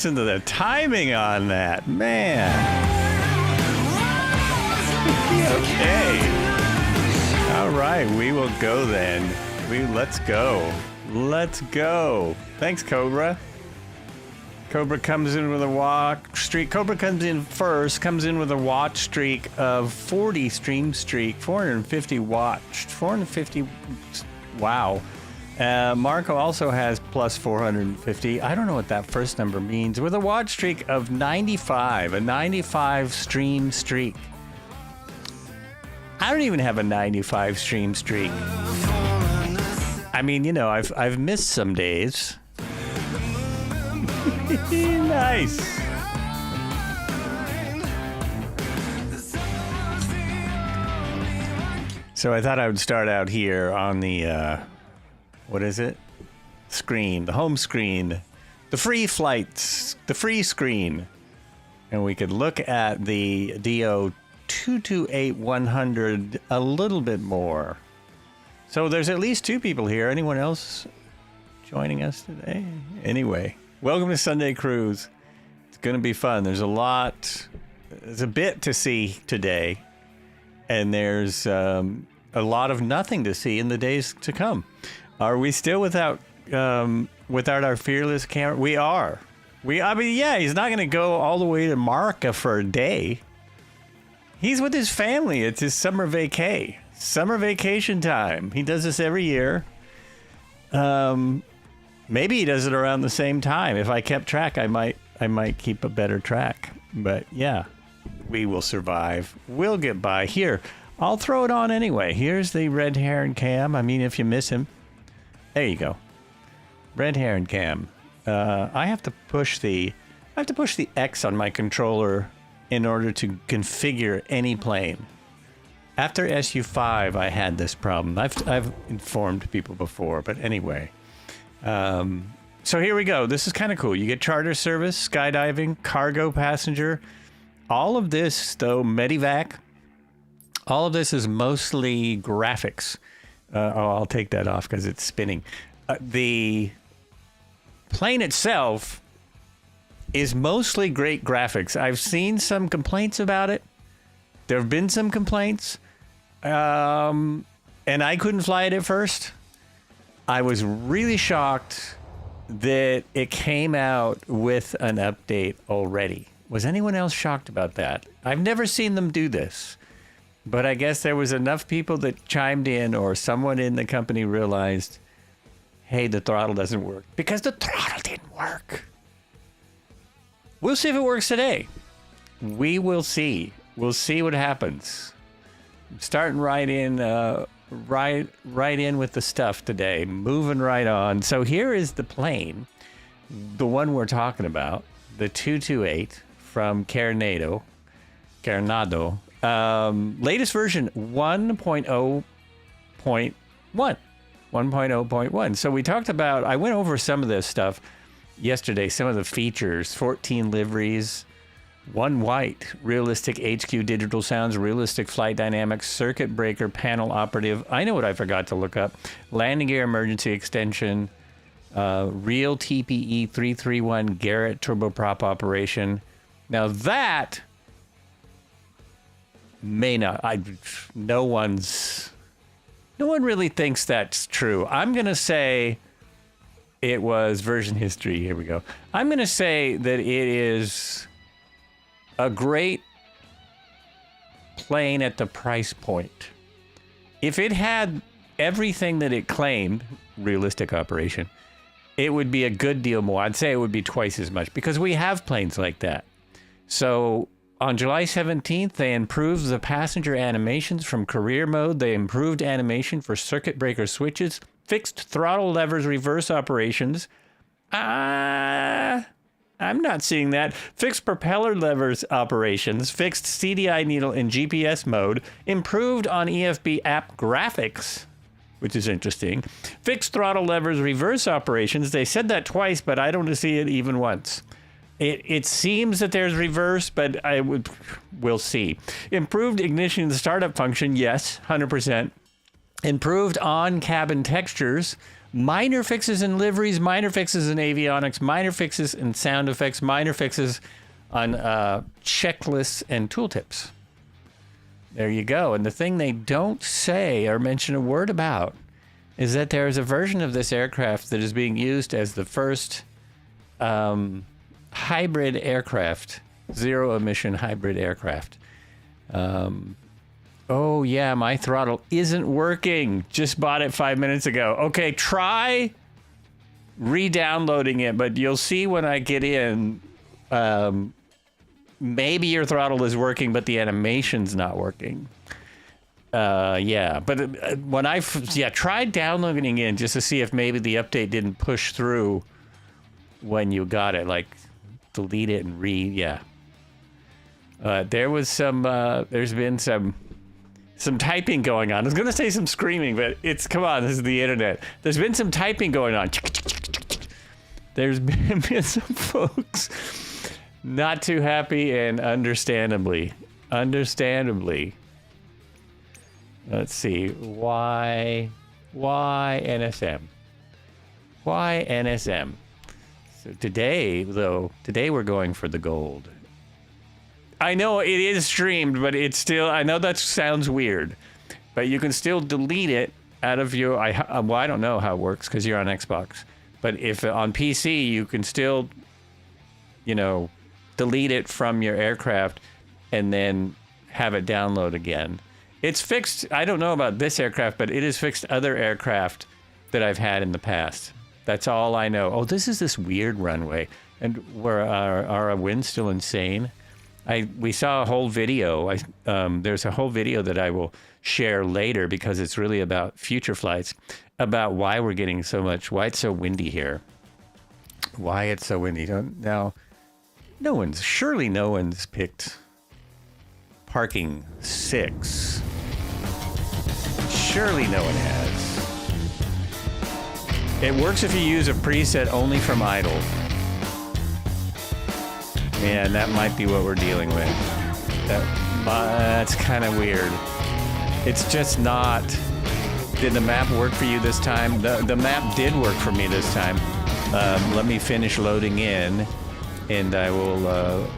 listen to the timing on that, man. Okay. All right, we will go then. Let's go. Let's go. Thanks, Cobra. Cobra comes in with a walk streak. Cobra comes in first, comes in with a watch streak of 40 stream streak, 450 watched, 450. Wow. Marco also has plus 450. I don't know what that first number means. With a watch streak of 95, a 95 stream streak. I don't even have a 95 stream streak. I mean, you know, I've missed some days. Nice. So I thought I would start out here on the, what is it? Screen, the home screen, the free flights, the free screen. And we could look at the DO228 100 a little bit more. So there's at least 2 people here. Anyone else joining us today? Anyway, welcome to Sunday Cruise. It's going to be fun. There's a bit to see today. And there's a lot of nothing to see in the days to come. Are we still without our fearless camera? We are. I mean, yeah, he's not going to go all the way to Marca for a day. He's with his family. It's his summer vacation time. He does this every year. Maybe he does it around the same time. If I kept track, I might keep a better track. But yeah, we will survive. We'll get by. Here, I'll throw it on anyway. Here's the red heron cam. I mean, if you miss him, there you go. Red heron cam. I have to push the X on my controller in order to configure any plane. After SU5, I had this problem. I've informed people before, but anyway. So here we go. This is kind of cool. You get charter service, skydiving, cargo passenger. All of this, though, Medivac, all of this is mostly graphics. I'll take that off because it's spinning. The plane itself is mostly great graphics. I've seen some complaints about it. There have been some complaints. And I couldn't fly it at first. I was really shocked that it came out with an update already. Was anyone else shocked about that? I've never seen them do this. But I guess there was enough people that chimed in, or someone in the company realized, hey, the throttle doesn't work. Because the throttle didn't work. We'll see if it works today. We will see. We'll see what happens. I'm starting right in with the stuff today. Moving right on. So here is the plane. The one we're talking about. The 228 from Carenado. Latest version 1.0.1. 1.0.1. So we talked about, I went over some of this stuff yesterday, some of the features, 14 liveries, 1 white, realistic HQ digital sounds, realistic flight dynamics, circuit breaker panel operative. I know what I forgot to look up. Landing gear emergency extension, real TPE 331 Garrett turboprop operation. Now that may not, no one really thinks that's true. I'm going to say it was version history. Here we go. I'm going to say that it is a great plane at the price point. If it had everything that it claimed, realistic operation, it would be a good deal more. I'd say it would be twice as much because we have planes like that. So on July 17th, they improved the passenger animations from career mode. They improved animation for circuit breaker switches, fixed throttle levers, reverse operations. I'm not seeing that. Fixed propeller levers operations, fixed CDI needle in GPS mode, improved on EFB app graphics, which is interesting. Fixed throttle levers, reverse operations. They said that twice, but I don't see it even once. It seems that there's reverse, but we'll see. Improved ignition and startup function, yes, 100%. Improved on-cabin textures, Minor fixes in liveries, minor fixes in avionics, minor fixes in sound effects, minor fixes on checklists and tooltips. There you go. And the thing they don't say or mention a word about is that there is a version of this aircraft that is being used as the first hybrid aircraft, zero-emission hybrid aircraft. Oh, yeah, my throttle isn't working. Just bought it 5 minutes ago. Okay, try re-downloading it, but you'll see when I get in, maybe your throttle is working, but the animation's not working. Yeah, but when I tried downloading in just to see if maybe the update didn't push through when you got it, like delete it and there was some, there's been some typing going on. I was going to say some screaming, but come on, this is the internet. There's been some typing going on. There's been some folks not too happy, and understandably. Let's see, YNSM. So today we're going for the gold. I know it is streamed, but it's still, I know that sounds weird, but you can still delete it out of your, well, I don't know how it works because you're on Xbox, but if on PC, you can still, delete it from your aircraft and then have it download again. It's fixed. I don't know about this aircraft, but it has fixed other aircraft that I've had in the past. That's all I know. Oh, this is this weird runway. And where our wind's still insane. We saw a whole video. There's a whole video that I will share later because it's really about future flights, about why we're getting why it's so windy here. Why it's so windy. Now, surely no one's picked parking 6. Surely no one has. It works if you use a preset only from idle. Yeah, that might be what we're dealing with. That's kind of weird. It's just not. Did the map work for you this time? The map did work for me this time. Let me finish loading in, and I will.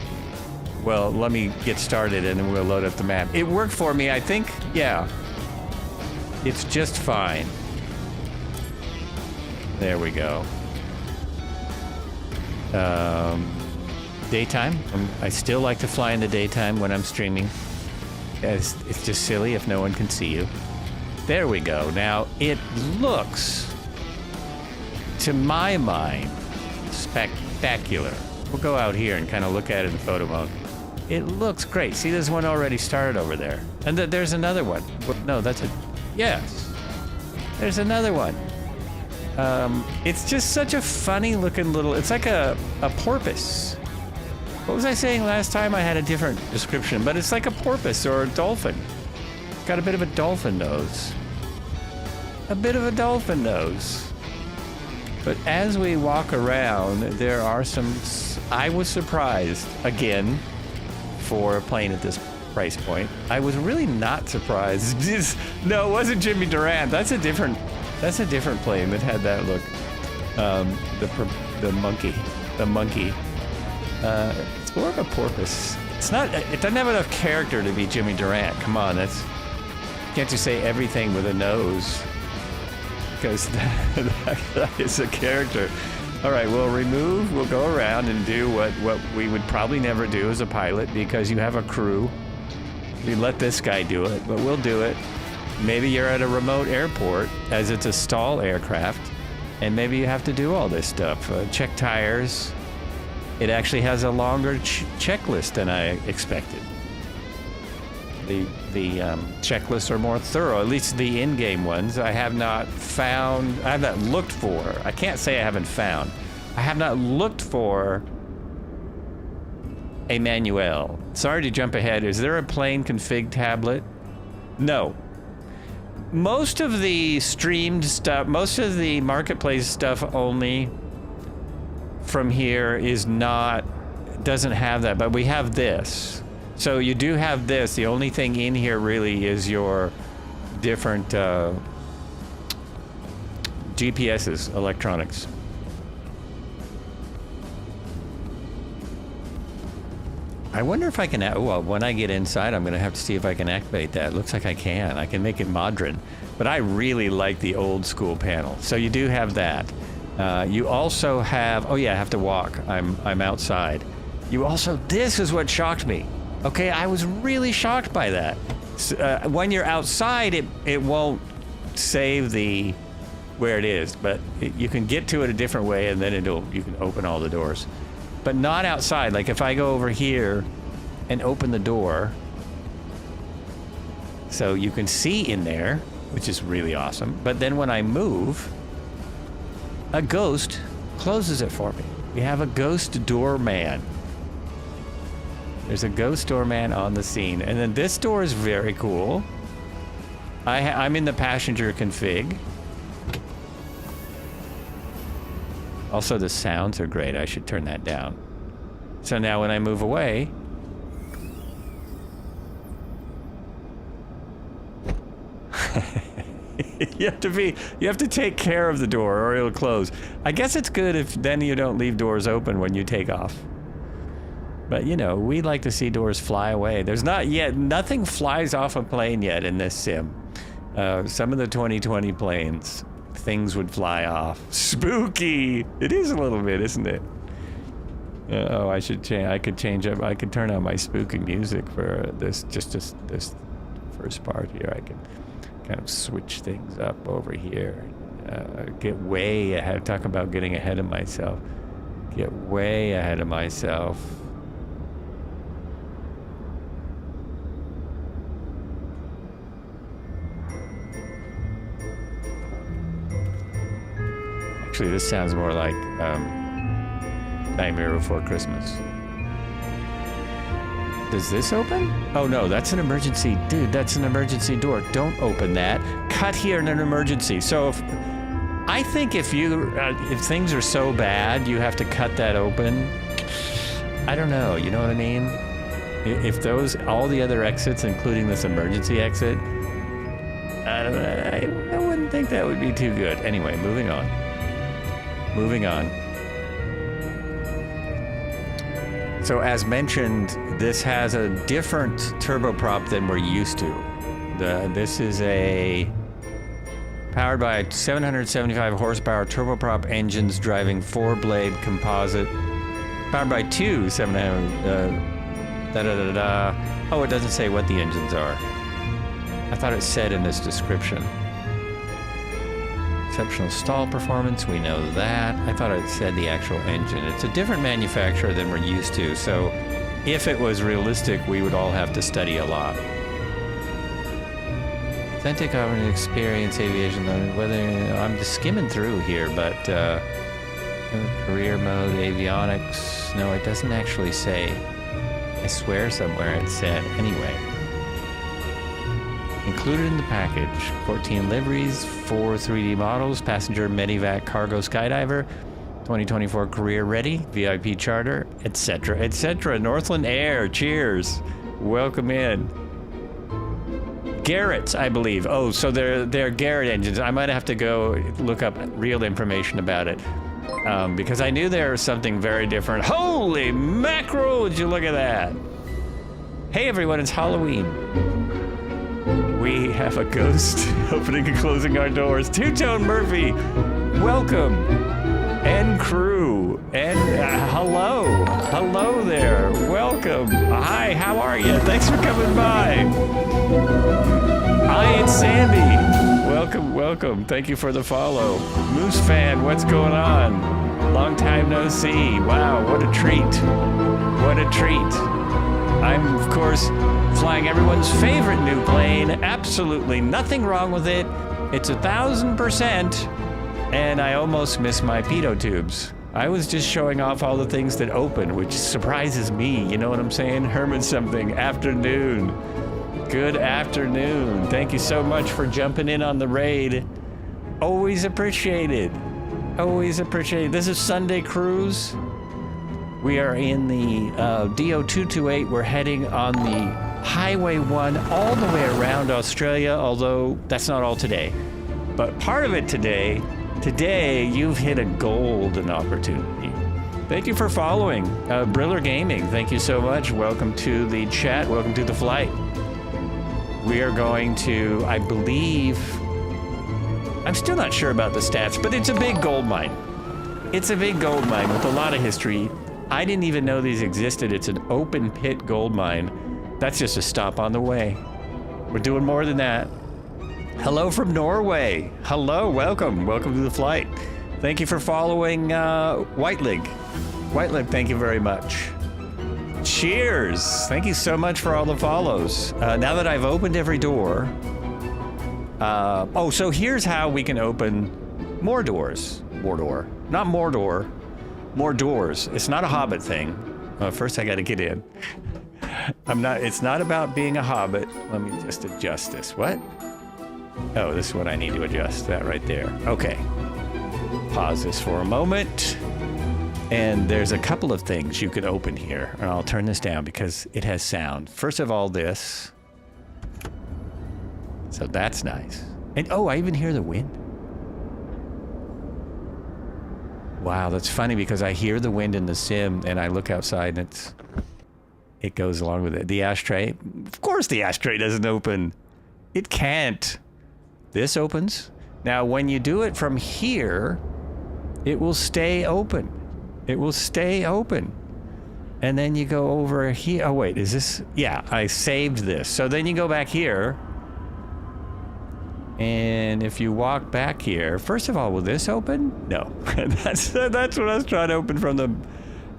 Well, let me get started, and then we'll load up the map. It worked for me, I think. Yeah. It's just fine. There we go. Daytime. I still like to fly in the daytime when I'm streaming. It's just silly if no one can see you. There we go. Now, it looks, to my mind, spectacular. We'll go out here and kind of look at it in photo mode. It looks great. See, there's one already started over there. And there's another one. No, yes. There's another one. It's just such a funny looking little, it's like a porpoise. What was I saying last time? I had a different description, but it's like a porpoise or a dolphin. It's got a bit of a dolphin nose. But as we walk around, there are I was surprised, again, for a plane at this price point. I was really not surprised. No, it wasn't Jimmy Durant. That's a different plane that had that look. The monkey. It's more of a porpoise. It doesn't have enough character to be Jimmy Durant. Come on, can't you say everything with a nose? Because that is a character. All right, we'll go around and do what we would probably never do as a pilot because you have a crew. We let this guy do it, but we'll do it. Maybe you're at a remote airport as it's a stall aircraft, and maybe you have to do all this stuff. Check tires. It actually has a longer checklist than I expected. The checklists are more thorough, at least the in-game ones. I have not looked for. I can't say I haven't found. I have not looked for a manual. Sorry to jump ahead. Is there a plane config tablet? No. Most of the streamed stuff, most of the marketplace stuff only from here doesn't have that, but we have this. So you do have this. The only thing in here really is your different GPSs, electronics. I wonder if I can, well, when I get inside, I'm going to have to see if I can activate that. Looks like I can. I can make it modern. But I really like the old school panel. So you do have that. You also have, oh yeah, I have to walk. I'm outside. You also, this is what shocked me. Okay, I was really shocked by that. When you're outside, it won't save the where it is, but you can get to it a different way, and then you can open all the doors. But not outside. Like if I go over here and open the door, so you can see in there, which is really awesome. But then when I move, a ghost closes it for me. We have a ghost doorman. There's a ghost doorman on the scene. And then this door is very cool. I'm in the passenger config. Also, the sounds are great. I should turn that down. So now when I move away, you have to take care of the door or it'll close. I guess it's good if then you don't leave doors open when you take off. But you know, we like to see doors fly away. There's nothing flies off a plane yet in this sim. Some of the 2020 planes, things would fly off. Spooky! It is a little bit, isn't it? Oh, I should change. I could change up. I could turn on my spooky music for this first part here. I can kind of switch things up over here. Get way ahead. Talk about getting ahead of myself. Get way ahead of myself. Actually, this sounds more like Nightmare Before Christmas. Does this open? Oh no, that's an emergency. Dude, that's an emergency door. Don't open that. Cut here in an emergency. So I think if things are so bad, you have to cut that open. I don't know, you know what I mean? If all the other exits, including this emergency exit, I wouldn't think that would be too good. Anyway, moving on. Moving on. So as mentioned, this has a different turboprop than we're used to. This is a powered by 775 horsepower turboprop engines driving 4-blade composite. Powered by two 700. Oh, it doesn't say what the engines are. I thought it said in this description. Exceptional stall performance, we know that. I thought it said the actual engine. It's a different manufacturer than we're used to, so if it was realistic, we would all have to study a lot. Authentic operating experience, aviation, whether I'm just skimming through here, but career mode, avionics, no, it doesn't actually say. I swear somewhere it said. Anyway. Included in the package, 14 liveries, 4 3D models, passenger Medivac cargo skydiver, 2024 career ready, VIP charter, etc., etc. Northland Air, cheers. Welcome in. Garrett's, I believe. Oh, so they're Garrett engines. I might have to go look up real information about it. Because I knew there was something very different. Holy mackerel, would you look at that? Hey everyone, it's Halloween. We have a ghost opening and closing our doors. Two-Tone Murphy, welcome. And crew, and hello. Hello there, welcome. Hi, how are you? Thanks for coming by. Hi, it's Sandy. Welcome, welcome. Thank you for the follow. Moose fan, what's going on? Long time no see. Wow, what a treat. What a treat. I'm, of course, flying everyone's favorite new plane. Absolutely nothing wrong with it. It's 1,000%. And I almost missed my pitot tubes. I was just showing off all the things that open, which surprises me. You know what I'm saying? Herman something. Afternoon. Good afternoon. Thank you so much for jumping in on the raid. Always appreciated. Always appreciated. This is Sunday Cruise. We are in the DO228. We're heading on the Highway 1 all the way around Australia, although that's not all today. But part of it today Today, you've hit a golden opportunity. Thank you for following. Briller Gaming, thank you so much. Welcome to the chat. Welcome to the flight. We are going to, I believe, I'm still not sure about the stats, but it's a big gold mine. It's a big gold mine with a lot of history. I didn't even know these existed. It's an open pit gold mine. That's just a stop on the way. We're doing more than that. Hello from Norway. Hello, welcome. Welcome to the flight. Thank you for following Whiteleg. Whiteleg, thank you very much. Cheers. Thank you so much for all the follows. Now that I've opened every door. Oh, so here's how we can open more doors. Mordor. Not Mordor. More doors. It's not a Hobbit thing. First I got to get in. It's not about being a Hobbit. Let me just adjust this. What? Oh, this is what I need to adjust. That right there. Okay. Pause this for a moment. And there's a couple of things you could open here. And I'll turn this down because it has sound. First of all, this. So that's nice. And oh, I even hear the wind. Wow, that's funny because I hear the wind in the sim and I look outside and it goes along with it. The ashtray. Of course the ashtray doesn't open. It can't. This opens. Now, when you do it from here, it will stay open. It will stay open. And then you go over here. Oh, wait, is this? Yeah, I saved this. So then you go back here. And if you walk back here, first of all, will this open? No. That's what I was trying to open from the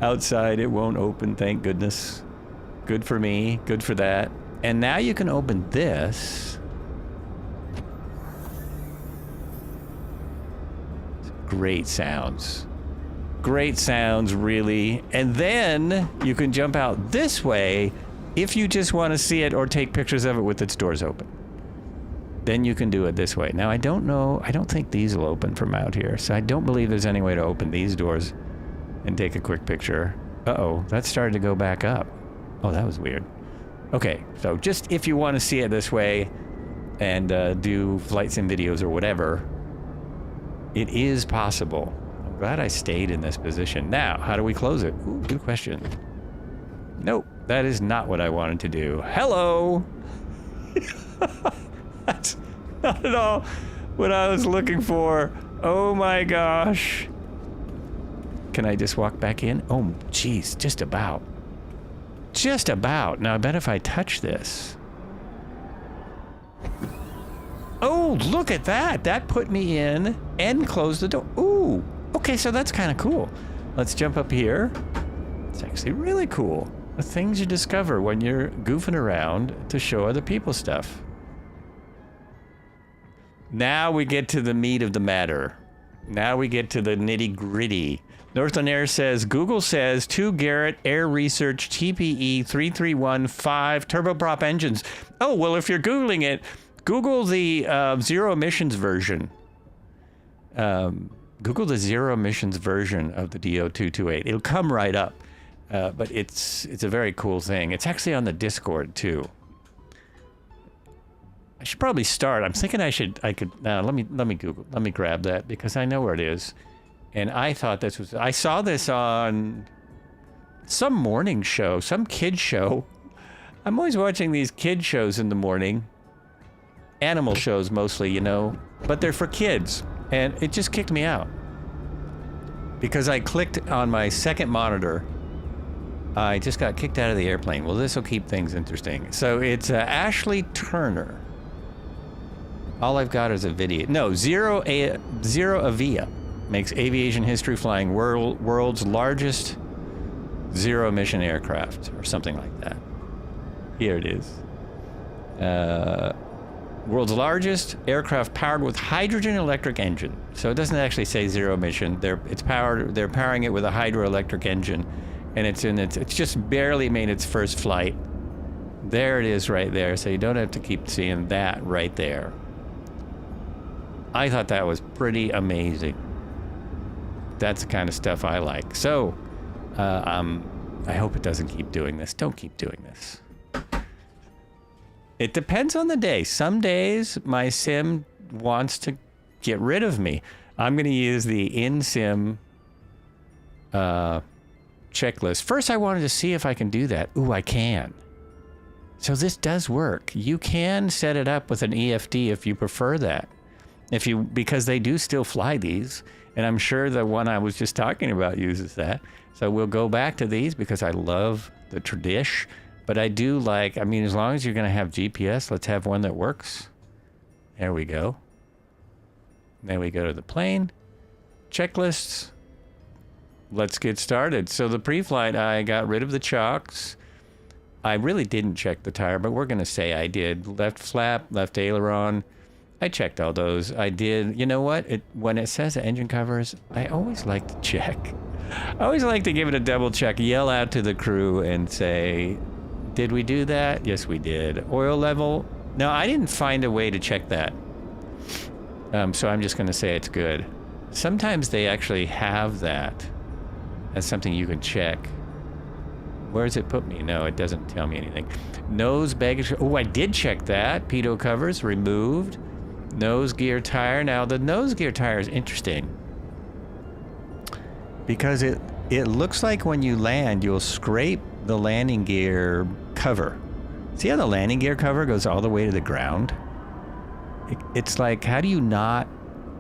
outside. It won't open, thank goodness. Good for me. Good for that. And now you can open this. Great sounds. Great sounds, really. And then you can jump out this way if you just want to see it or take pictures of it with its doors open. Then you can do it this way. Now, I don't know. I don't think these will open from out here. So I don't believe there's any way to open these doors and take a quick picture. Uh-oh, that started to go back up. Oh, that was weird. Okay, so just if you want to see it this way and do flight sim videos or whatever, it is possible. I'm glad I stayed in this position. Now, how do we close it? Ooh, good question. Nope, that is not what I wanted to do. Hello! That's not at all what I was looking for. Oh my gosh. Can I just walk back in? Oh, geez, just about. Just about. Now, I bet if I touch this. Oh, look at that. That put me in and closed the door. Ooh, okay, so that's kind of cool. Let's jump up here. It's actually really cool. The things you discover when you're goofing around to show other people stuff. Now we get to the meat of the matter. Now we get to the nitty gritty. Northern Air says, Google says 2 Garrett Air Research TPE 3315 turboprop engines. Oh, well, if you're Googling it, Google the zero emissions version. Google the zero emissions version of the DO228. It'll come right up. But it's a very cool thing. It's actually on the Discord too. I should probably start. I'm thinking let me Google. Let me grab that because I know where it is. And I thought I saw this on some morning show, some kid show. I'm always watching these kid shows in the morning. Animal shows mostly, you know, but they're for kids. And it just kicked me out. Because I clicked on my second monitor. I just got kicked out of the airplane. Well, this will keep things interesting. So it's Ashley Turner. All I've got is a video. No, Zero Avia makes aviation history flying world's largest zero emission aircraft or something like that. Here it is. World's largest aircraft powered with hydrogen electric engine. So it doesn't actually say zero emission. They're powering it with a hydroelectric engine, and it's just barely made its first flight. There it is right there. So you don't have to keep seeing that right there. I thought that was pretty amazing. That's the kind of stuff I like. So, I hope it doesn't keep doing this. Don't keep doing this. It depends on the day. Some days, my sim wants to get rid of me. I'm going to use the YNSM checklist. First, I wanted to see if I can do that. Ooh, I can. So this does work. You can set it up with an EFD if you prefer that. Because they do still fly these, and I'm sure the one I was just talking about uses that. So we'll go back to these because I love the tradish, but I do like, as long as you're going to have GPS, let's have one that works. There we go. Then we go to the plane, checklists. Let's get started. So the pre-flight, I got rid of the chocks. I really didn't check the tire, but we're going to say I did. Left flap, left aileron. I checked all those. I did. You know what? When it says engine covers, I always like to check. I always like to give it a double check. Yell out to the crew and say, did we do that? Yes, we did. Oil level? No, I didn't find a way to check that. So I'm just going to say it's good. Sometimes they actually have that as something you can check. Where does it put me? No, it doesn't tell me anything. Nose baggage. Oh, I did check that. Pitot covers removed. Nose gear tire. Now the nose gear tire is interesting because it looks like when you land, you'll scrape the landing gear cover. See how the landing gear cover goes all the way to the ground? It's like, how do you not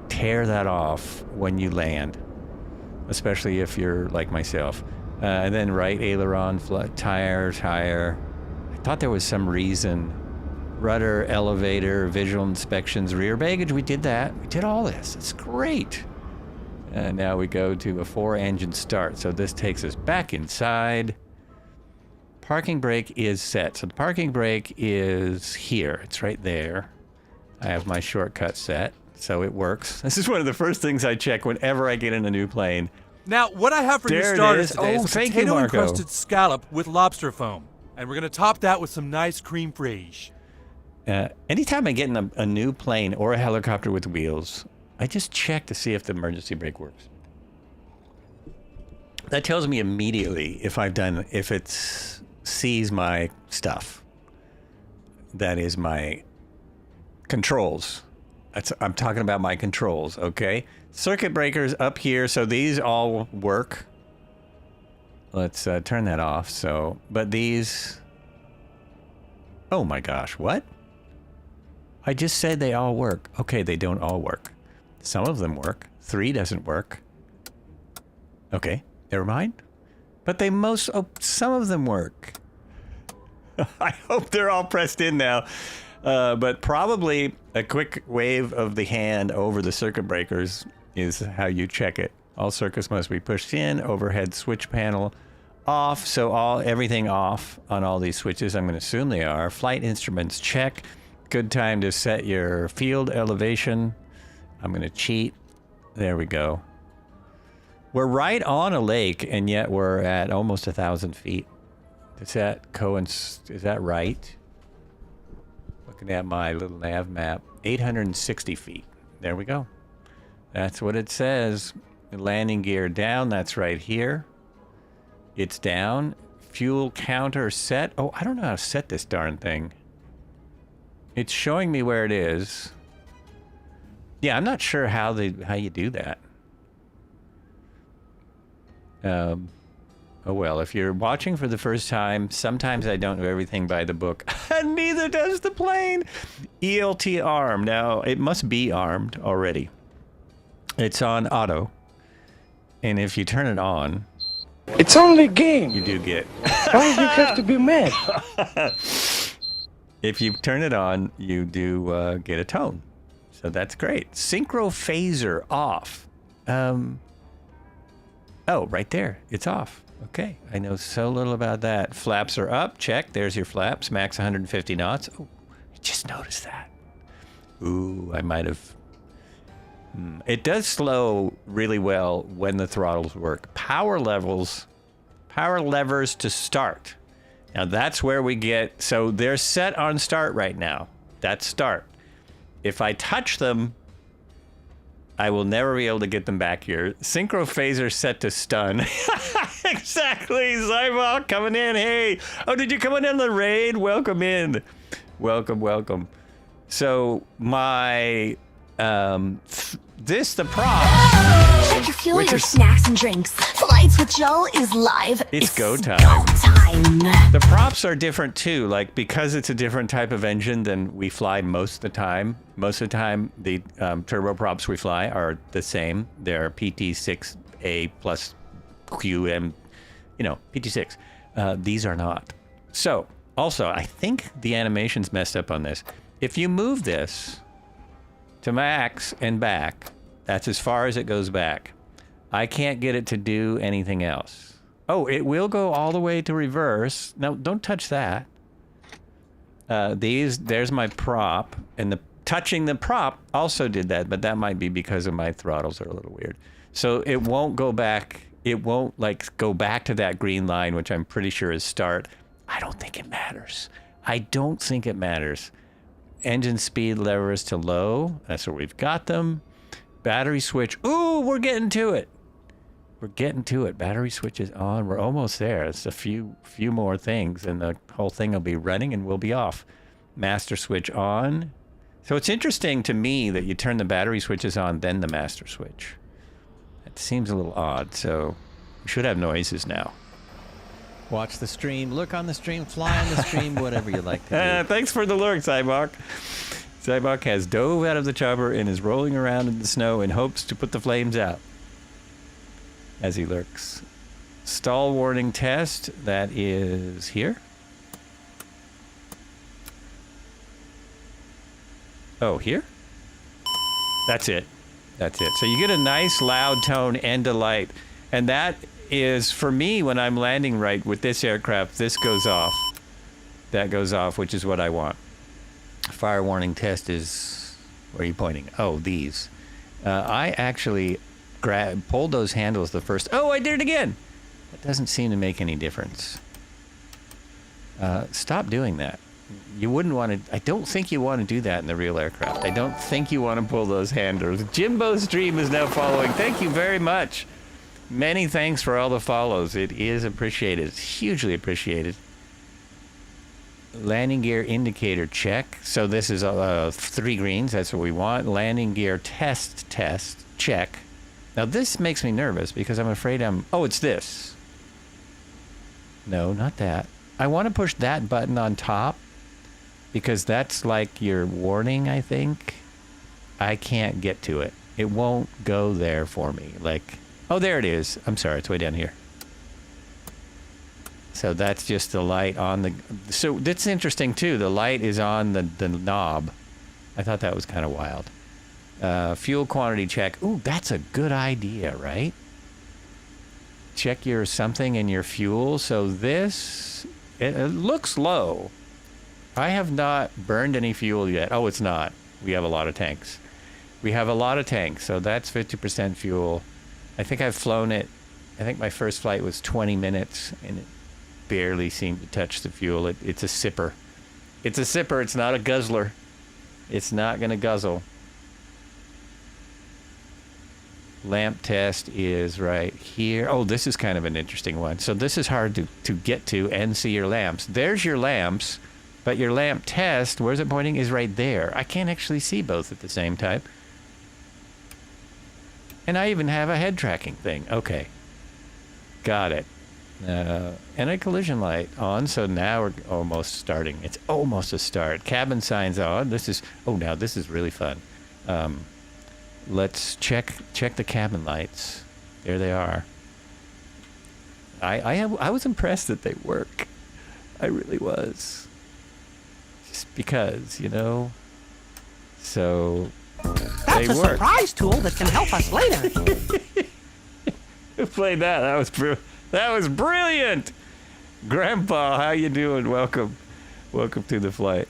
tear that off when you land? Especially if you're like myself. And then right aileron, tire. I thought there was some reason. Rudder, elevator, visual inspections, rear baggage. We did that. We did all this. It's great. And now we go to a 4-engine start. So this takes us back inside. Parking brake is set. So the parking brake is here. It's right there. I have my shortcut set, so it works. This is one of the first things I check whenever I get in a new plane. Now, what I have for you starters today is a potato-encrusted scallop with lobster foam. And we're going to top that with some nice cream fraiche. Anytime I get in a new plane or a helicopter with wheels, I just check to see if the emergency brake works. That tells me immediately if it sees my stuff. That is my controls. I'm talking about my controls, okay? Circuit breakers up here, so these all work. Let's turn that off. But these... Oh my gosh, what? I just said they all work. Okay, they don't all work. Some of them work. 3 doesn't work. Okay, never mind. But some of them work. I hope they're all pressed in now. But probably a quick wave of the hand over the circuit breakers is how you check it. All circuits must be pushed in. Overhead switch panel off. So everything off on all these switches. I'm going to assume they are. Flight instruments check. Good time to set your field elevation. I'm going to cheat. There we go. We're right on a lake, and yet we're at almost 1,000 feet. Is that right? Looking at my little nav map, 860 feet. There we go. That's what it says. Landing gear down, that's right here. It's down. Fuel counter set. Oh, I don't know how to set this darn thing. It's showing me where it is. Yeah, I'm not sure how you do that. Oh well, if you're watching for the first time, sometimes I don't know everything by the book. And neither does the plane. ELT arm. Now, it must be armed already. It's on auto. And if you turn it on... It's only a game. You do get... Why do you have to be mad? If you turn it on, you do get a tone. So that's great. Synchro phaser off. Oh, right there. It's off. Okay. I know so little about that. Flaps are up. Check. There's your flaps. Max 150 knots. Oh, I just noticed that. Ooh, I might have... It does slow really well when the throttles work. Power levers to start. Now that's where we get... So they're set on start right now. That's start. If I touch them, I will never be able to get them back here. Synchro phaser set to stun. Exactly. Zybal coming in. Hey. Oh, did you come in on the raid? Welcome in. Welcome, welcome. So my the prop. Check your fuel, your snacks and drinks. Flights with Joe is live. It's go time. Go time. The props are different too, like because it's a different type of engine than we fly most of the time. Most of the time, the turboprops we fly are the same. They're PT6A plus QM, PT6. These are not. So, also, I think the animation's messed up on this. If you move this to max and back, that's as far as it goes back. I can't get it to do anything else. Oh, it will go all the way to reverse. No, don't touch that. There's my prop, and touching the prop also did that, but that might be because of my throttles are a little weird. So it won't go back. It won't go back to that green line, which I'm pretty sure is start. I don't think it matters. I don't think it matters. Engine speed levers to low. That's where we've got them. Battery switch. Ooh, we're getting to it. We're getting to it. Battery switch is on. We're almost there. It's a few more things, and the whole thing will be running, and we'll be off. Master switch on. So it's interesting to me that you turn the battery switches on, then the master switch. It seems a little odd, so we should have noises now. Watch the stream, look on the stream, fly on the stream, whatever you like to do. Thanks for the lurk, Cybok. Cybok has dove out of the chopper and is rolling around in the snow in hopes to put the flames out as he lurks. Stall warning test, that is here. Oh, here? That's it. That's it. So you get a nice loud tone and a light. And that is, for me, when I'm landing right with this aircraft, this goes off. That goes off, which is what I want. Fire warning test is... Where are you pointing? Oh, these. I actually pulled those handles the first... Oh, I did it again! That doesn't seem to make any difference. Stop doing that. You wouldn't want to... I don't think you want to do that in the real aircraft. I don't think you want to pull those handles. Jimbo's stream is now following. Thank you very much. Many thanks for all the follows. It is appreciated. It's hugely appreciated. Landing gear indicator check. So this is 3 greens. That's what we want. Landing gear test check. Now this makes me nervous because I'm afraid Oh, it's this. No, not that. I want to push that button on top because that's like your warning, I think. I can't get to it. It won't go there for me. Oh, there it is. I'm sorry, it's way down here. So that's just the light on the... So that's interesting, too. The light is on the knob. I thought that was kind of wild. Fuel quantity check. Ooh, that's a good idea, right? Check your something in your fuel. So this... It looks low. I have not burned any fuel yet. Oh, it's not. We have a lot of tanks. We have a lot of tanks, so that's 50% fuel. I think I've flown it. I think my first flight was 20 minutes, and it barely seemed to touch the fuel. It's a sipper. It's a sipper. It's not a guzzler. It's not going to guzzle. Lamp test is right here. Oh, this is kind of an interesting one. So this is hard to get to and see your lamps. There's your lamps, but your lamp test, where's it pointing, is right there. I can't actually see both at the same time. And I even have a head tracking thing. Okay. Got it. And a collision light on, so now we're almost starting. It's almost a start. Cabin signs on. This is... Oh, now this is really fun. Let's check the cabin lights. There they are. I was impressed that they work. I really was. Just because, So... That's a surprise tool that can help us later. Who played that? That was brilliant. Grandpa, how you doing? Welcome to the flight.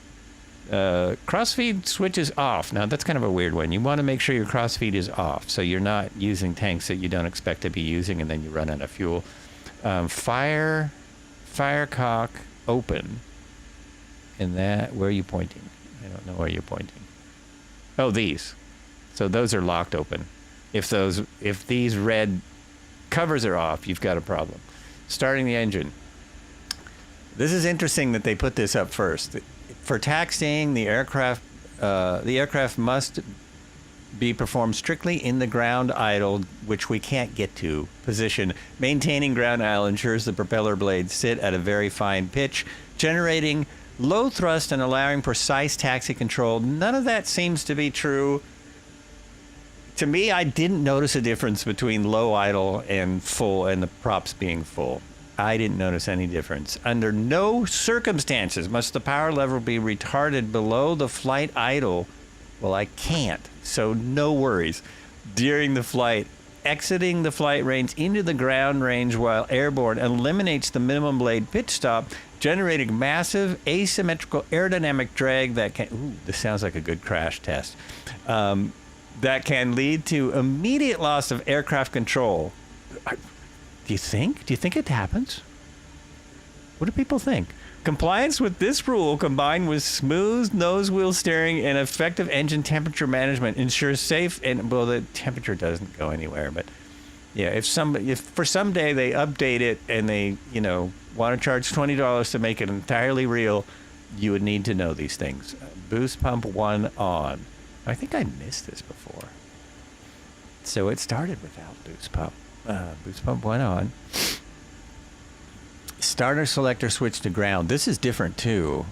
Crossfeed switches off. Now that's kind of a weird one. You want to make sure your crossfeed is off, so you're not using tanks that you don't expect to be using, and then you run out of fuel. Fire cock open. And that, where are you pointing? I don't know where you're pointing. Oh, these. So those are locked open. If these red covers are off, you've got a problem. Starting the engine. This is interesting that they put this up first. For taxiing, the aircraft must be performed strictly in the ground idle, which we can't get to, position. Maintaining ground idle ensures the propeller blades sit at a very fine pitch, generating low thrust and allowing precise taxi control. None of that seems to be true. To me, I didn't notice a difference between low idle and full and the props being full. I didn't notice any difference. Under no circumstances must the power lever be retarded below the flight idle. Well, I can't, so no worries. During the flight, exiting the flight range into the ground range while airborne eliminates the minimum blade pitch stop, generating massive asymmetrical aerodynamic drag that can... Ooh, this sounds like a good crash test. That can lead to immediate loss of aircraft control. Do you think it happens? What do people think? Compliance with this rule, combined with smooth nose wheel steering and effective engine temperature management, ensures safe and, well, the temperature doesn't go anywhere, but yeah, if for someday they update it and they, want to charge $20 to make it entirely real, you would need to know these things. Boost pump 1 on. I think I missed this before. So it started without boost pump. Boost pump 1 on. Starter selector switch to ground. This is different too.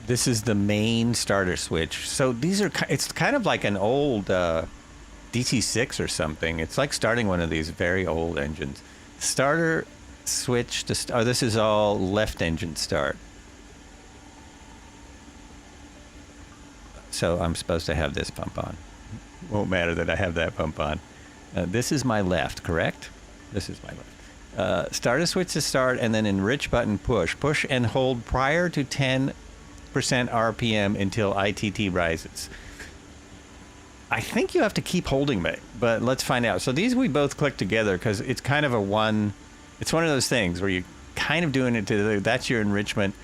This is the main starter switch. So it's kind of like an old DC-6 or something. It's like starting one of these very old engines. Starter switch to start. Oh, this is all left engine start. So I'm supposed to have this pump on. Won't matter that I have that pump on. This is my left, correct? This is my left. Starter switch to start, and then enrich button push. Push and hold prior to 10% RPM until ITT rises. I think you have to keep holding it, but let's find out. So these we both click together because it's kind of it's one of those things where you're kind of doing it that's your enrichment.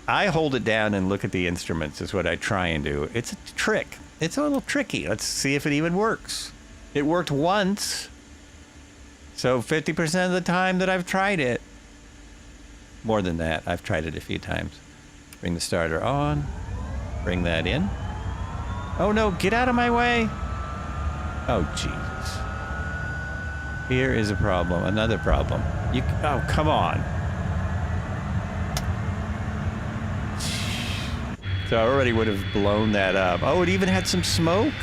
I hold it down and look at the instruments is what I try and do. It's a trick. It's a little tricky. Let's see if it even works. It worked once. So 50% of the time that I've tried it. More than that. I've tried it a few times. Bring the starter on. Bring that in. Oh no, get out of my way. Oh, Jesus. Here is a problem. Another problem. Oh, come on. So I already would have blown that up. Oh, it even had some smoke.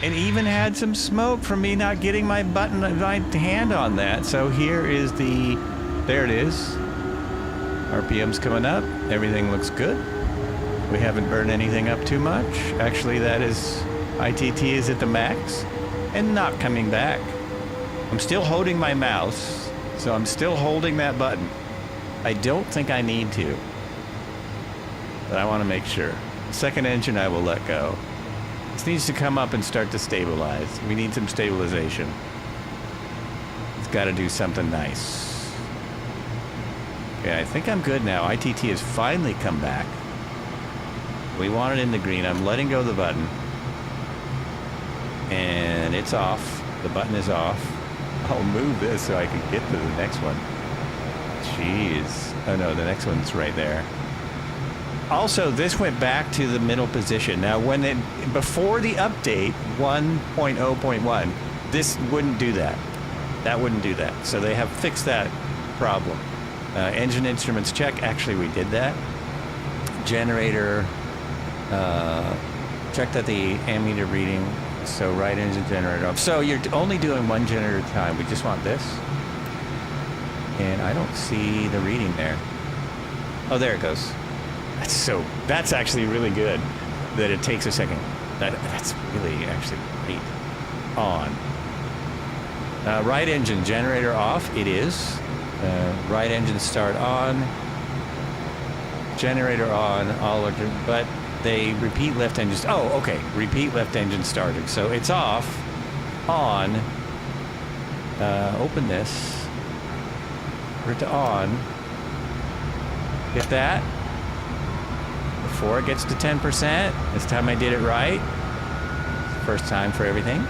It even had some smoke from me not getting my hand on that. So there it is. RPM's coming up. Everything looks good. We haven't burned anything up too much. Actually, that is, ITT is at the max and not coming back. I'm still holding my mouse, so I'm still holding that button. I don't think I need to, but I want to make sure. Second engine I will let go. This needs to come up and start to stabilize. We need some stabilization. It's got to do something nice. Okay, I think I'm good now. ITT has finally come back. We want it in the green. I'm letting go of the button. And it's off. The button is off. I'll move this so I can get to the next one. Jeez. Oh no, the next one's right there. Also, this went back to the middle position. Now, before the update 1.0.1, this wouldn't do that. That wouldn't do that. So they have fixed that problem. Engine instruments check. Actually, we did that. Generator. Check that the ammeter reading. So right engine generator off. So you're only doing one generator at a time. We just want this. And I don't see the reading there. Oh, there it goes. That's actually really good that it takes a second. That's really actually great. On. Right engine generator off. It is. Right engine start on. Generator on. But they repeat left engine. Oh, okay. Repeat left engine started. So it's off. On. Open this. Put it to on. Get that. Before it gets to 10%. This time I did it right. First time for everything.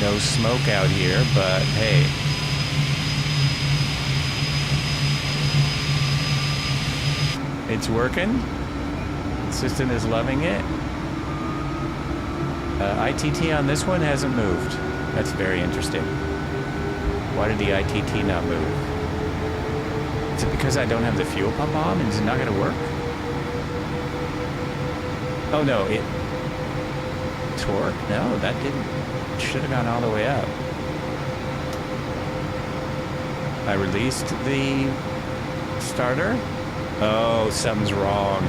No smoke out here, but hey. It's working. System is loving it. ITT on this one hasn't moved. That's very interesting. Why did the ITT not move? Is it because I don't have the fuel pump on and it's not going to work? Oh no, it torque? No, that didn't. It should have gone all the way up. I released the starter. Oh, something's wrong.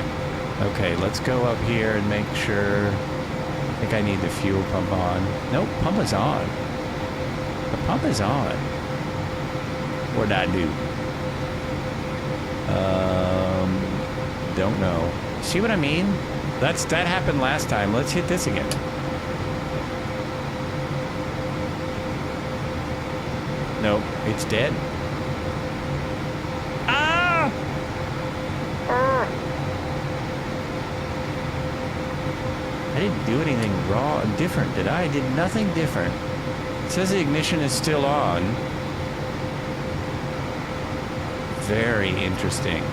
Okay, let's go up here and make sure. I think I need the fuel pump on. Nope, pump is on. The pump is on. What did I do? Don't know. See what I mean? That happened last time. Let's hit this again. Nope, it's dead. Ah! I didn't do anything wrong, different, did I? I did nothing different. It says the ignition is still on. Very interesting.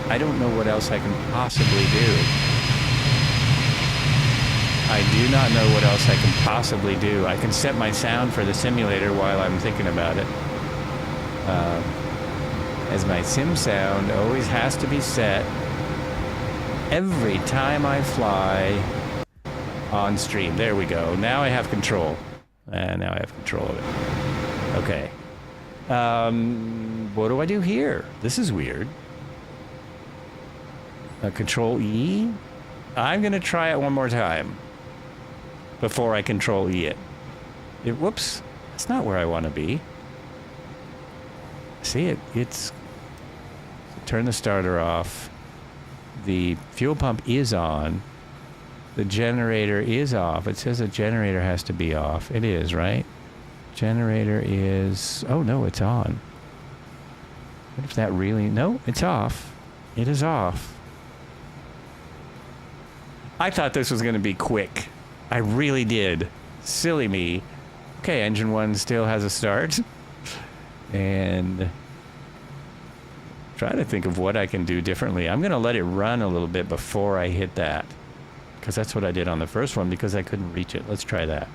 I don't know what else I can possibly do. I do not know what else I can possibly do. I can set my sound for the simulator while I'm thinking about it. As my sim sound always has to be set every time I fly on stream. There we go. Now I have control. Now I have control of it. Okay. What do I do here? This is weird. Control E? I'm going to try it one more time before I control E it. Whoops. That's not where I want to be. See it? It's... Turn the starter off. The fuel pump is on. The generator is off. It says the generator has to be off. It is, right? Generator is... Oh, no, it's on. What if that really... No, it's off. It is off. I thought this was going to be quick. I really did. Silly me. Okay, engine 1 still has a start. And... try to think of what I can do differently. I'm going to let it run a little bit before I hit that. Because that's what I did on the first one because I couldn't reach it. Let's try that.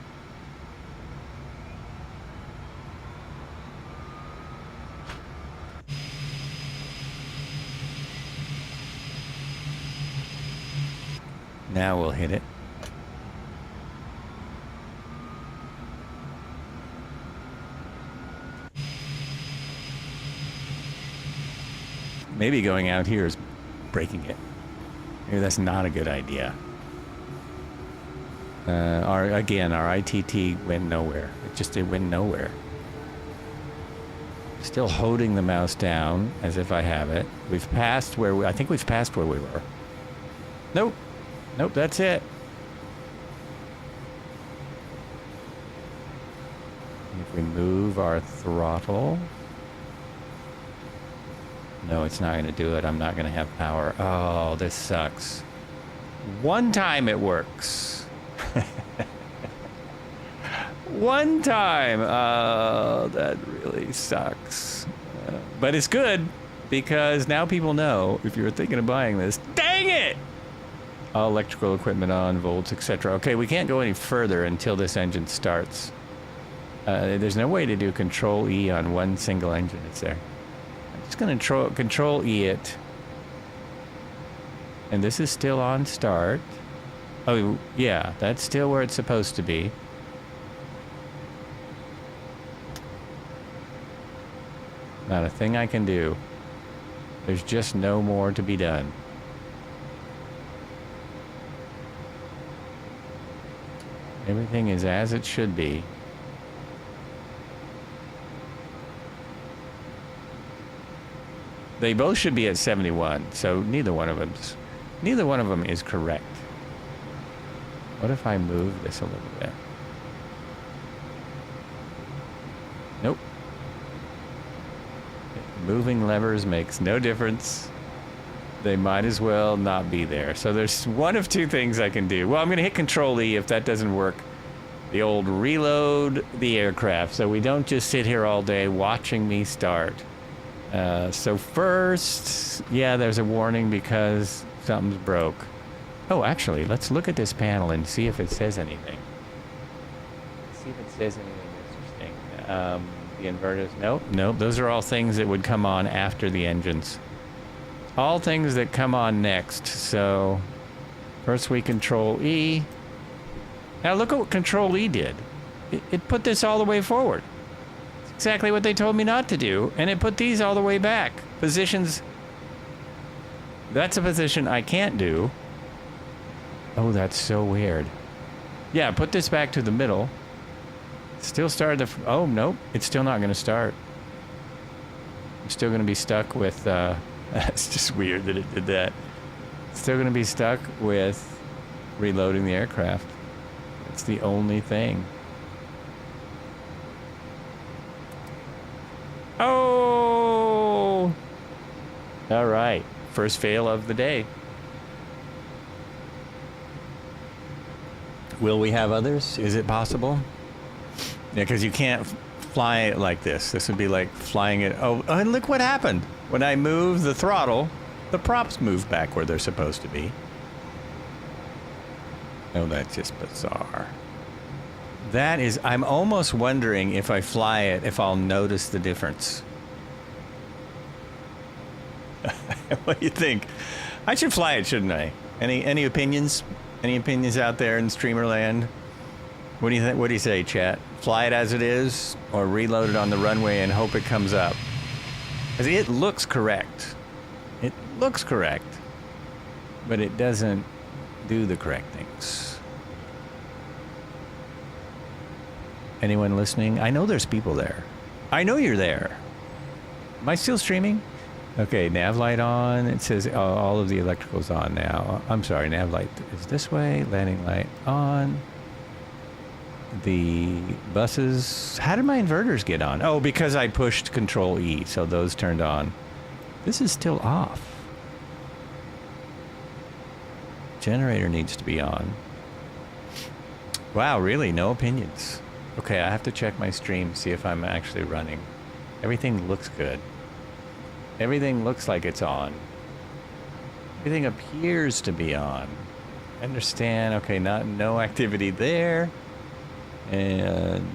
Now we'll hit it. Maybe going out here is breaking it. Maybe that's not a good idea. Our ITT went nowhere. It went nowhere. Still holding the mouse down as if I have it. We've passed where I think we've passed where we were. Nope. Nope, that's it. If we move our throttle... No, it's not going to do it. I'm not going to have power. Oh, this sucks. One time it works. One time. Oh, that really sucks. But it's good because now people know if you're thinking of buying this. Dang it! All electrical equipment on, volts, etc. Okay, we can't go any further until this engine starts. There's no way to do Control E on one single engine. It's there. Just going to control E it. And this is still on start. Oh, yeah, that's still where it's supposed to be. Not a thing I can do. There's just no more to be done. Everything is as it should be. They both should be at 71, so neither one of them is correct. What if I move this a little bit? Nope. Moving levers makes no difference. They might as well not be there. So there's one of two things I can do. Well, I'm going to hit Control E if that doesn't work. The old reload the aircraft, so we don't just sit here all day watching me start. So first, yeah, there's a warning because something's broke. Oh, actually, let's look at this panel and see if it says anything. See if it says anything interesting. The inverters, nope. Those are all things that would come on after the engines. All things that come on next. So first we control E. Now look at what control E did. It put this all the way forward. It's exactly what they told me not to do. And it put these all the way back. Positions. That's a position I can't do. Oh, that's so weird. Yeah, put this back to the middle. Still started the... Oh, nope. It's still not going to start. I'm still going to be stuck with... it's just weird that it did that. Still going to be stuck with reloading the aircraft. It's the only thing. Oh! All right. First fail of the day. Will we have others? Is it possible? Yeah, because you can't fly it like this. This would be like flying it. Oh, and look what happened. When I move the throttle, the props move back where they're supposed to be. Oh, that's just bizarre. That is, I'm almost wondering if I fly it, if I'll notice the difference. What do you think? I should fly it, shouldn't I? Any opinions? Any opinions out there in streamerland? What do you think? What do you say, chat? Fly it as it is, or reload it on the runway and hope it comes up? Because it looks correct. It looks correct, but it doesn't do the correct things. Anyone listening? I know there's people there. I know you're there. Am I still streaming? Okay, nav light on. It says all of the electricals on now. I'm sorry, nav light is this way. Landing light on. The buses. How did my inverters get on? Oh, because I pushed Control E, so those turned on. This is still off. Generator needs to be on. Wow, really? No opinions. Okay, I have to check my stream, see if I'm actually running. Everything looks good. Everything looks like it's on. Everything appears to be on. Understand, okay, no activity there. And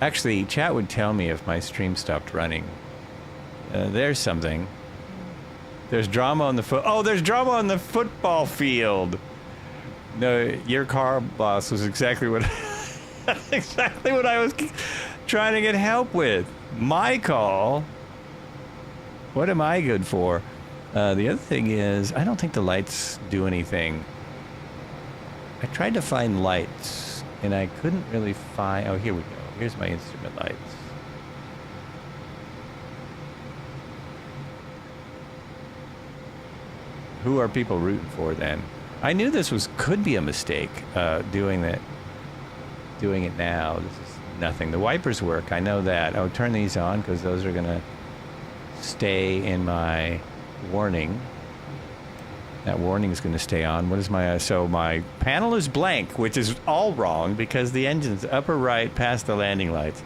actually, chat would tell me if my stream stopped running. There's something. There's drama on the Oh, there's drama on the football field. No, your car boss was exactly what exactly what I was trying to get help with. My call. What am I good for? The other thing is, I don't think the lights do anything. I tried to find lights, and I couldn't really find... Oh, here we go. Here's my instrument lights. Who are people rooting for, then? I knew this could be a mistake, doing it now. This is nothing. The wipers work. I know that. Oh, turn these on, because those are going to stay in my warning. That warning is going to stay on. What is my... so my panel is blank, which is all wrong because the engine's upper right past the landing lights.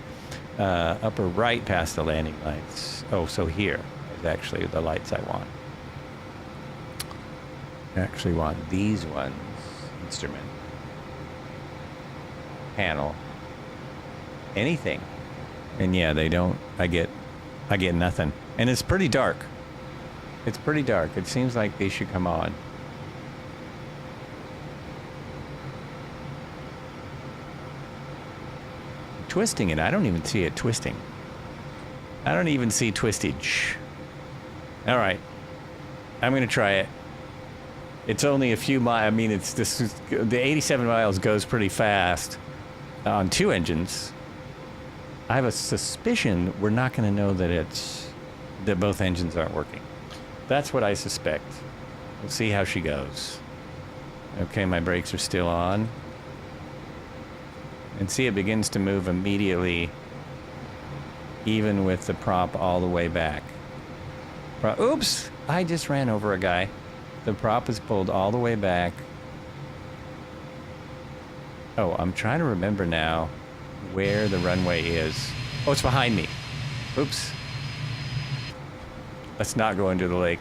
Upper right past the landing lights. Oh, so here is actually the lights I want. I actually want these ones. Instrument. Panel. Anything. And yeah, they don't... I get nothing. And it's pretty dark. It's pretty dark. It seems like they should come on. Twisting it. I don't even see it twisting. I don't even see twistage. All right. I'm going to try it. It's only a few miles. I mean, the 87 miles goes pretty fast on 2 engines. I have a suspicion we're not going to know that both engines aren't working. That's what I suspect. We'll see how she goes. Okay, my brakes are still on. And see, it begins to move immediately, even with the prop all the way back. Oops! I just ran over a guy. The prop is pulled all the way back. Oh, I'm trying to remember now where the runway is. Oh, it's behind me. Oops. Let's not go into the lake.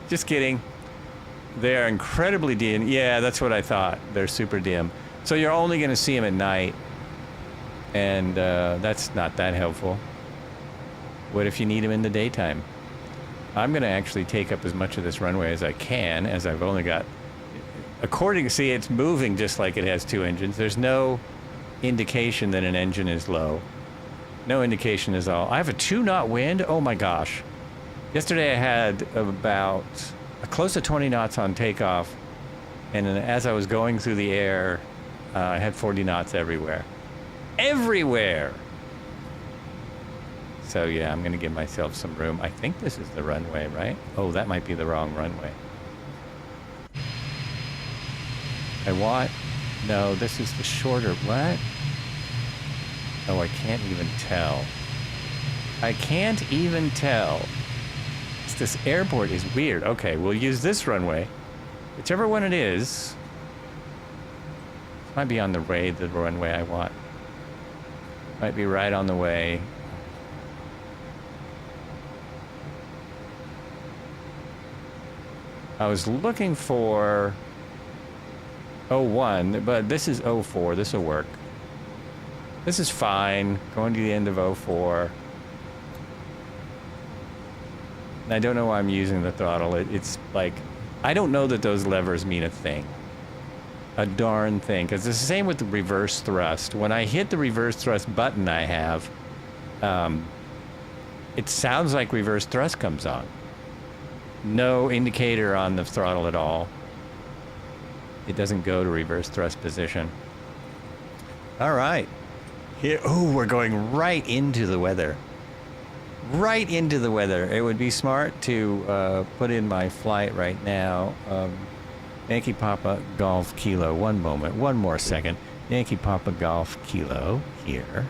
Just kidding. They are incredibly dim. Yeah, that's what I thought. They're super dim. So you're only going to see them at night. And that's not that helpful. What if you need them in the daytime? I'm going to actually take up as much of this runway as I can, as I've only got... see, it's moving just like it has two engines. There's no indication that an engine is low. No indication is all. I have a 2-knot wind? Oh my gosh. Yesterday I had about close to 20 knots on takeoff, and then as I was going through the air, I had 40 knots everywhere. Everywhere! So yeah, I'm gonna give myself some room. I think this is the runway, right? Oh, that might be the wrong runway. No, this is the shorter, what? Oh, I can't even tell. I can't even tell. This airport is weird. Okay, we'll use this runway. Whichever one it is. Might be on the runway I want. Might be right on the way. I was looking for 01, but this is 04. This will work. This is fine. Going to the end of 04. And I don't know why I'm using the throttle. It's like, I don't know that those levers mean a thing. A darn thing. Because it's the same with the reverse thrust. When I hit the reverse thrust button I have, it sounds like reverse thrust comes on. No indicator on the throttle at all. It doesn't go to reverse thrust position. All right. Here, oh, we're going right into the weather. Right into the weather. It would be smart to put in my flight right now. Yankee Papa Golf Kilo. One moment. One more second. Yankee Papa Golf Kilo here.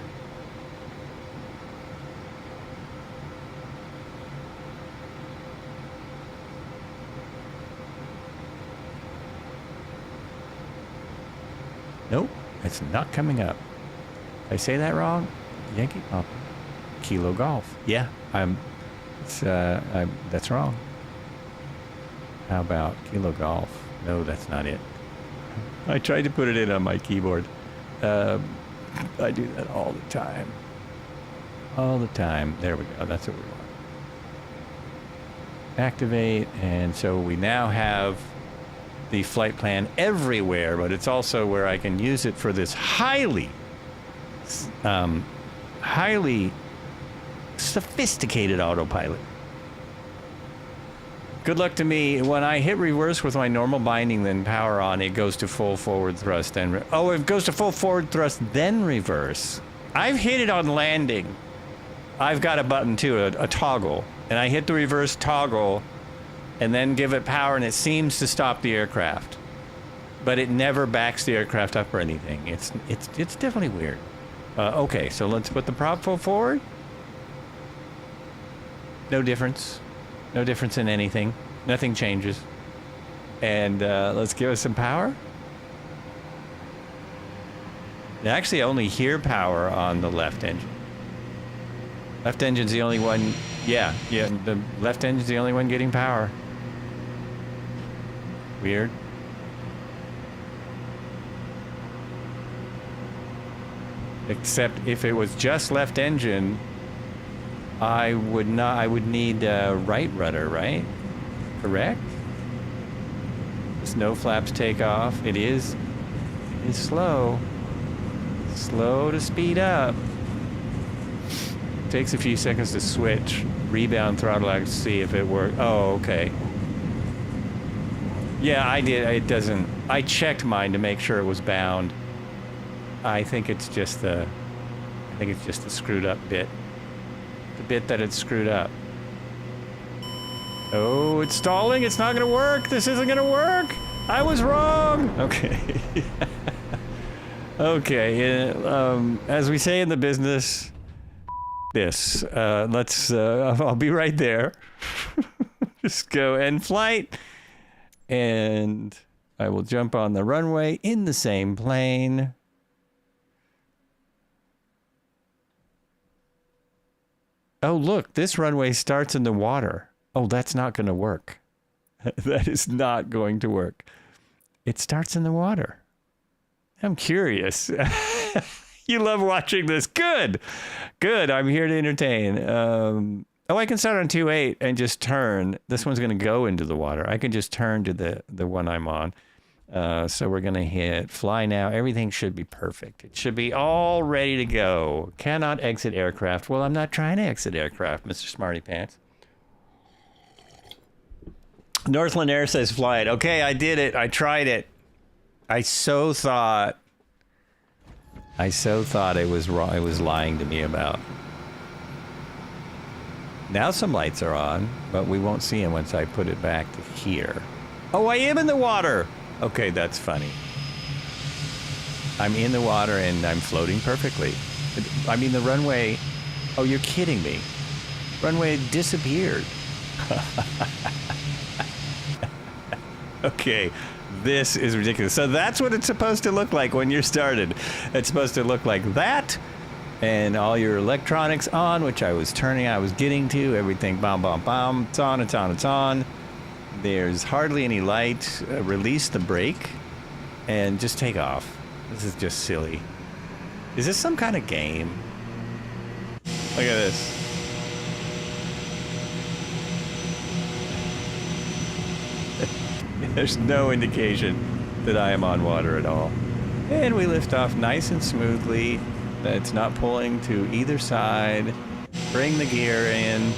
Nope, it's not coming up. Did I say that wrong? Yankee Papa Kilo Golf. Yeah, that's wrong. How about Kilo Golf? No, that's not it. I tried to put it in on my keyboard. I do that all the time. All the time. There we go. That's what we want. Activate, and so we now have the flight plan everywhere, but it's also where I can use it for this highly sophisticated autopilot. Good luck to me. When I hit reverse with my normal binding, then power on, it goes to full forward thrust. And it goes to full forward thrust, then reverse. I've hit it on landing. I've got a button too, a toggle, and I hit the reverse toggle and then give it power, and it seems to stop the aircraft, but it never backs the aircraft up or anything. It's definitely weird. Okay, so let's put the prop full forward. No difference. No difference in anything. Nothing changes. And let's give us some power. I actually only hear power on the left engine. Left engine's the only one. Yeah, the left engine's the only one getting power. Weird. Except if it was just left engine, I would need right rudder, right? Correct? Snow flaps take off. It is slow. Slow to speed up. Takes a few seconds to switch. Rebound throttle out to see if it works. Oh, okay. Yeah, I did. It doesn't. I checked mine to make sure it was bound. I think it's just the screwed up bit. The bit that it's screwed up. Oh, it's stalling. It's not gonna work. This isn't gonna work. I was wrong. Okay. Okay. As we say in the business, this. I'll be right there. Just go end flight. And I will jump on the runway in the same plane. Oh, look, this runway starts in the water. Oh, that's not going to work. That is not going to work. It starts in the water. I'm curious. You love watching this. Good. Good. I'm here to entertain. I can start on 2.8 and just turn. This one's going to go into the water. I can just turn to the one I'm on. So we're going to hit fly now. Everything should be perfect. It should be all ready to go. Cannot exit aircraft. Well, I'm not trying to exit aircraft, Mr. Smarty Pants. Northland Air says fly it. Okay, I did it. I tried it. I so thought it was wrong. It was lying to me about. Now some lights are on, but we won't see them once I put it back to here. Oh, I am in the water. Okay, that's funny. I'm in the water and I'm floating perfectly. I mean, the runway... Oh, you're kidding me. Runway disappeared. Okay, this is ridiculous. So that's what it's supposed to look like when you're started. It's supposed to look like that, and all your electronics on, which I was getting to, everything, bam, bam, bam, it's on, it's on, it's on. There's hardly any light. Release the brake, and just take off. This is just silly. Is this some kind of game? Look at this. There's no indication that I am on water at all. And we lift off nice and smoothly. It's not pulling to either side. Bring the gear in.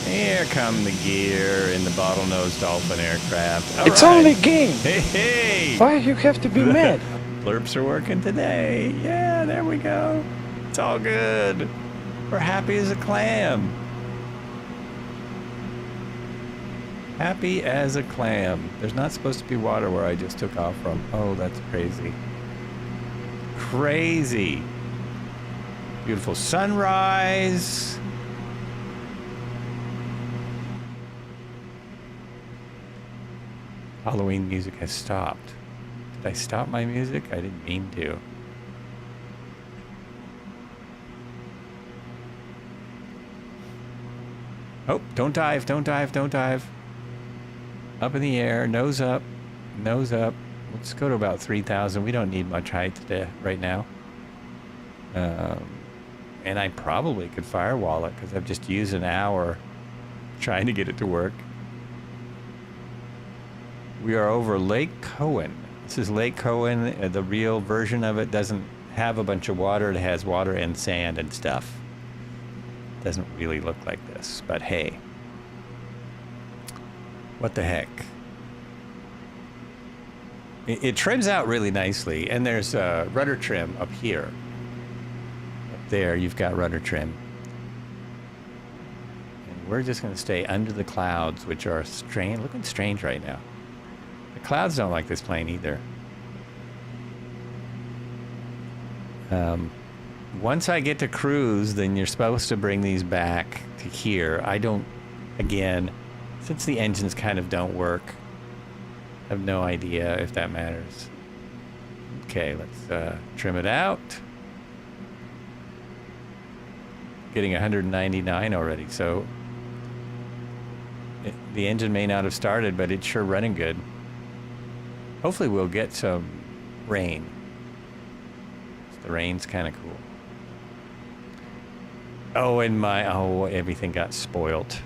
Here come the gear in the bottlenose dolphin aircraft. All it's right. only a game. Hey, hey! Why you have to be mad? Blurps are working today. Yeah, there we go. It's all good. We're happy as a clam. Happy as a clam. There's not supposed to be water where I just took off from. Oh, that's crazy. Crazy. Beautiful sunrise. Halloween music has stopped. Did I stop my music? I didn't mean to. Oh, don't dive, don't dive, don't dive. Up in the air, nose up, nose up. Let's go to about 3,000. We don't need much height today, right now. And I probably could firewall it because I've just used an hour trying to get it to work. We are over Lake Cohen. This is Lake Cohen. The real version of it doesn't have a bunch of water. It has water and sand and stuff. Doesn't really look like this, but hey. What the heck? It trims out really nicely, and there's rudder trim up here. Up there, you've got rudder trim. And we're just going to stay under the clouds, which are strange, looking strange right now. The clouds don't like this plane either. Once I get to cruise, then you're supposed to bring these back to here. I don't, again, since the engines kind of don't work, I have no idea if that matters. Okay, let's trim it out. Getting 199 already, so the engine may not have started, but it's sure running good. Hopefully we'll get some rain. The rain's kind of cool. Oh, and everything got spoilt.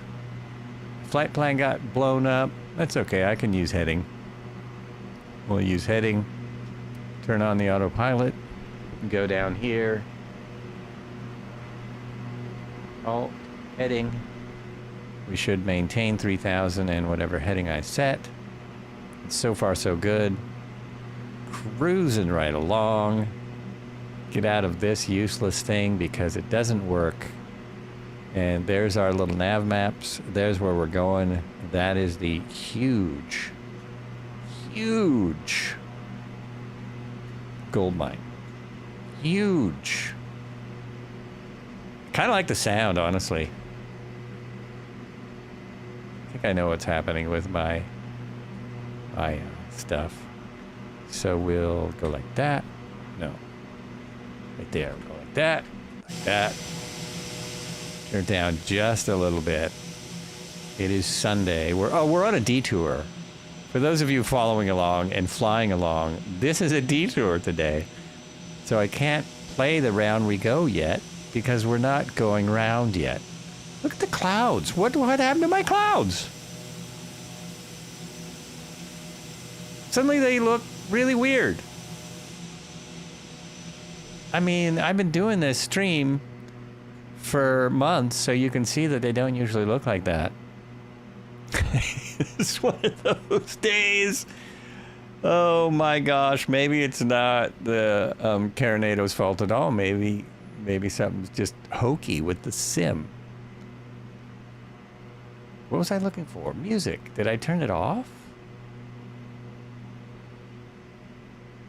Flight plan got blown up. That's okay, I can use heading. We'll use heading. Turn on the autopilot. Go down here. Alt, heading. We should maintain 3,000 and whatever heading I set. So far, so good. Cruising right along. Get out of this useless thing because it doesn't work. And there's our little nav maps. There's where we're going. That is the huge, huge gold mine. Huge. Kind of like the sound, honestly. I think I know what's happening with my stuff. So we'll go like that. No. Right there. We'll go like that. That. Turn down just a little bit. It is Sunday. We're on a detour. For those of you following along and flying along, this is a detour today. So I can't play the round we go yet because we're not going round yet. Look at the clouds. What happened to my clouds? Suddenly they look really weird. I mean, I've been doing this stream for months, so you can see that they don't usually look like that. It's one of those days. Oh my gosh, maybe it's not the Carenado's fault at all. Maybe something's just hokey with the sim. What was I looking for? Music. Did I turn it off?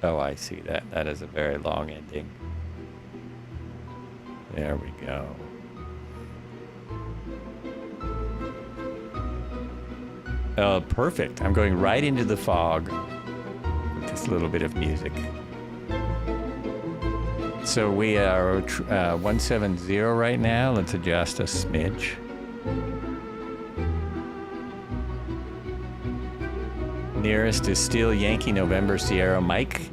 Oh, I see that. That is a very long ending. There we go. Perfect. I'm going right into the fog with this little bit of music. So we are 170 right now. Let's adjust a smidge. Nearest is still Yankee November Sierra Mike.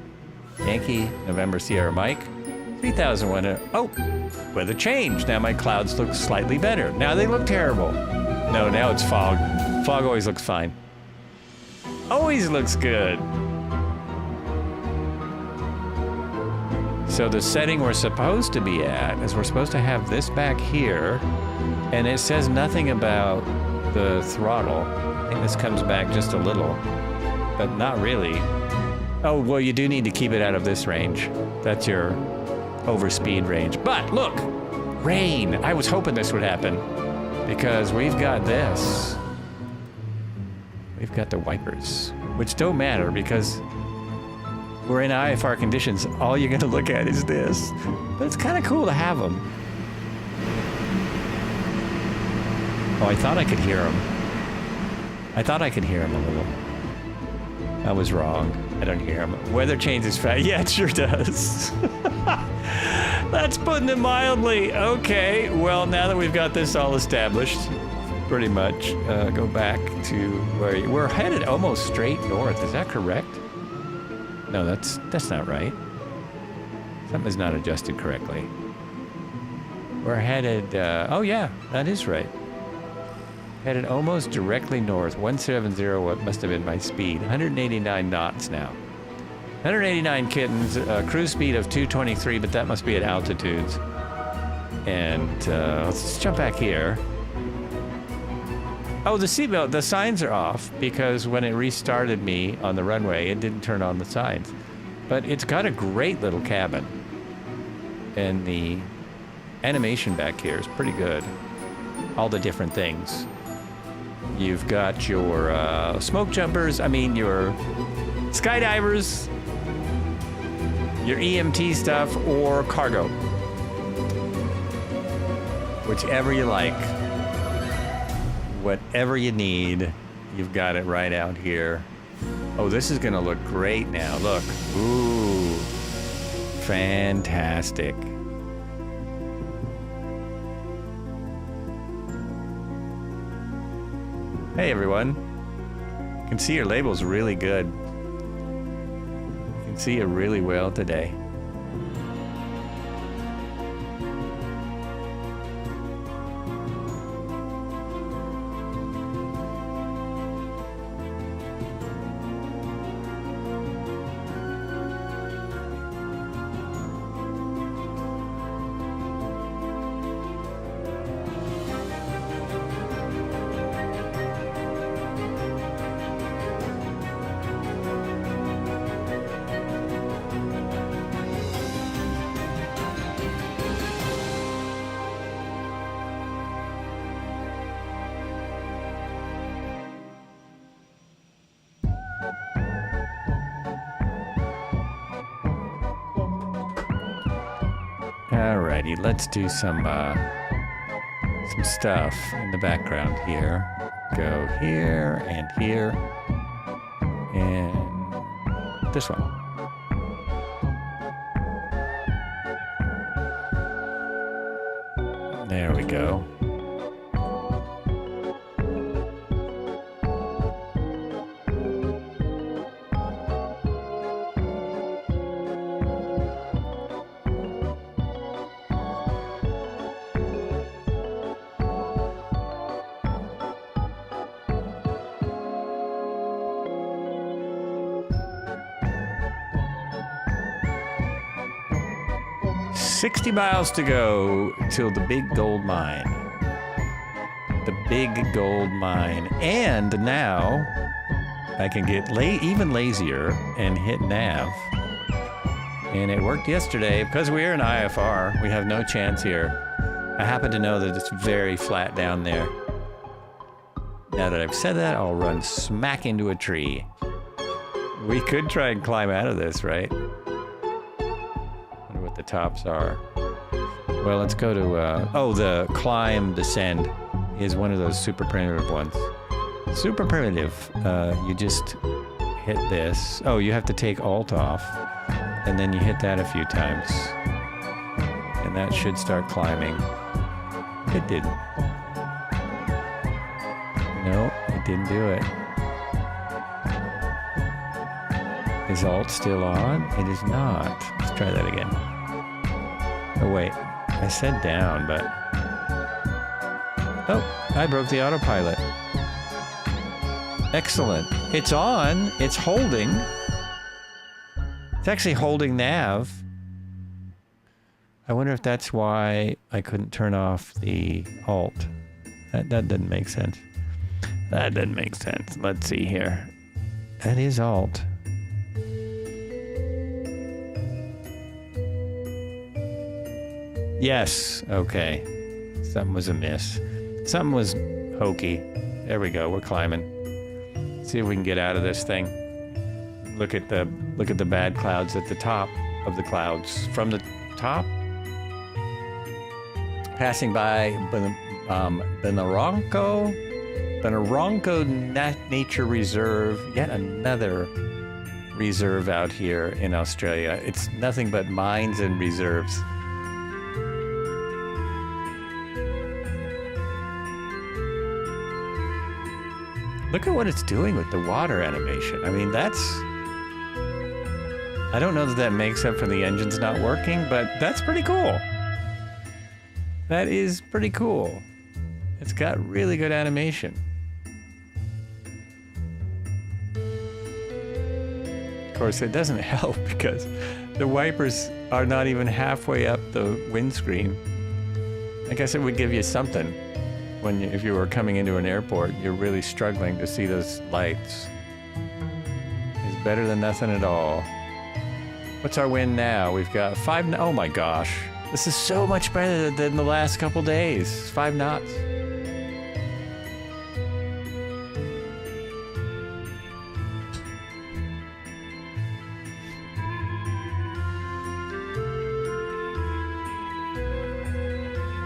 Yankee November Sierra Mike. 3,100. Oh, weather changed. Now my clouds look slightly better. Now they look terrible. No, now it's fog. Fog always looks fine. Always looks good. So the setting we're supposed to be at is we're supposed to have this back here, and it says nothing about the throttle. I think this comes back just a little, but not really. Oh, well, you do need to keep it out of this range. That's your overspeed range. But look, rain. I was hoping this would happen because we've got this. We've got the wipers, which don't matter because we're in IFR conditions. All you're gonna look at is this. But it's kind of cool to have them. Oh, I thought I could hear them. I thought I could hear them a little. I was wrong. I don't hear them. Weather changes fast. Yeah, it sure does. That's putting it mildly. Okay, well, now that we've got this all established, pretty much go back to where we're headed almost straight north. Is that correct? No, that's not right. Something's not adjusted correctly. We're headed, oh yeah, that is right. Headed almost directly north. 170, what must have been my speed. 189 knots now. 189 kittens, cruise speed of 223, but that must be at altitudes. And let's just jump back here. Oh, the seatbelt, the signs are off because when it restarted me on the runway, it didn't turn on the signs. But it's got a great little cabin. And the animation back here is pretty good. All the different things. You've got your smoke jumpers, your skydivers, your EMT stuff, or cargo. Whichever you like. Whatever you need, you've got it right out here. Oh, this is gonna look great now. Look. Ooh. Fantastic. Hey everyone. You can see your label's really good. You can see it really well today. Alrighty, let's do some stuff in the background here. Go here and here and this one. There we go. $60 miles to go till the big gold mine. The big gold mine. And now I can get even lazier and hit nav. And it worked yesterday because we're in IFR. We have no chance here. I happen to know that it's very flat down there. Now that I've said that, I'll run smack into a tree. We could try and climb out of this, right? What the tops are. Well, let's go to the climb descend is one of those super primitive ones. Super primitive. You just hit this. Oh, you have to take alt off, and then you hit that a few times, and that should start climbing. It didn't. No, it didn't do it. Is alt still on? It is not. Let's try that again. Oh wait, I said down, but... Oh, I broke the autopilot. Excellent. It's on. It's holding. It's actually holding nav. I wonder if that's why I couldn't turn off the alt. That doesn't make sense. That doesn't make sense. Let's see here. That is alt. Yes. Okay. Something was amiss. Something was hokey. There we go. We're climbing. See if we can get out of this thing. Look at the bad clouds at the top of the clouds. From the top, passing by Benaronco Nature Reserve. Yet another reserve out here in Australia. It's nothing but mines and reserves. Look at what it's doing with the water animation. I mean, I don't know that makes up for the engines not working, but that's pretty cool. That is pretty cool. It's got really good animation. Of course, it doesn't help because the wipers are not even halfway up the windscreen. I guess it would give you something. If you were coming into an airport, you're really struggling to see those lights. It's better than nothing at all. What's our wind now? We've got 5 knots. Oh my gosh. This is so much better than the last couple days. 5 knots.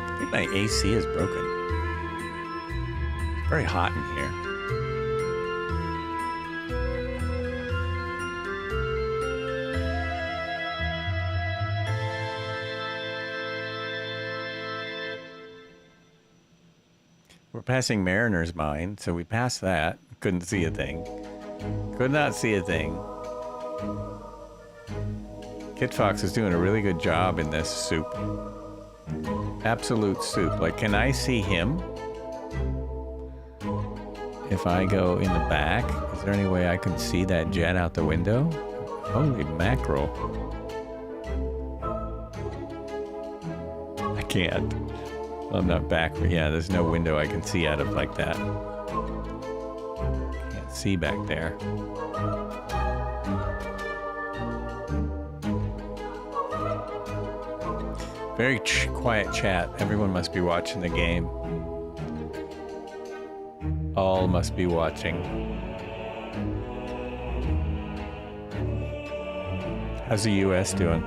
I think my AC is broken. Very hot in here. We're passing Mariner's Mine, so we passed that. Couldn't see a thing. Could not see a thing. Kit Fox is doing a really good job in this soup. Absolute soup. Like, can I see him? If I go in the back, is there any way I can see that jet out the window? Holy mackerel. I can't. Well, I'm not back, but yeah, there's no window I can see out of like that. Can't see back there. Very quiet chat. Everyone must be watching the game. All must be watching. How's the US doing?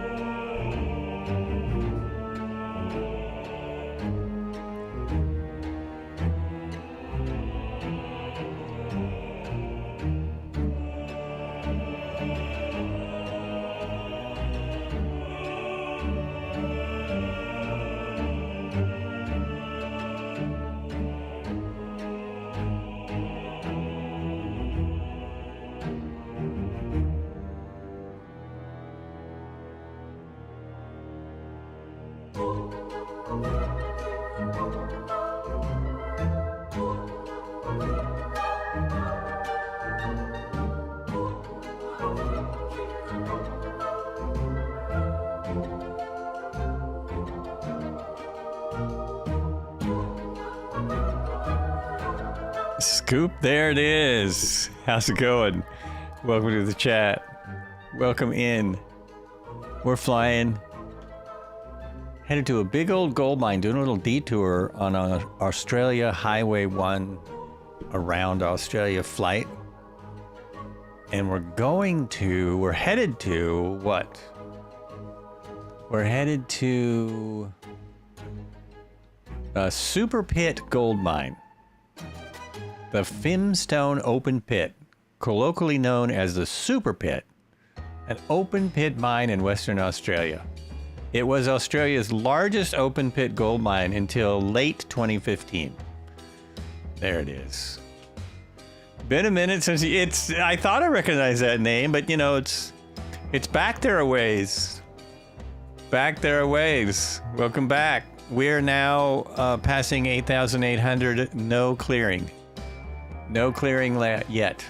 Scoop, there it is. How's it going? Welcome to the chat. Welcome in. We're flying. Headed to a big old gold mine, doing a little detour on an Australia Highway 1 around Australia flight. And we're headed to what? We're headed to a super pit gold mine. The Fimstone Open Pit, colloquially known as the Super Pit, an open pit mine in Western Australia. It was Australia's largest open pit gold mine until late 2015. There it is. Been a minute since I thought I recognized that name, but you know, it's back there a ways. Back there a ways. Welcome back. We're now passing 8,800, no clearing. No clearing yet.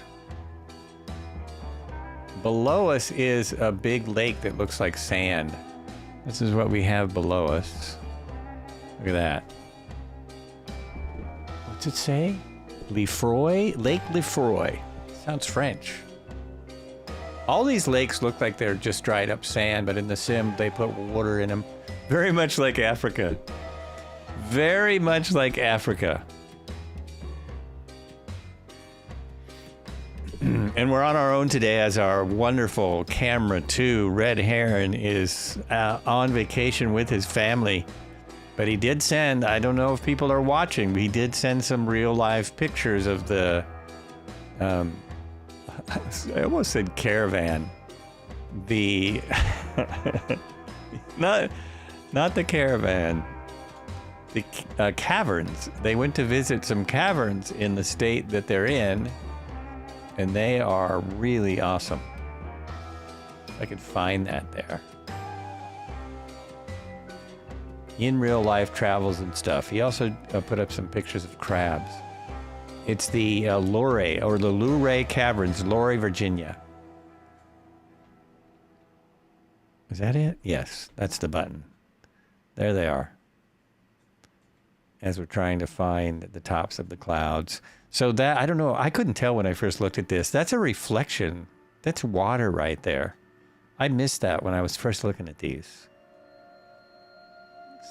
Below us is a big lake that looks like sand. This is what we have below us. Look at that. What's it say? Lefroy? Lake Lefroy. Sounds French. All these lakes look like they're just dried up sand, but in the sim they put water in them. Very much like Africa. Very much like Africa. And we're on our own today as our wonderful camera 2, Red Heron, is on vacation with his family. But he did send, I don't know if people are watching, but he did send some real life pictures of the, I almost said caravan. The, not the caravan, the caverns. They went to visit some caverns in the state that they're in. And they are really awesome. If I could find that there. In real life travels and stuff. He also put up some pictures of crabs. It's the Luray, or the Luray Caverns, Luray, Virginia. Is that it? Yes, that's the button. There they are. As we're trying to find the tops of the clouds. So that, I don't know, I couldn't tell when I first looked at this. That's a reflection. That's water right there. I missed that when I was first looking at these.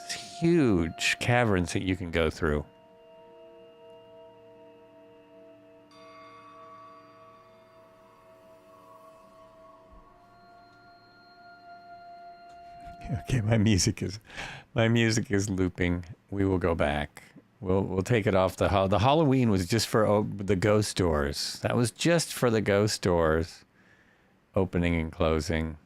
It's huge caverns that you can go through. Okay, my music is looping. We will go back. We'll take it off the Halloween was just for the ghost doors. That was just for the ghost doors, opening and closing.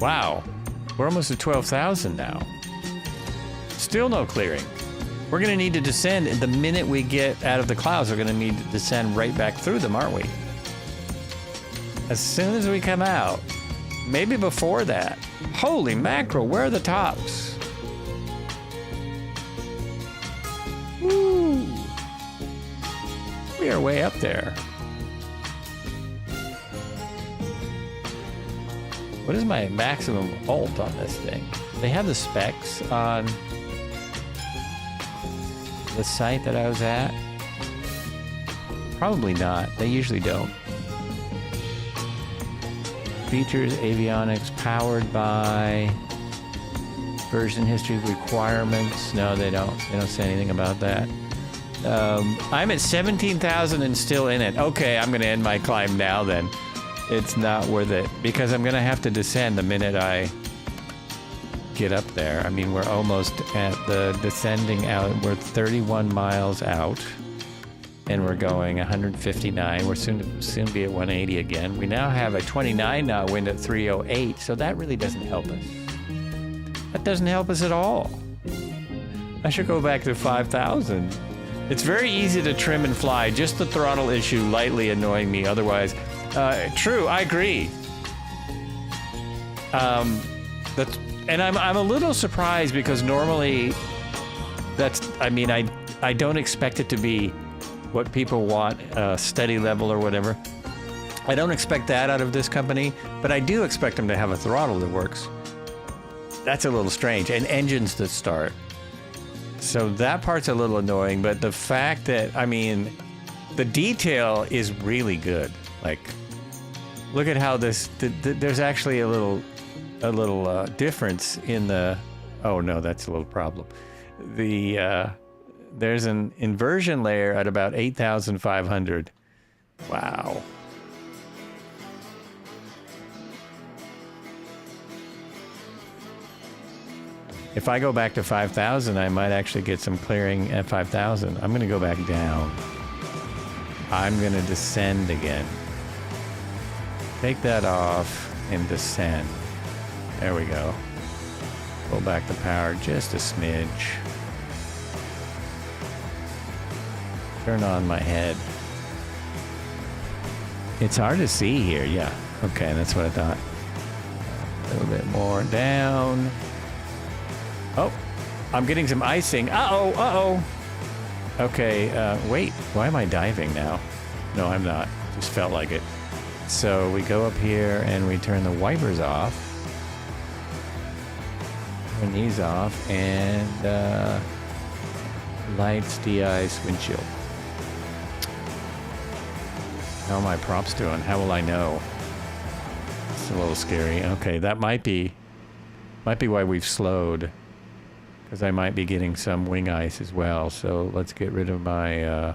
Wow, we're almost at 12,000 now. Still no clearing. We're going to need to descend, and the minute we get out of the clouds, we're going to need to descend right back through them, aren't we? As soon as we come out, maybe before that. Holy mackerel, where are the tops? Woo! We are way up there. What is my maximum ult on this thing? They have the specs on the site that I was at? Probably not. They usually don't. Features, avionics, powered by, version history requirements. No, they don't. They don't say anything about that. I'm at 17,000 and still in it. Okay, I'm going to end my climb now then. It's not worth it because I'm going to have to descend the minute I get up there. I mean, we're almost at the descending out. We're 31 miles out and we're going 159. We're soon to be at 180 again. We now have a 29 knot wind at 308, so that really doesn't help us. That doesn't help us at all. I should go back to 5,000. It's very easy to trim and fly, just the throttle issue lightly annoying me. Otherwise, true, I agree. And I'm a little surprised because normally I don't expect it to be what people want, study level or whatever. I don't expect that out of this company, but I do expect them to have a throttle that works. That's a little strange, and engines that start. So that part's a little annoying, but the fact that, I mean, the detail is really good. Like, look at how this, there's actually a little difference in the, oh no, that's a little problem. There's an inversion layer at about 8,500. Wow. If I go back to 5,000, I might actually get some clearing at 5,000. I'm going to go back down. I'm going to descend again. Take that off and descend. There we go. Pull back the power just a smidge. Turn on my head. It's hard to see here. Yeah. Okay, that's what I thought. A little bit more down. Oh, I'm getting some icing. Uh-oh, uh-oh. Okay, wait, why am I diving now? No, I'm not. Just felt like it. So we go up here and we turn the wipers off. Turn these off and lights, de-ice, windshield. How are my props doing? How will I know? It's a little scary. Okay, that might be why we've slowed. Because I might be getting some wing ice as well. So let's get rid of my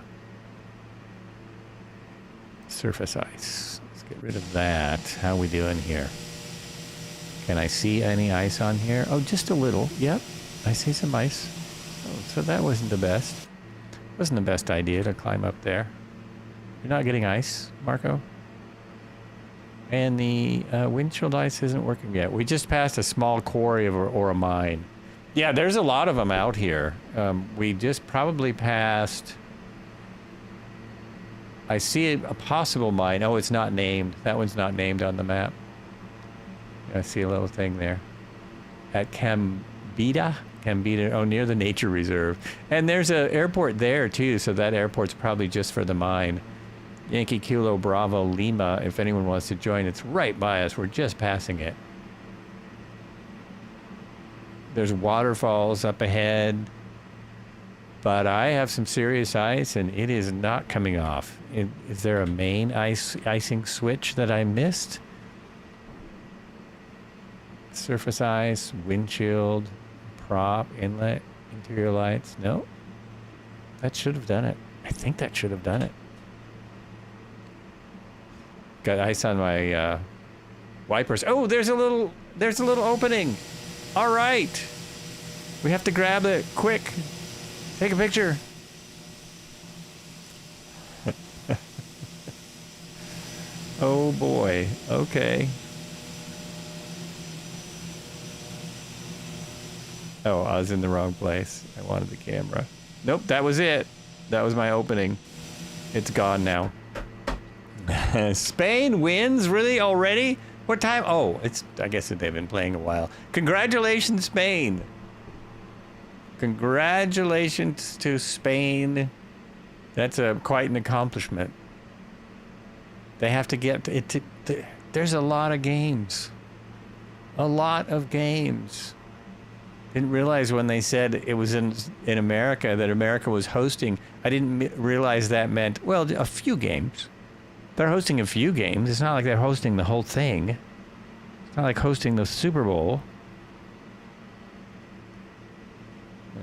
surface ice. Let's get rid of that. How are we doing here? Can I see any ice on here? Oh, just a little. Yep, I see some ice. Oh, so that wasn't the best. Wasn't the best idea to climb up there. You're not getting ice, Marco? And the windshield ice isn't working yet. We just passed a small quarry or a mine. Yeah, there's a lot of them out here. We just probably passed... I see a possible mine. Oh, it's not named. That one's not named on the map. I see a little thing there. At Canberra, oh, near the nature reserve. And there's an airport there, too, so that airport's probably just for the mine. Yankee Kilo Bravo Lima, if anyone wants to join, it's right by us. We're just passing it. There's waterfalls up ahead, but I have some serious ice and it is not coming off. Is there a main icing switch that I missed? Surface ice, windshield, prop, inlet, interior lights. No, that should have done it. I think that should have done it. Got ice on my wipers. Oh, there's a little opening. All right. We have to grab it. Quick. Take a picture. Oh boy. Okay. Oh, I was in the wrong place. I wanted the camera. Nope, that was it. That was my opening. It's gone now. Spain wins? Really? Already? What time? Oh, I guess they've been playing a while. Congratulations, Spain. Congratulations to Spain. That's quite an accomplishment. They have to get it to, there's a lot of games. A lot of games. Didn't realize when they said it was in America that America was hosting. I didn't realize that meant, well, a few games. They're hosting a few games. It's not like they're hosting the whole thing. It's not like hosting the Super Bowl.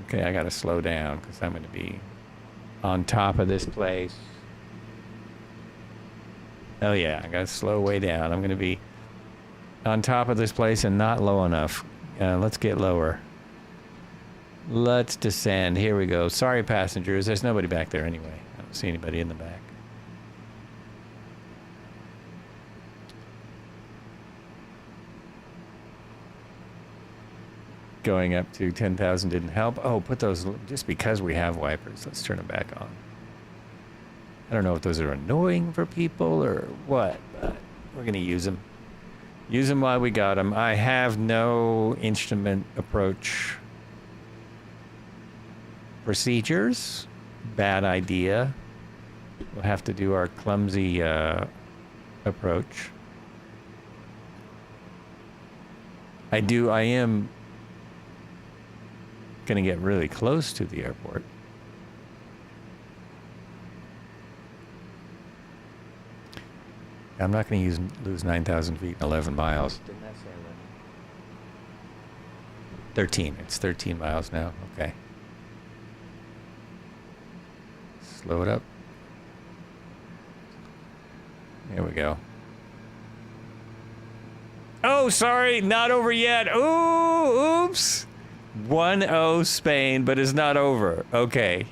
Okay, I gotta slow down because I'm gonna be on top of this place. Oh yeah, I gotta slow way down. I'm gonna be on top of this place and not low enough. Let's get lower. Let's descend. Here we go. Sorry, passengers. There's nobody back there anyway. I don't see anybody in the back. Going up to 10,000 didn't help. Oh, put those, just because we have wipers, let's turn them back on. I don't know if those are annoying for people or what, but we're going to use them. Use them while we got them. I have no instrument approach procedures. Bad idea. We'll have to do our clumsy approach. I am going to get really close to the airport. I'm not going to lose 9,000 feet in 11 miles. Didn't that say 11? 13. It's 13 miles now. Okay. Slow it up. There we go. Oh, sorry, not over yet. Ooh, oops. 1-0 Spain, but it's not over. Okay.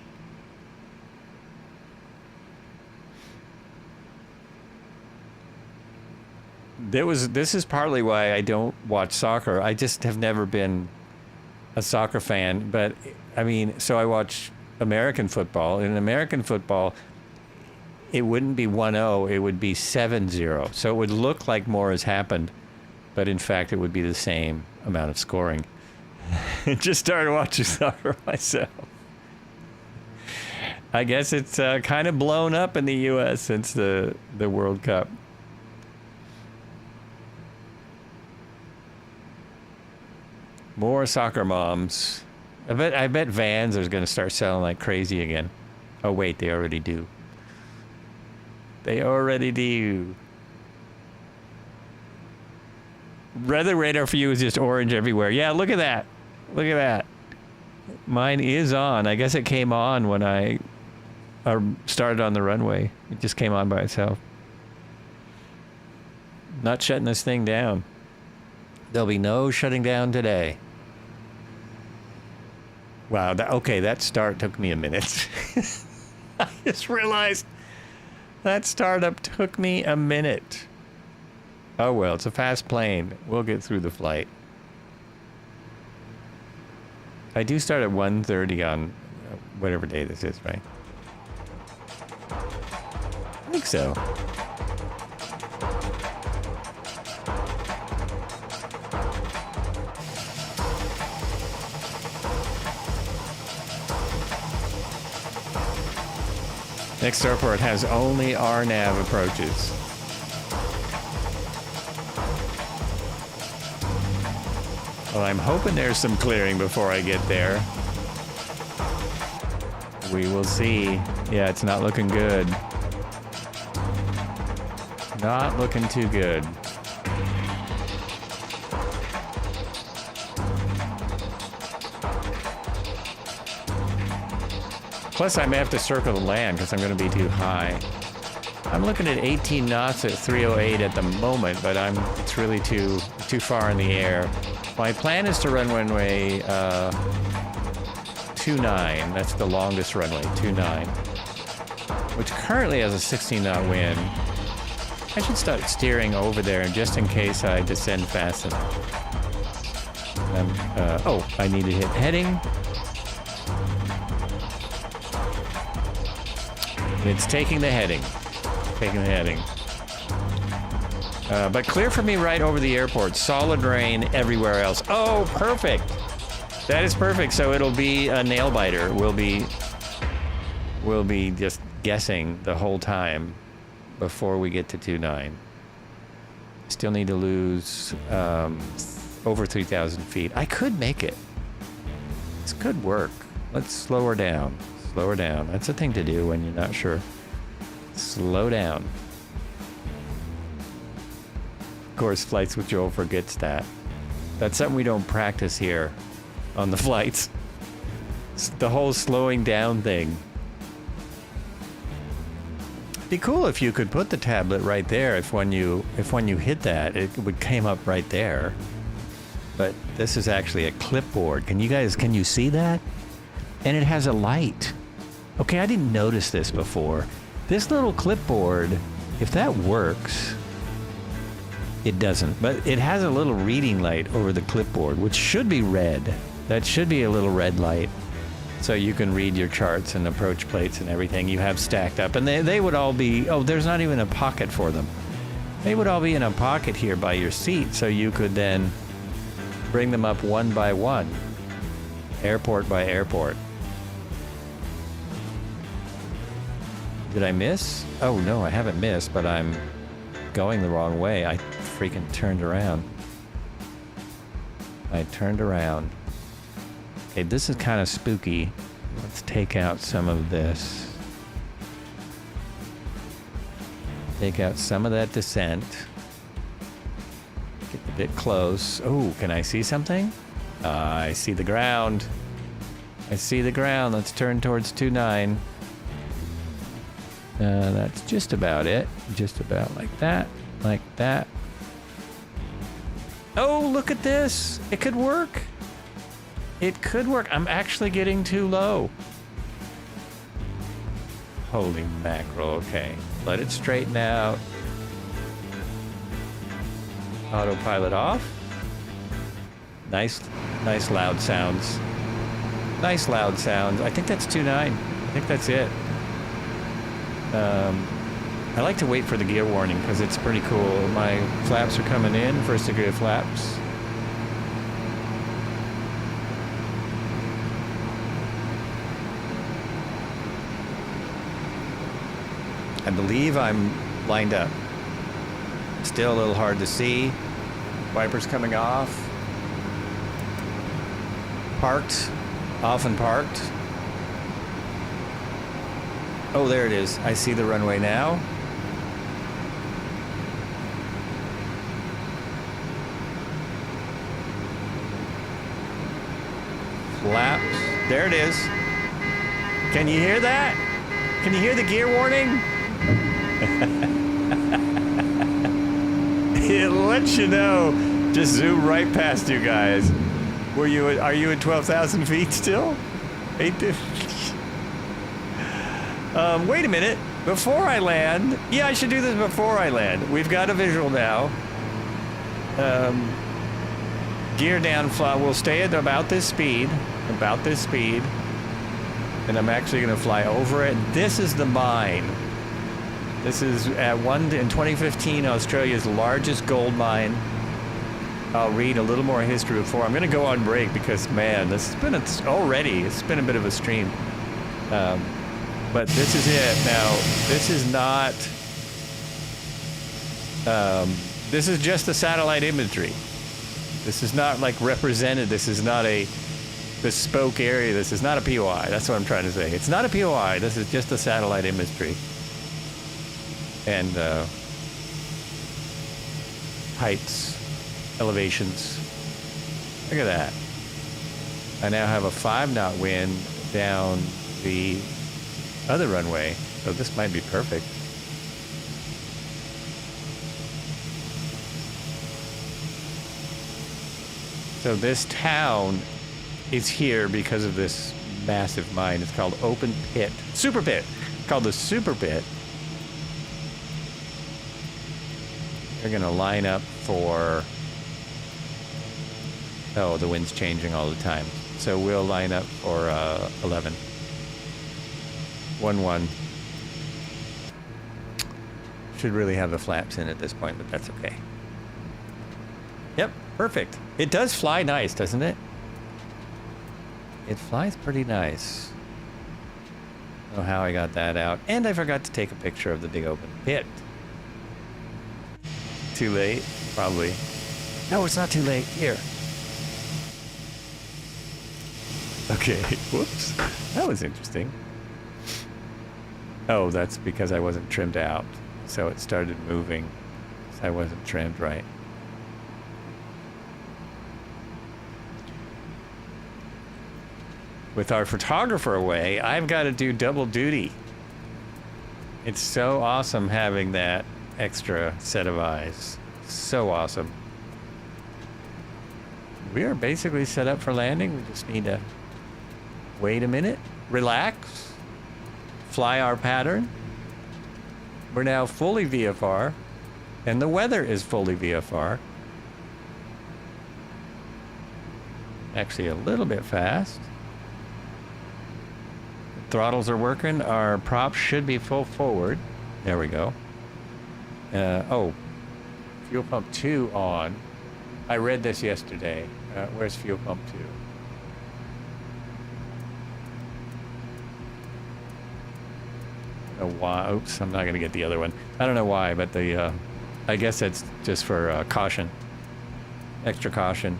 This is partly why I don't watch soccer. I just have never been a soccer fan, but I mean, so I watch American football. In American football, it wouldn't be 1-0, it would be 7-0. So it would look like more has happened, but in fact, it would be the same amount of scoring. Just started watching soccer myself. I guess it's kind of blown up in the U.S. since the World Cup. More soccer moms. I bet Vans are going to start selling like crazy again. Oh wait, they already do. They already do. Weather radar for you is just orange everywhere. Yeah, look at that. Look at that. Mine is on. I guess it came on when I started on the runway. It just came on by itself. Not shutting this thing down. There'll be no shutting down today. Wow. Okay, that start took me a minute. I just realized that startup took me a minute. Oh, well, it's a fast plane. We'll get through the flight. I do start at 1:30 on whatever day this is, right? I think so. Next airport has only RNAV approaches. Well, I'm hoping there's some clearing before I get there. We will see. Yeah, it's not looking good. Not looking too good. Plus, I may have to circle the land because I'm going to be too high. I'm looking at 18 knots at 308 at the moment, but it's really too far in the air. My plan is to run runway 29. That's the longest runway, 29, which currently has a 16-knot wind. I should start steering over there just in case I descend fast enough. Oh, I need to hit heading. It's taking the heading. But clear for me right over the airport. Solid rain everywhere else. Oh, perfect. That is perfect. So it'll be a nail biter. We'll be just guessing the whole time before we get to 29. Still need to lose over 3,000 feet. I could make it. This could work. Let's slow her down. Slow her down. That's a thing to do when you're not sure. Slow down. Of course, Flights with Joel forgets that. That's something we don't practice here on the flights. It's the whole slowing down thing. It'd be cool if you could put the tablet right there. If when you hit that, it would came up right there. But this is actually a clipboard. Can you see that? And it has a light. Okay, I didn't notice this before. This little clipboard, if that works, it doesn't, but it has a little reading light over the clipboard, which should be red. That should be a little red light. So you can read your charts and approach plates and everything you have stacked up. And they would all be, oh, there's not even a pocket for them. They would all be in a pocket here by your seat, so you could then bring them up one by one, airport by airport. Did I miss? Oh, no, I haven't missed, but I'm going the wrong way. I freaking turned around. Okay, this is kind of spooky. Let's take out some of this. Take out some of that descent. Get a bit close. Oh, can I see something? I see the ground. Let's turn towards 29. That's just about it. Just about like that. Oh, look at this. It could work. I'm actually getting too low. Holy mackerel. Okay. Let it straighten out. Autopilot off. Nice loud sounds. I think that's 2.9. I think that's it. I like to wait for the gear warning because it's pretty cool. My flaps are coming in, first degree of flaps. I believe I'm lined up. Still a little hard to see. Wipers coming off. Parked. Often parked. Oh, there it is. I see the runway now. Flaps. There it is. Can you hear that? Can you hear the gear warning? It lets you know. Just zoom right past you guys. Are you at 12,000 feet still? 850. Wait a minute. Before I land, yeah, I should do this before I land. We've got a visual now. Gear down, fly. We'll stay at about this speed. And I'm actually going to fly over it. This is the mine. This is in 2015, Australia's largest gold mine. I'll read a little more history before. I'm going to go on break because, man, it's been a bit of a stream. But this is it. Now, this is not... this is just the satellite imagery. This is not, like, represented. This is not a bespoke area. This is not a POI. That's what I'm trying to say. It's not a POI. This is just the satellite imagery. And heights, elevations. Look at that. I now have a 5-knot wind down the other runway, so this might be perfect. So this town is here because of this massive mine. It's called Open Pit. Super Pit. Called the Super Pit. They're going to line up for... Oh, the wind's changing all the time. So we'll line up for 11. 1-1. Should really have the flaps in at this point, but that's okay. Yep, perfect. It does fly nice, doesn't it? It flies pretty nice. I don't know how I got that out. And I forgot to take a picture of the big open pit. Too late? Probably. No, it's not too late. Here. Okay, whoops. That was interesting. Oh, that's because I wasn't trimmed out. So it started moving. So I wasn't trimmed right. With our photographer away, I've got to do double duty. It's so awesome having that extra set of eyes. So awesome. We are basically set up for landing. We just need to wait a minute, relax, fly our pattern. We're now fully VFR, and the weather is fully VFR. Actually a little bit fast. Throttles are working. Our props should be full forward. There we go. Oh, fuel pump 2 on. I read this yesterday. Where's fuel pump 2? I don't know why. Oops, I'm not going to get the other one. I don't know why, but the I guess that's just for caution. Extra caution.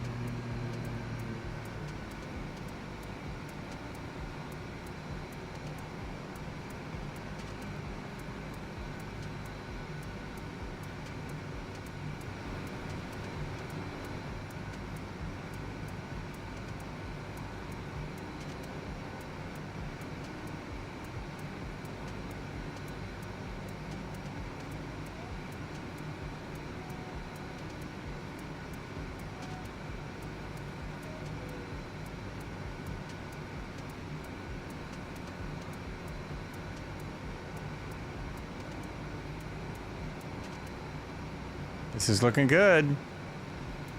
This is looking good.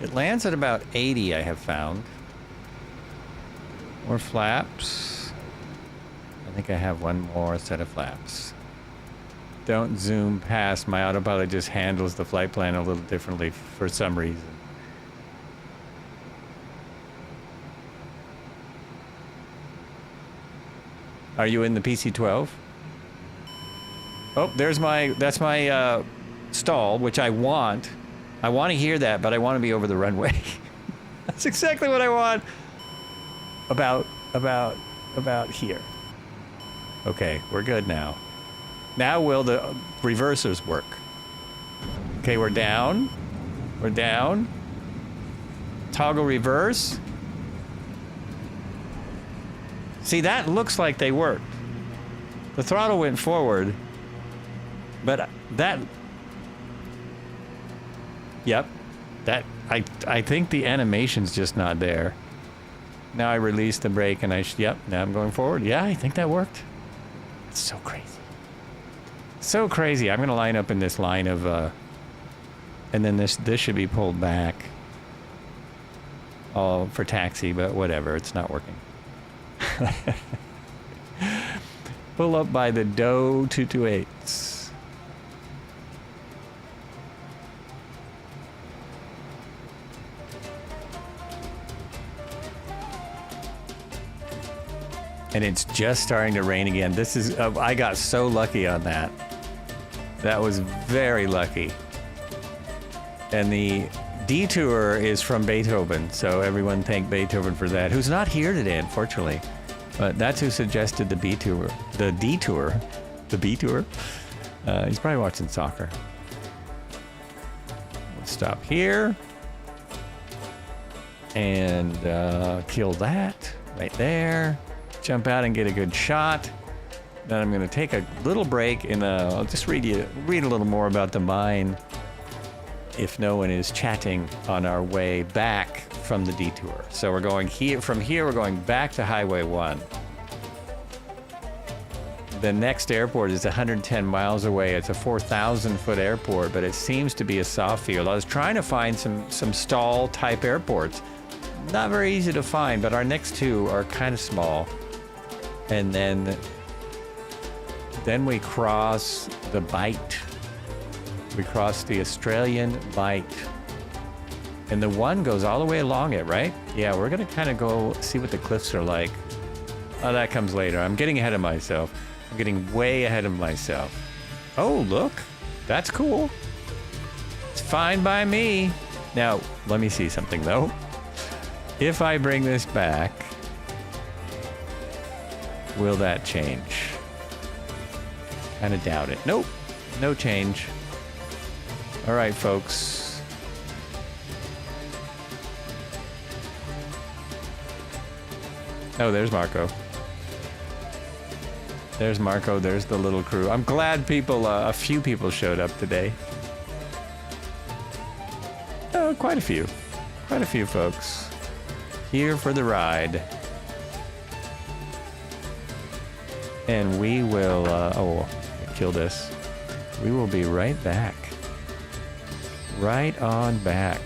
It lands at about 80, I have found. More flaps. I think I have one more set of flaps. Don't zoom past. My autopilot just handles the flight plan a little differently for some reason. Are you in the PC-12? Oh, that's my stall, which I want. I want to hear that, but I want to be over the runway. That's exactly what I want. About here. Okay, we're good now. Now will the reversers work? Okay, we're down. We're down. Toggle reverse. See, that looks like they worked. The throttle went forward, but that... Yep. That, I think the animation's just not there. Now I release the brake and yep, now I'm going forward. Yeah, I think that worked. It's so crazy. So crazy. I'm gonna line up in this line of, and then this should be pulled back. All for taxi, but whatever, it's not working. Pull up by the DO228s. And it's just starting to rain again. This is, I got so lucky on that. That was very lucky. And the detour is from Beethoven, so everyone thank Beethoven for that, who's not here today, unfortunately. But that's who suggested the B-tour. The detour. The B-tour. He's probably watching soccer. We'll stop here. And kill that right there. Jump out and get a good shot. Then I'm going to take a little break and I'll just read a little more about the mine if no one is chatting on our way back from the detour. So we're going here. From here, we're going back to Highway 1. The next airport is 110 miles away. It's a 4,000-foot airport, but it seems to be a soft field. I was trying to find some stall-type airports. Not very easy to find, but our next two are kind of small. And then we cross the Bight. We cross the Australian Bight. And the one goes all the way along it, right? Yeah, we're going to kind of go see what the cliffs are like. Oh, that comes later. I'm getting ahead of myself. I'm getting way ahead of myself. Oh, look. That's cool. It's fine by me. Now, let me see something, though. If I bring this back, will that change? Kind of doubt it. Nope. No change. All right, folks. Oh, there's Marco. There's Marco. There's the little crew. I'm glad a few people showed up today. Oh, quite a few. Quite a few folks. Here for the ride. And we will, kill this. We will be right back. Right on back.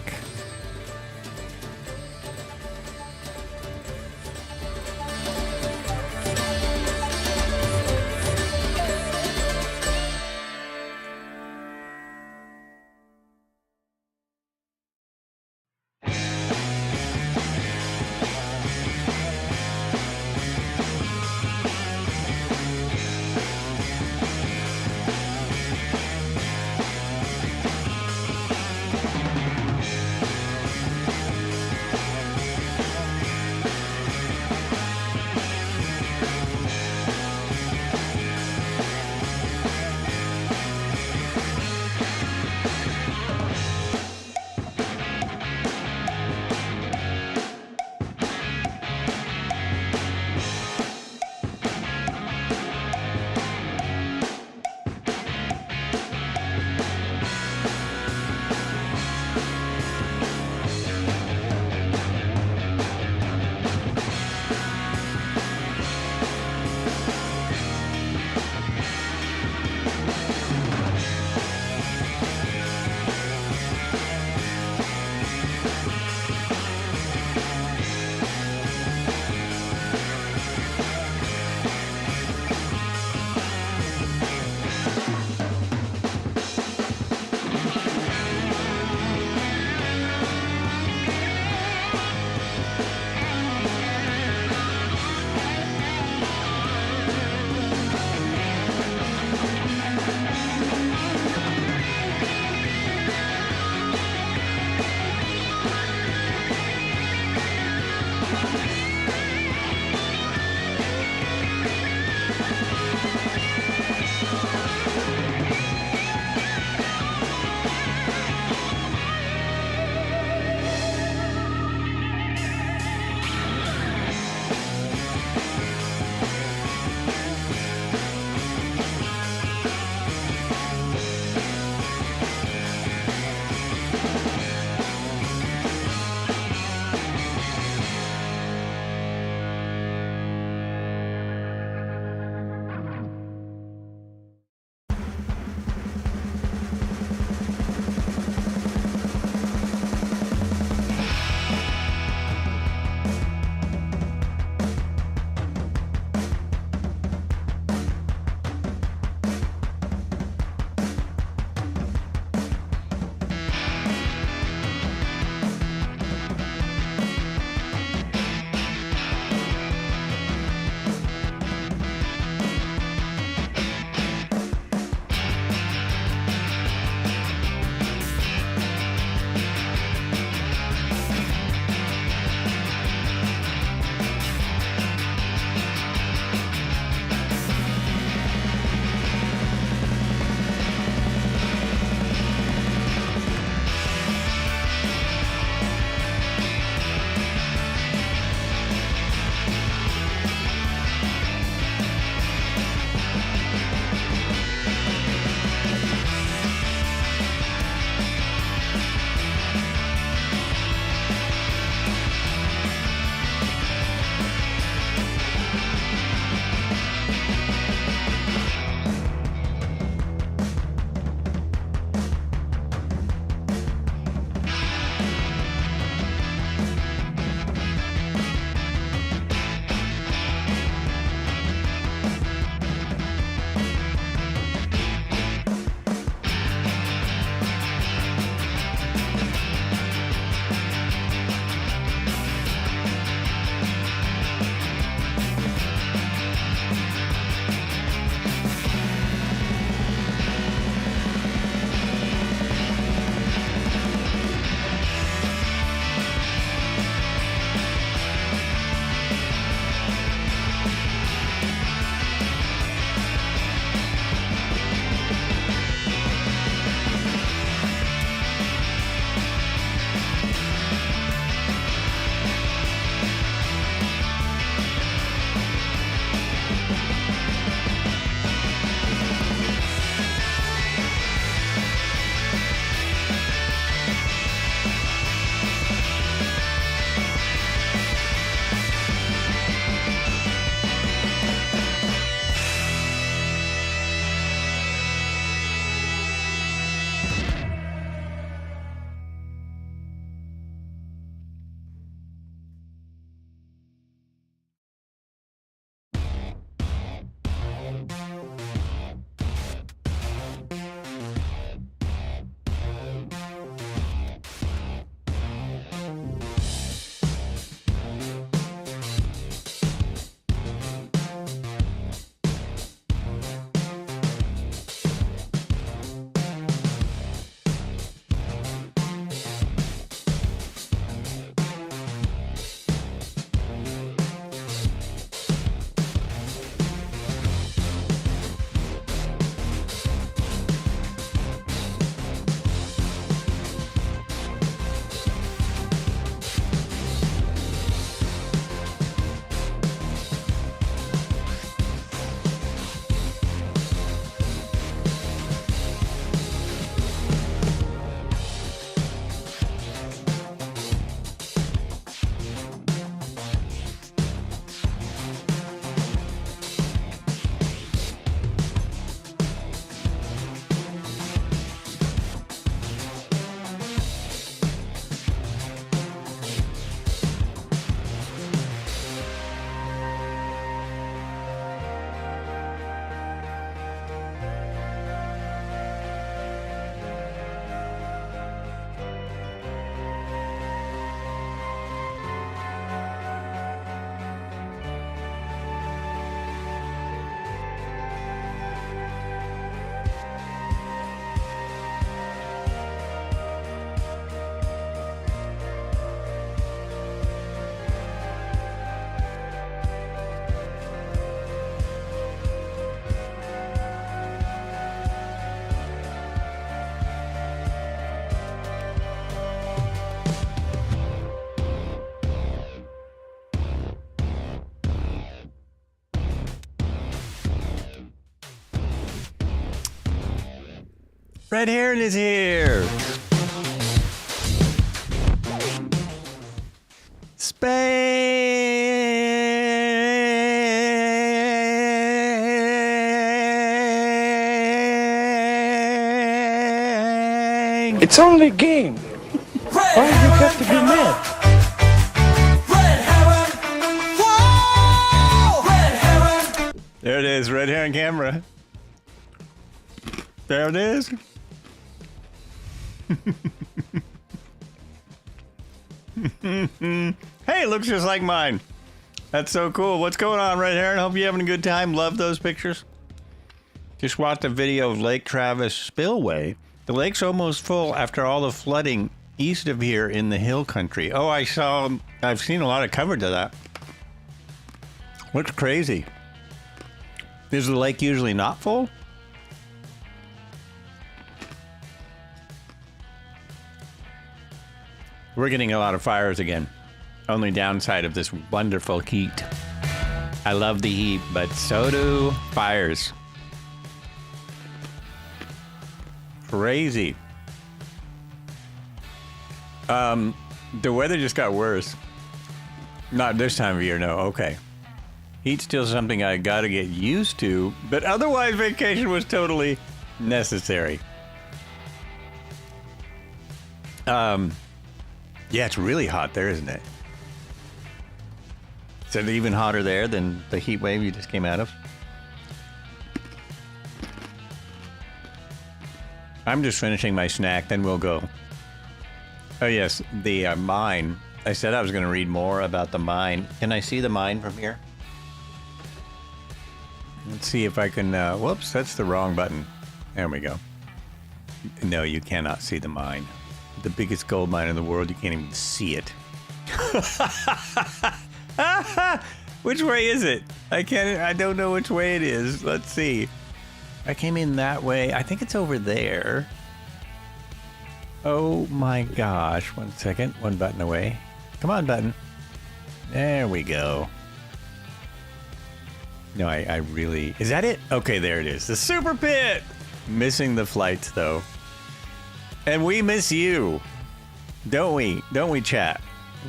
Red Heron is here. Spain. It's only a game. Why do you have to be mad? There it is, Red Heron camera. There it is. Hey, it looks just like mine. That's so cool. What's going on, Red Heron? Hope you're having a good time. Love those pictures. Just watched a video of Lake Travis spillway. The lake's almost full after all the flooding east of here in the hill country. Oh, I've seen a lot of coverage of that. Looks crazy. Is the lake usually not full? We're getting a lot of fires again. Only downside of this wonderful heat. I love the heat, but so do fires. Crazy. The weather just got worse. Not this time of year, no. Okay. Heat's still something I gotta get used to, but otherwise vacation was totally necessary. Yeah, it's really hot there, isn't it? Is it even hotter there than the heat wave you just came out of? I'm just finishing my snack, then we'll go. Oh yes, the mine. I said I was going to read more about the mine. Can I see the mine from here? Let's see if I can... whoops, that's the wrong button. There we go. No, you cannot see the mine. The biggest gold mine in the world, you can't even see it. Which way is it? I don't know which way it is. Let's see. I came in that way. I think it's over there. Oh my gosh. 1 second. One button away. Come on, button. There we go. No, I really... Is that it? Okay, there it is. The super pit! Missing the flights, though. And we miss you. Don't we? Don't we, chat?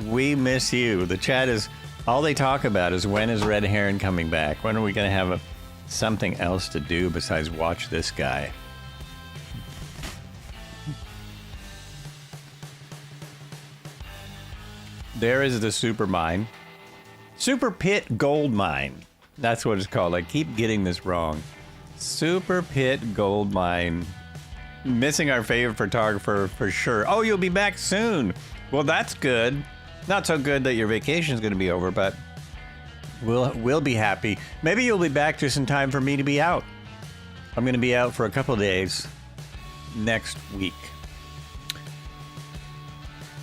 We miss you. The chat is... All they talk about is when is Red Heron coming back? When are we going to have something else to do besides watch this guy? There is the super mine. Super Pit Gold Mine. That's what it's called. I keep getting this wrong. Super Pit Gold Mine. Missing our favorite photographer for sure. Oh, you'll be back soon. Well, that's good. Not so good that your vacation is going to be over, but we'll be happy. Maybe you'll be back just in time for me to be out. I'm going to be out for a couple of days next week.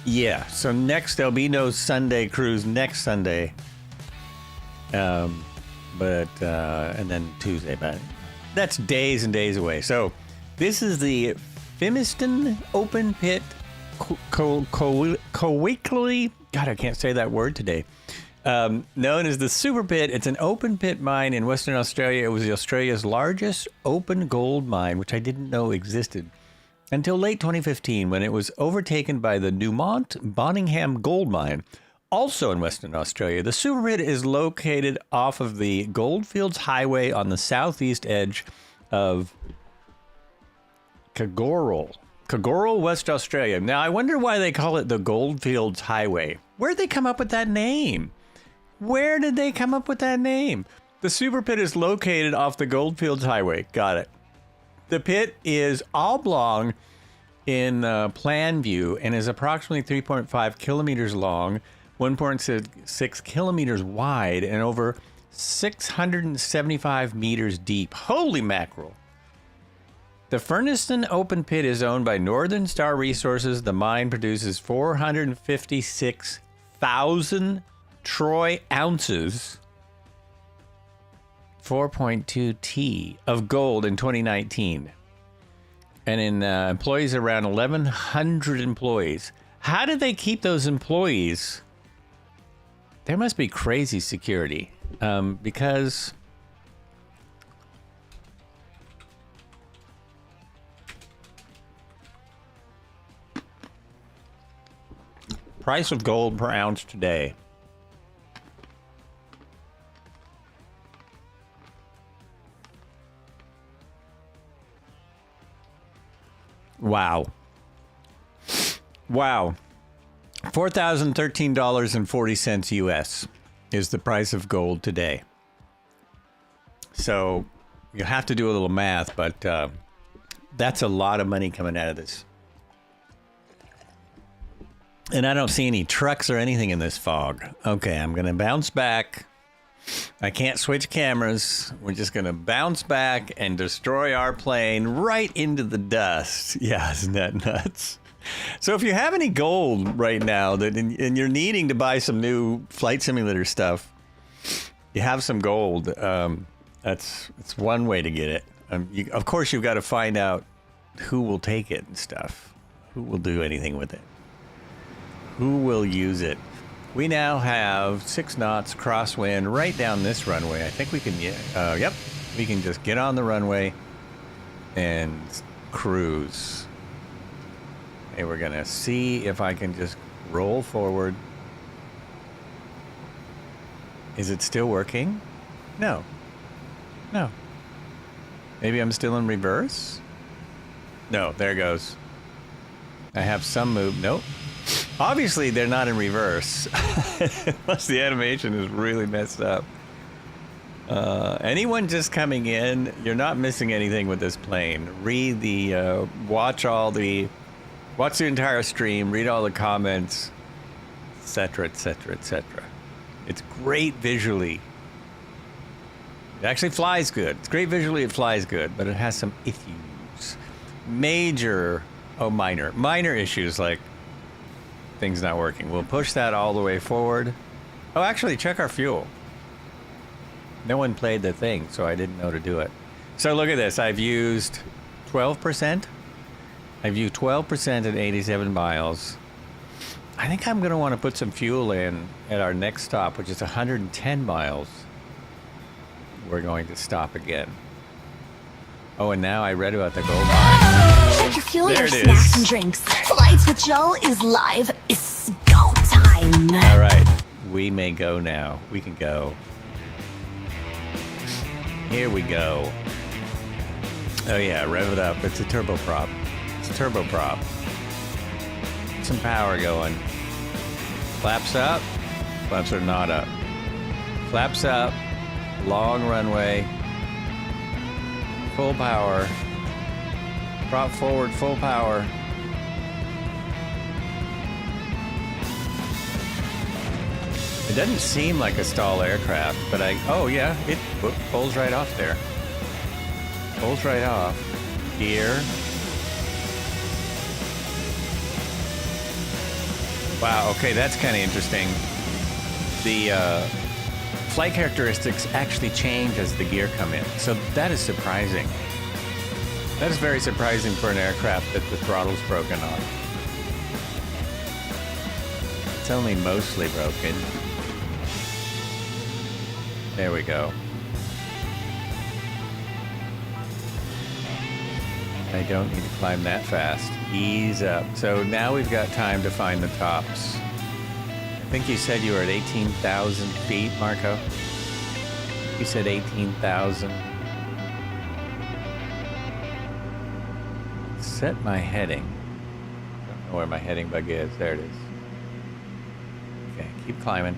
Yeah, so next there'll be no Sunday cruise next Sunday. And then Tuesday, but that's days and days away. So this is the Fimiston Open Pit Kalgoorlie. God, I can't say that word today. Known as the Super Pit. It's an open pit mine in Western Australia. It was Australia's largest open gold mine, which I didn't know existed until late 2015 when it was overtaken by the Newmont Bonningham Gold Mine. Also in Western Australia, the Super Pit is located off of the Goldfields Highway on the southeast edge of Kalgoorlie, West Australia. Now, I wonder why they call it the Goldfields Highway. Where'd they come up with that name? Where did they come up with that name? The Super Pit is located off the Goldfields Highway. Got it. The pit is oblong in plan view and is approximately 3.5 kilometers long, 1.6 kilometers wide, and over 675 meters deep. Holy mackerel. The Fimiston Open Pit is owned by Northern Star Resources. The mine produces 456,000 troy ounces, 4.2 T of gold in 2019. And employees around 1,100 employees. How do they keep those employees? There must be crazy security because... Price of gold per ounce today. Wow. Wow. $4,013.40 US is the price of gold today. So you have to do a little math, but that's a lot of money coming out of this. And I don't see any trucks or anything in this fog. Okay, I'm going to bounce back. I can't switch cameras. We're just going to bounce back and destroy our plane right into the dust. Yeah, isn't that nuts? So if you have any gold right now and you're needing to buy some new flight simulator stuff, you have some gold. It's one way to get it. Of course, you've got to find out who will take it and stuff. Who will do anything with it? Who will use it? We now have 6 knots crosswind right down this runway. I think we can, yep, we can just get on the runway and cruise. Hey, we're gonna see if I can just roll forward. Is it still working? No. No. Maybe I'm still in reverse? No, there it goes. I have some move. Nope. Obviously, they're not in reverse. Unless the animation is really messed up. Anyone just coming in, you're not missing anything with this plane. Read the, watch the entire stream, read all the comments, etc., etc., etc. It's great visually. It actually flies good. It's great visually, it flies good, but it has some issues. Minor issues like things not working. We'll push that all the way forward. Oh, actually, check our fuel. No one played the thing, so I didn't know to do it. So look at this. I've used 12%. I've used 12% at 87 miles. I think I'm going to want to put some fuel in at our next stop, which is 110 miles. We're going to stop again. Oh, and now I read about the gold mine. Check your fuel, your snacks and drinks. Flights with Joe is live. It's go time. All right. We may go now. We can go. Here we go. Oh, yeah. Rev it up. It's a turboprop. It's a turboprop. Get some power going. Flaps up. Flaps are not up. Flaps up. Long runway. Full power. Prop forward, full power. It doesn't seem like a stall aircraft, but oh yeah, it pulls right off there. Pulls right off. Gear. Wow, okay, that's kind of interesting. The flight characteristics actually change as the gear come in. So that is surprising. That is very surprising for an aircraft that the throttle's broken on. It's only mostly broken. There we go. I don't need to climb that fast. Ease up. So now we've got time to find the tops. I think you said you were at 18,000 feet, Marco. You said 18,000. Set my heading. I don't know where my heading bug is. There it is. Okay, keep climbing.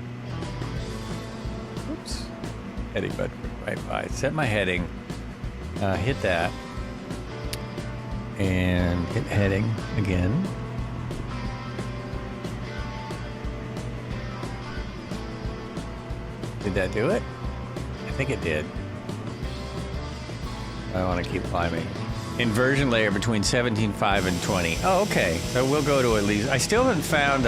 Oops. Heading bug right by. Set my heading. Hit that. And hit heading again. Did that do it? I think it did. I want to keep climbing. Inversion layer between 17.5 and 20. Oh, okay. So we'll go to at least. I still haven't found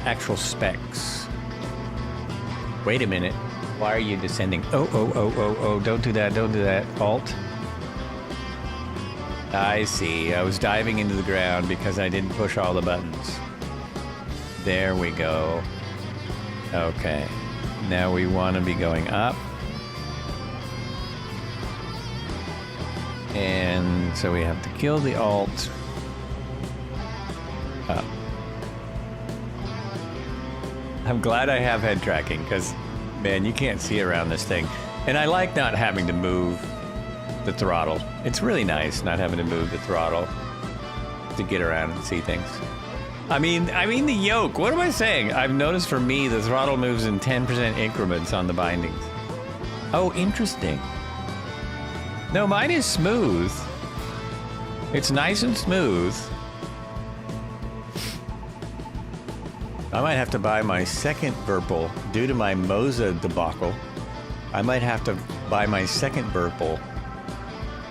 actual specs. Wait a minute. Why are you descending? Oh. Don't do that. Don't do that. Alt. I see. I was diving into the ground because I didn't push all the buttons. There we go. Okay. Now we want to be going up. And so we have to kill the alt. I'm glad I have head tracking because, man, you can't see around this thing. And I like not having to move the throttle. It's really nice not having to move the throttle to get around and see things. I mean the yoke. What am I saying? I've noticed for me, the throttle moves in 10% increments on the bindings. Oh, interesting. No, mine is smooth. It's nice and smooth. I might have to buy my second Virpil due to my Moza debacle. I might have to buy my second Virpil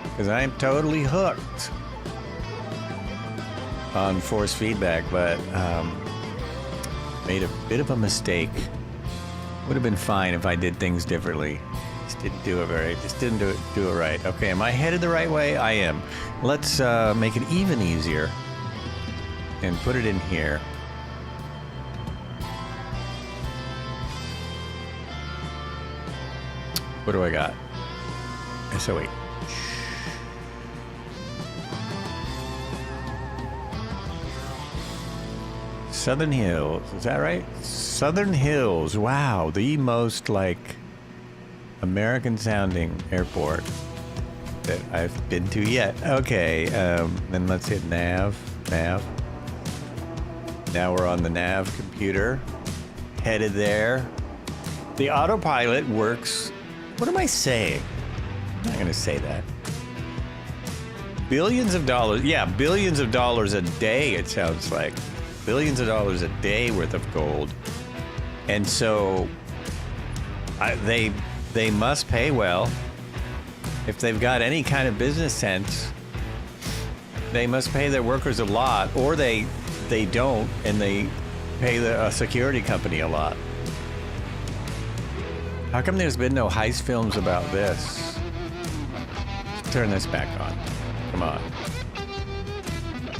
because I am totally hooked on force feedback, but made a bit of a mistake. Would have been fine if I did things differently. Just didn't do it right. Okay, am I headed the right way? I am. Let's make it even easier and put it in here. What do I got? SO8. Southern Hills, is that right? Southern Hills, wow, the most like American sounding airport that I've been to yet. Okay, then let's hit nav. Now we're on the nav computer, headed there. The autopilot works. What am I saying? I'm not gonna say that. Billions of dollars, yeah, billions of dollars a day, it sounds like. Billions of dollars a day worth of gold. And so they must pay well. If they've got any kind of business sense, they must pay their workers a lot, or they don't, and they pay the security company a lot. How come there's been no heist films about this? Let's turn this back on. Come on.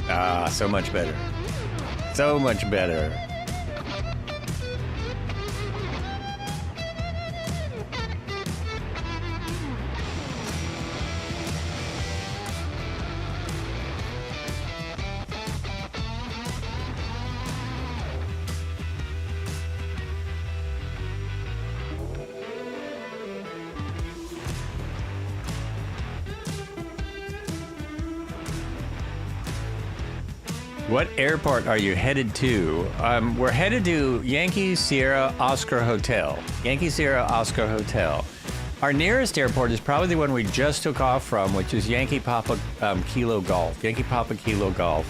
Ah, so much better. So much better. What airport are you headed to? We're headed to Yankee Sierra Oscar Hotel. Yankee Sierra Oscar Hotel. Our nearest airport is probably the one we just took off from, which is Yankee Papa Kilo Golf. Yankee Papa Kilo Golf.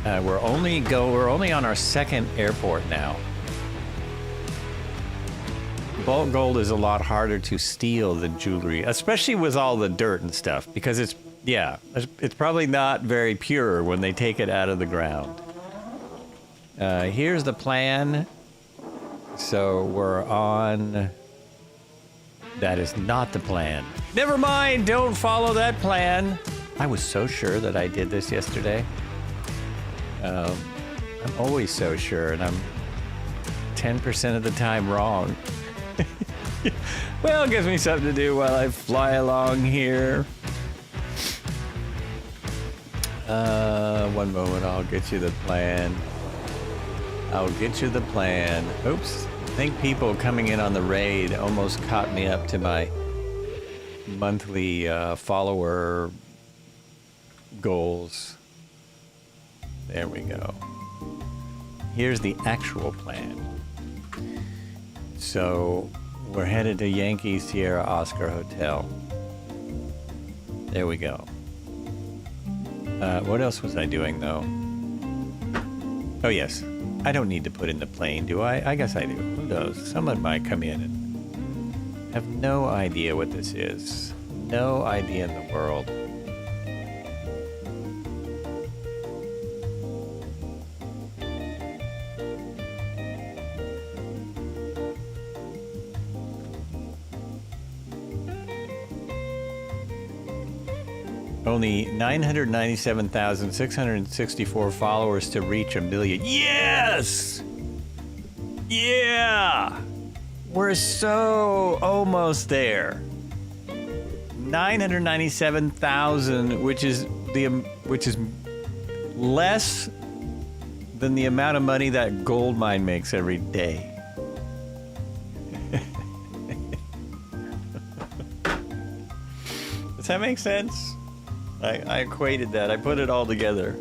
We're only on our second airport now. Bulk gold is a lot harder to steal than jewelry, especially with all the dirt and stuff, because it's probably not very pure when they take it out of the ground. Here's the plan. So we're on... That is not the plan. Never mind, don't follow that plan. I was so sure that I did this yesterday. I'm always so sure, and I'm 10% of the time wrong. Well, it gives me something to do while I fly along here. One moment, I'll get you the plan. Oops. I think people coming in on the raid almost caught me up to my monthly follower goals. There we go. Here's the actual plan. So we're headed to Yankee Sierra Oscar Hotel. There we go. What else was I doing, though? Oh, yes. I don't need to put in the plane, do I? I guess I do. Who knows? Someone might come in and have no idea what this is. No idea in the world. Only 997,664 followers to reach 1 million. Yes! Yeah! We're so almost there. 997,000, which is less than the amount of money that gold mine makes every day. Does that make sense? I equated that. I put it all together.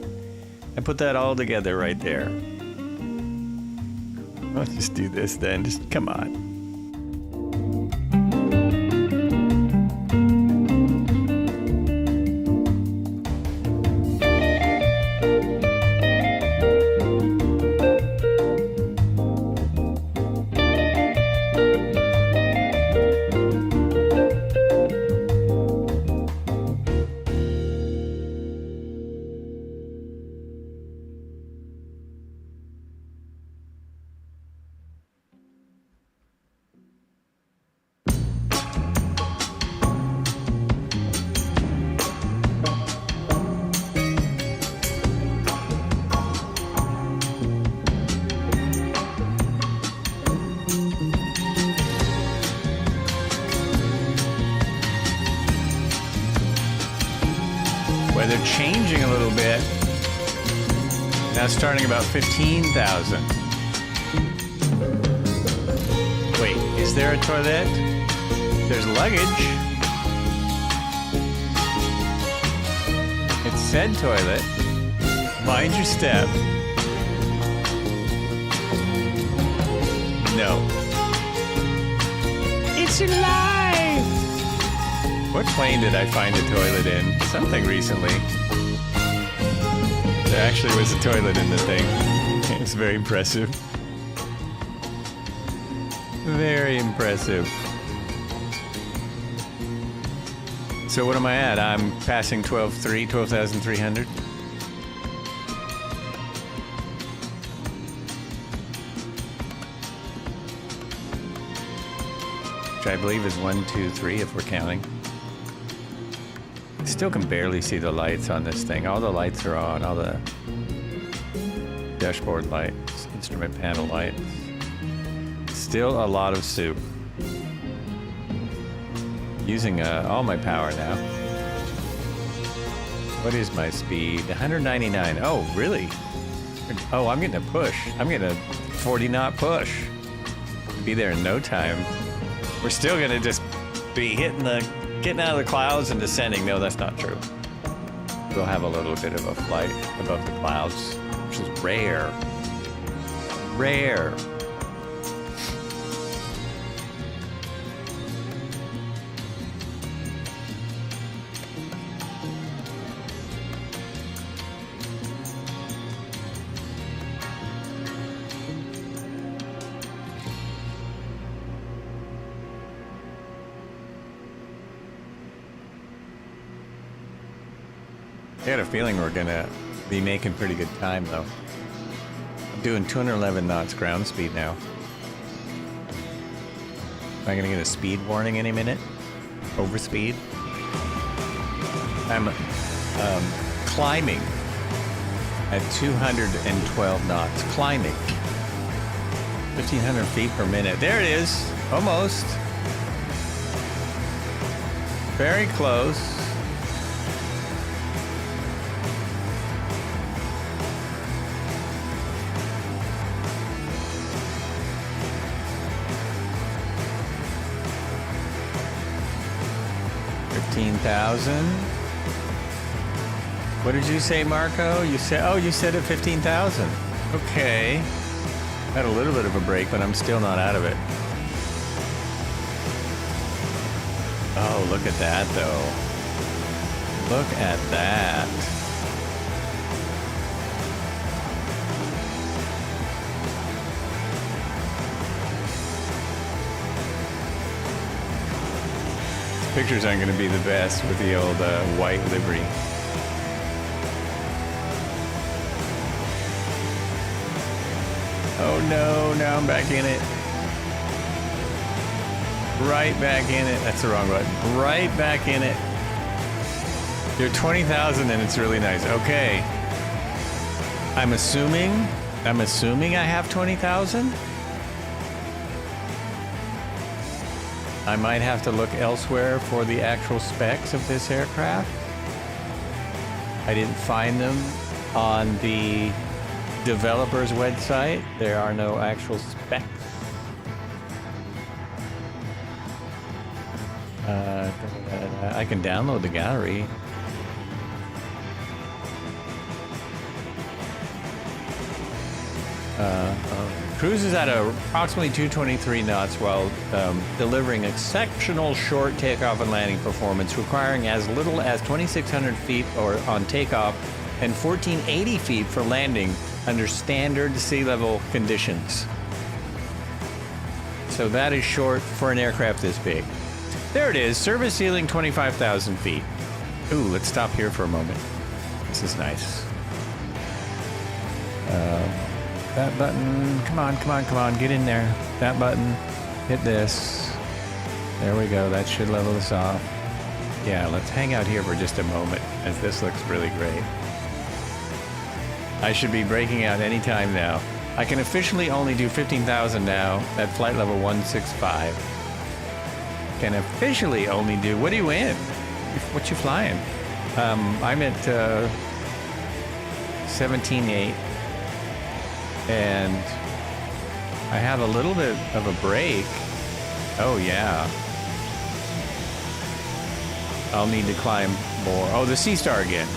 I put that all together right there. Let's just do this then. Just come on. Weather changing a little bit. Now starting about 15,000. Wait, is there a toilet? There's luggage. It said toilet. Mind your step. No. It's alive! What plane did I find a toilet in? Something recently. There actually was a toilet in the thing. It's very impressive. Very impressive. So what am I at? I'm passing 12,300. Which I believe is 1, 2, 3 if we're counting. I still can barely see the lights on this thing. All the lights are on, all the dashboard lights, instrument panel lights. Still a lot of soup. Using all my power now. What is my speed? 199. Oh, really? Oh, I'm getting a push. I'm getting a 40 knot push. Be there in no time. We're still gonna just be getting out of the clouds and descending. No, that's not true. We'll have a little bit of a flight above the clouds, which is rare. Rare. I got a feeling we're gonna be making pretty good time though. I'm doing 211 knots ground speed now. Am I gonna get a speed warning any minute? Overspeed? I'm climbing at 212 knots. Climbing. 1,500 feet per minute. There it is. Almost. Very close. $15,000. What did you say, Marco? You said at 15,000. Okay. Had a little bit of a break, but I'm still not out of it. Oh, look at that, though. Look at that. Pictures aren't going to be the best with the old white livery. Oh no, now I'm back in it. Right back in it. That's the wrong button. Right back in it. You're 20,000 and it's really nice. Okay. I'm assuming I have 20,000. I might have to look elsewhere for the actual specs of this aircraft. I didn't find them on the developer's website. There are no actual specs. I can download the gallery. Cruises at approximately 223 knots while delivering exceptional short takeoff and landing performance, requiring as little as 2,600 feet or on takeoff and 1,480 feet for landing under standard sea level conditions. So that is short for an aircraft this big. There it is, service ceiling 25,000 feet. Ooh, let's stop here for a moment. This is nice. That button, come on, get in there. That button, hit this. There we go, that should level us off. Yeah, let's hang out here for just a moment, as this looks really great. I should be breaking out any time now. I can officially only do 15,000 now at flight level 165. Can officially only do, what are you in? What you flying? I'm at 17.8. And I have a little bit of a break. Oh yeah. I'll need to climb more. Oh, the Sea Star again.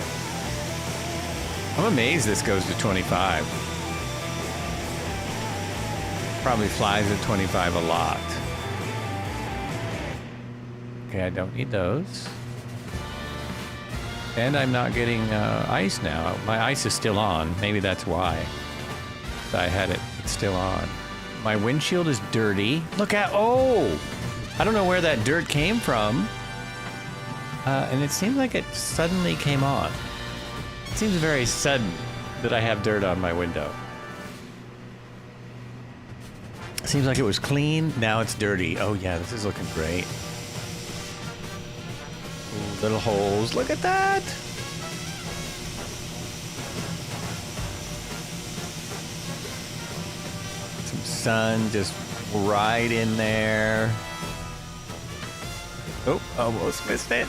I'm amazed this goes to 25. Probably flies at 25 a lot. Okay, I don't need those. And I'm not getting ice now. My ice is still on. Maybe that's why. I had it. It's still on. My windshield is dirty. Look at, oh! I don't know where that dirt came from. And it seems like it suddenly came on. It seems very sudden that I have dirt on my window. Seems like it was clean, now it's dirty. Oh yeah, this is looking great. Ooh, little holes, look at that! Sun just right in there. Oh, almost missed it.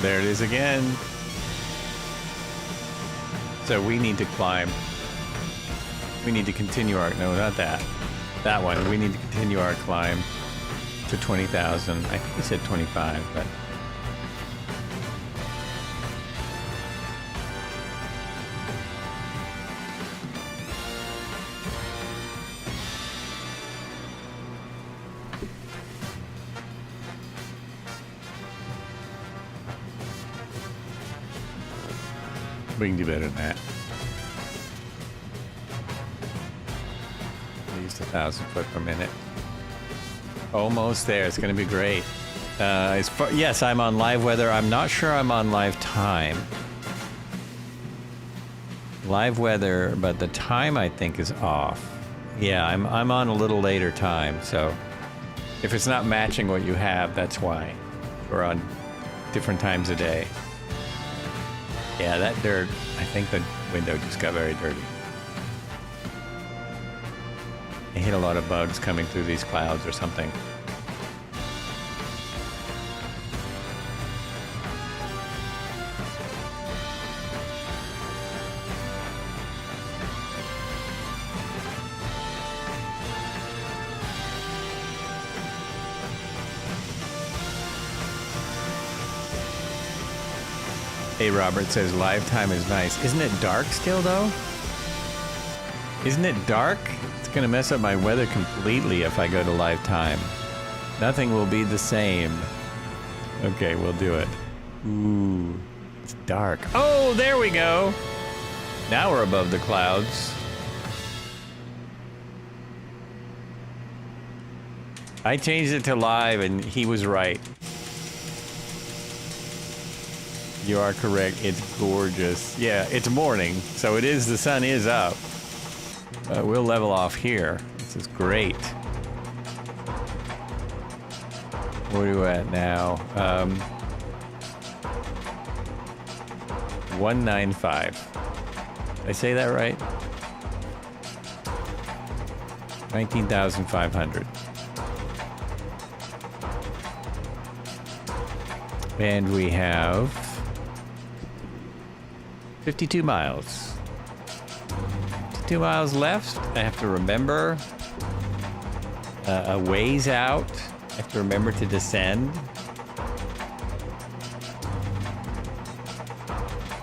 There it is again. So we need to climb. We need to continue our, no, not that. That one. We need to continue our climb to 20,000. I think we said 25, but. We can do better than that. At least 1,000 foot per minute. Almost there. It's going to be great. Yes, I'm on live weather. I'm not sure I'm on live time. Live weather, but the time I think is off. Yeah, I'm on a little later time, so if it's not matching what you have, that's why. We're on different times a day. Yeah, that dirt, I think the window just got very dirty. I hit a lot of bugs coming through these clouds or something. Hey, Robert says live time is nice. Isn't it dark still, though? Isn't it dark? It's gonna mess up my weather completely if I go to live time. Nothing will be the same. Okay, we'll do it. Ooh, it's dark. Oh, there we go. Now we're above the clouds. I changed it to live and he was right. You are correct. It's gorgeous. Yeah, it's morning, so it is. The sun is up. We'll level off here. This is great. Where are we at now? 195. Did I say that right? 19,500. And we have 52 miles. 52 miles left. I have to remember a ways out. I have to remember to descend.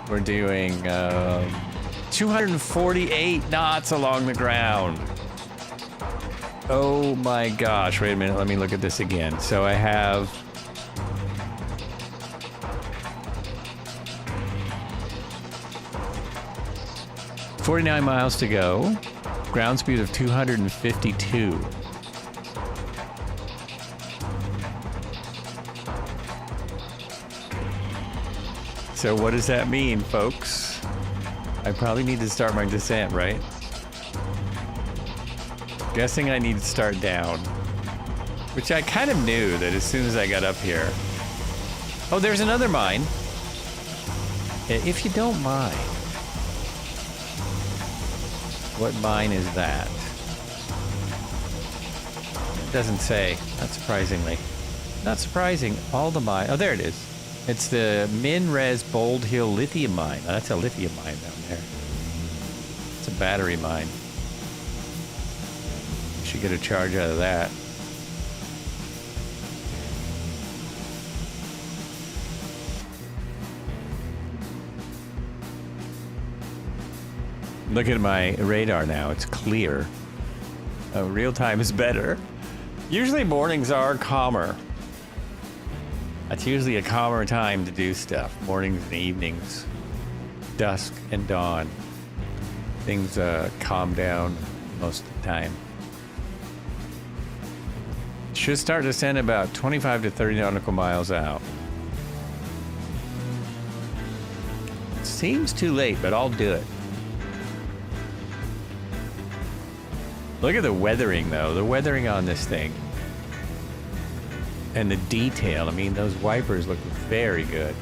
We're doing 248 knots along the ground. Oh my gosh, wait a minute, let me look at this again. So I have $49 miles to go, ground speed of 252. So what does that mean, folks? I probably need to start my descent, right? Guessing I need to start down, which I kind of knew that as soon as I got up here. Oh, there's another mine. If you don't mind. What mine is that? It doesn't say, not surprisingly. Not surprising, all the mine, oh, there it is. It's the Minres Bold Hill lithium mine. Oh, that's a lithium mine down there. It's a battery mine. Should get a charge out of that. Look at my radar now, it's clear. Real time is better. Usually mornings are calmer. That's usually a calmer time to do stuff. Mornings and evenings. Dusk and dawn. Things calm down most of the time. Should start to descend about 25 to 30 nautical miles out. Seems too late, but I'll do it. Look at the weathering, though. The weathering on this thing. And the detail. I mean, those wipers look very good.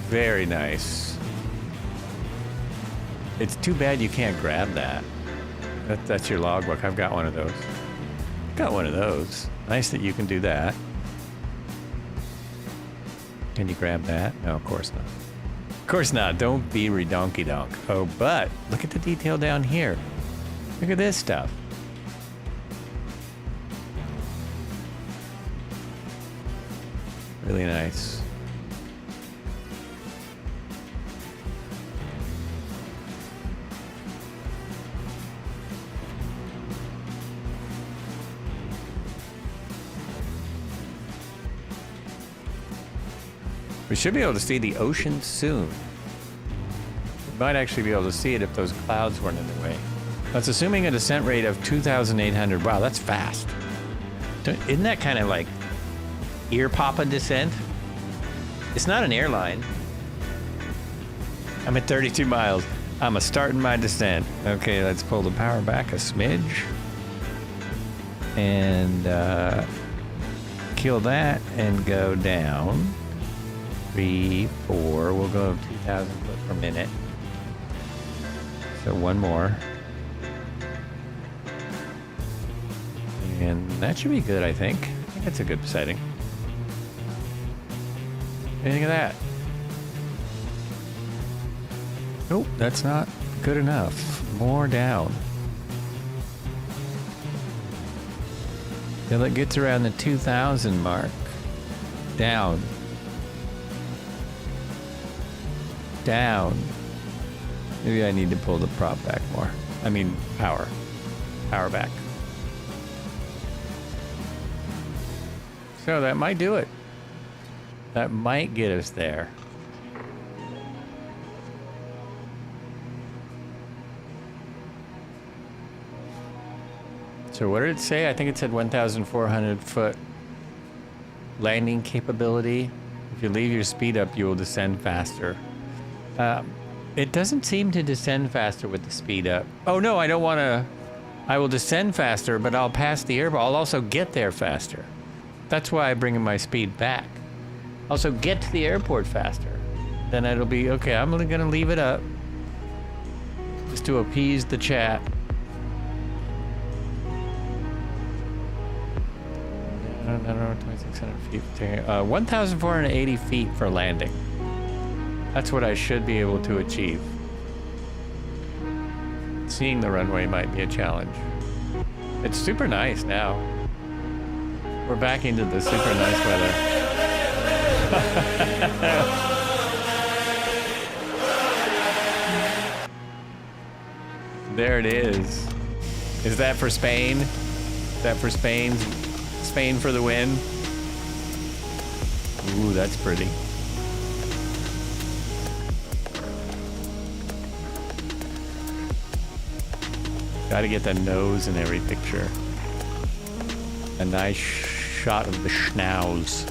Very nice. It's too bad you can't grab that. That's your logbook. I've got one of those. Got one of those. Nice that you can do that. Can you grab that? No, of course not. Of course not. Don't be redonky-donk. Oh, but look at the detail down here. Look at this stuff. Really nice. We should be able to see the ocean soon. We might actually be able to see it if those clouds weren't in the way. That's assuming a descent rate of 2,800. Wow, that's fast. Isn't that kind of like ear-popping descent? It's not an airline. I'm at 32 miles. I'm starting my descent. Okay, let's pull the power back a smidge. And kill that and go down. 3, 4, we'll go 2,000 foot per minute. So one more. And that should be good, I think. I think that's a good setting. What do you think of that? Nope, that's not good enough. More down. Till it gets around the 2,000 mark. Down. Down. Maybe I need to pull the prop back more. I mean, power. Power back. So that might do it. That might get us there. So what did it say? I think it said 1,400 foot landing capability. If you leave your speed up, you will descend faster. It doesn't seem to descend faster with the speed up. Oh no, I don't want to. I will descend faster, but I'll pass the airport. I'll also get there faster. That's why I'm bringing my speed back. Also get to the airport faster. Then it'll be, okay, I'm only gonna leave it up just to appease the chat. No, 2,600 feet. 1,480 feet for landing. That's what I should be able to achieve. Seeing the runway might be a challenge. It's super nice now. We're back into the super nice weather. There it is. Is that for Spain? Is that for Spain? Spain for the win? Ooh, that's pretty. Gotta get the nose in every picture. A nice shot of the schnauz.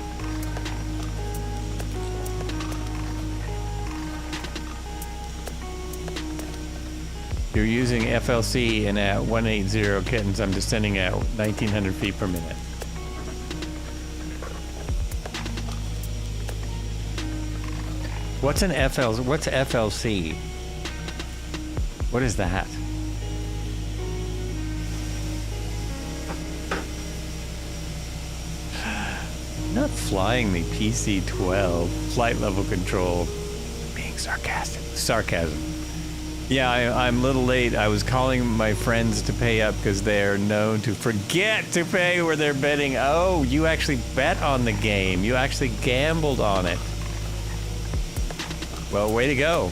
You're using FLC, and at 180 kittens, I'm descending at 1,900 feet per minute. What's an FLC? What's FLC? What is that? Not flying the PC-12. Flight level control. Being sarcastic. Sarcasm. Yeah, I'm a little late. I was calling my friends to pay up because they're known to forget to pay where they're betting. Oh, you actually bet on the game. You actually gambled on it. Well, way to go.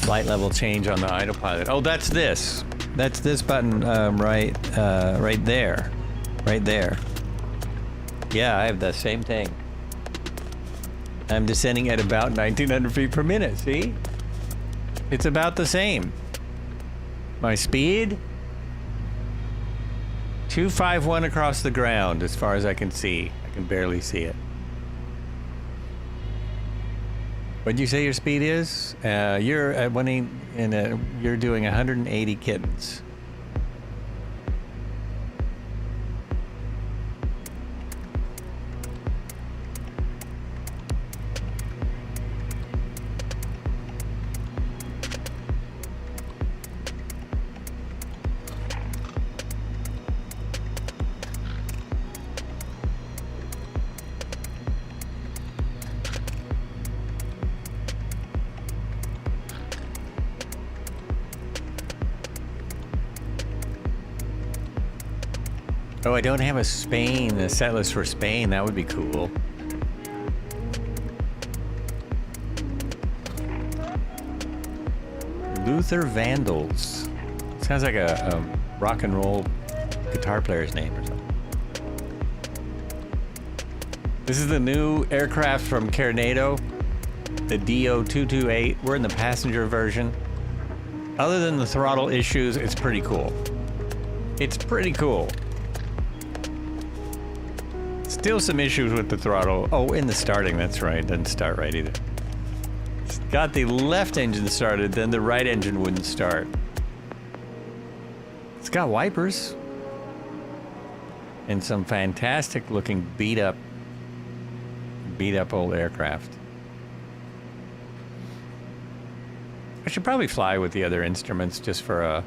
Flight level change on the autopilot. Oh, that's this. That's this button right there. Right there. Yeah, I have the same thing. I'm descending at about 1,900 feet per minute, see? It's about the same. My speed? 251 across the ground, as far as I can see. I can barely see it. What'd you say your speed is? You're at you're doing 180 kittens. Oh, I don't have a set list for Spain. That would be cool. Luther Vandals. Sounds like a rock and roll guitar player's name or something. This is the new aircraft from Carenado, the DO228. We're in the passenger version. Other than the throttle issues, it's pretty cool. It's pretty cool. Still some issues with the throttle. Oh, in the starting, that's right. Doesn't start right either. It's got the left engine started, then the right engine wouldn't start. It's got wipers. And some fantastic looking beat up old aircraft. I should probably fly with the other instruments just for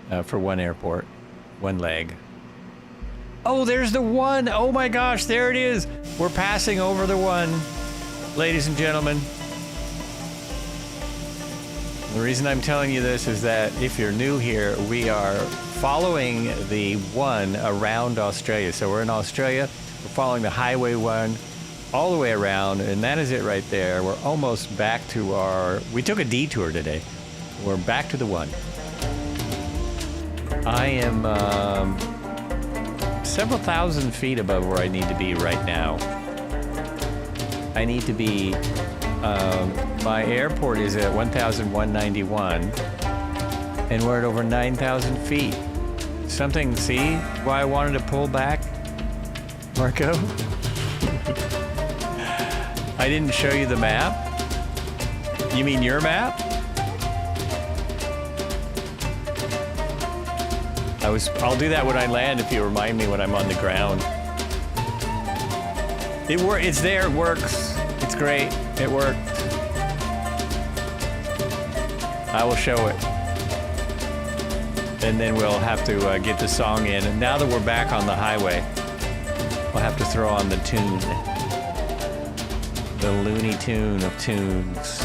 one airport, one leg. Oh, there's the one. Oh my gosh, there it is. We're passing over the one, ladies and gentlemen. The reason I'm telling you this is that if you're new here, we are following the one around Australia. So we're in Australia. We're following the Highway 1 all the way around, and that is it right there. We're almost back to we took a detour today. We're back to the one. I am several thousand feet above where I need to be right now. I need to be, my airport is at 1,191, and we're at over 9,000 feet. Something, see why I wanted to pull back, Marco? I didn't show you the map. You mean your map? I'll do that when I land if you remind me when I'm on the ground. It's there, it works. It's great, it worked. I will show it. And then we'll have to get the song in. And now that we're back on the highway, we'll have to throw on the tune. The Looney Tune of tunes.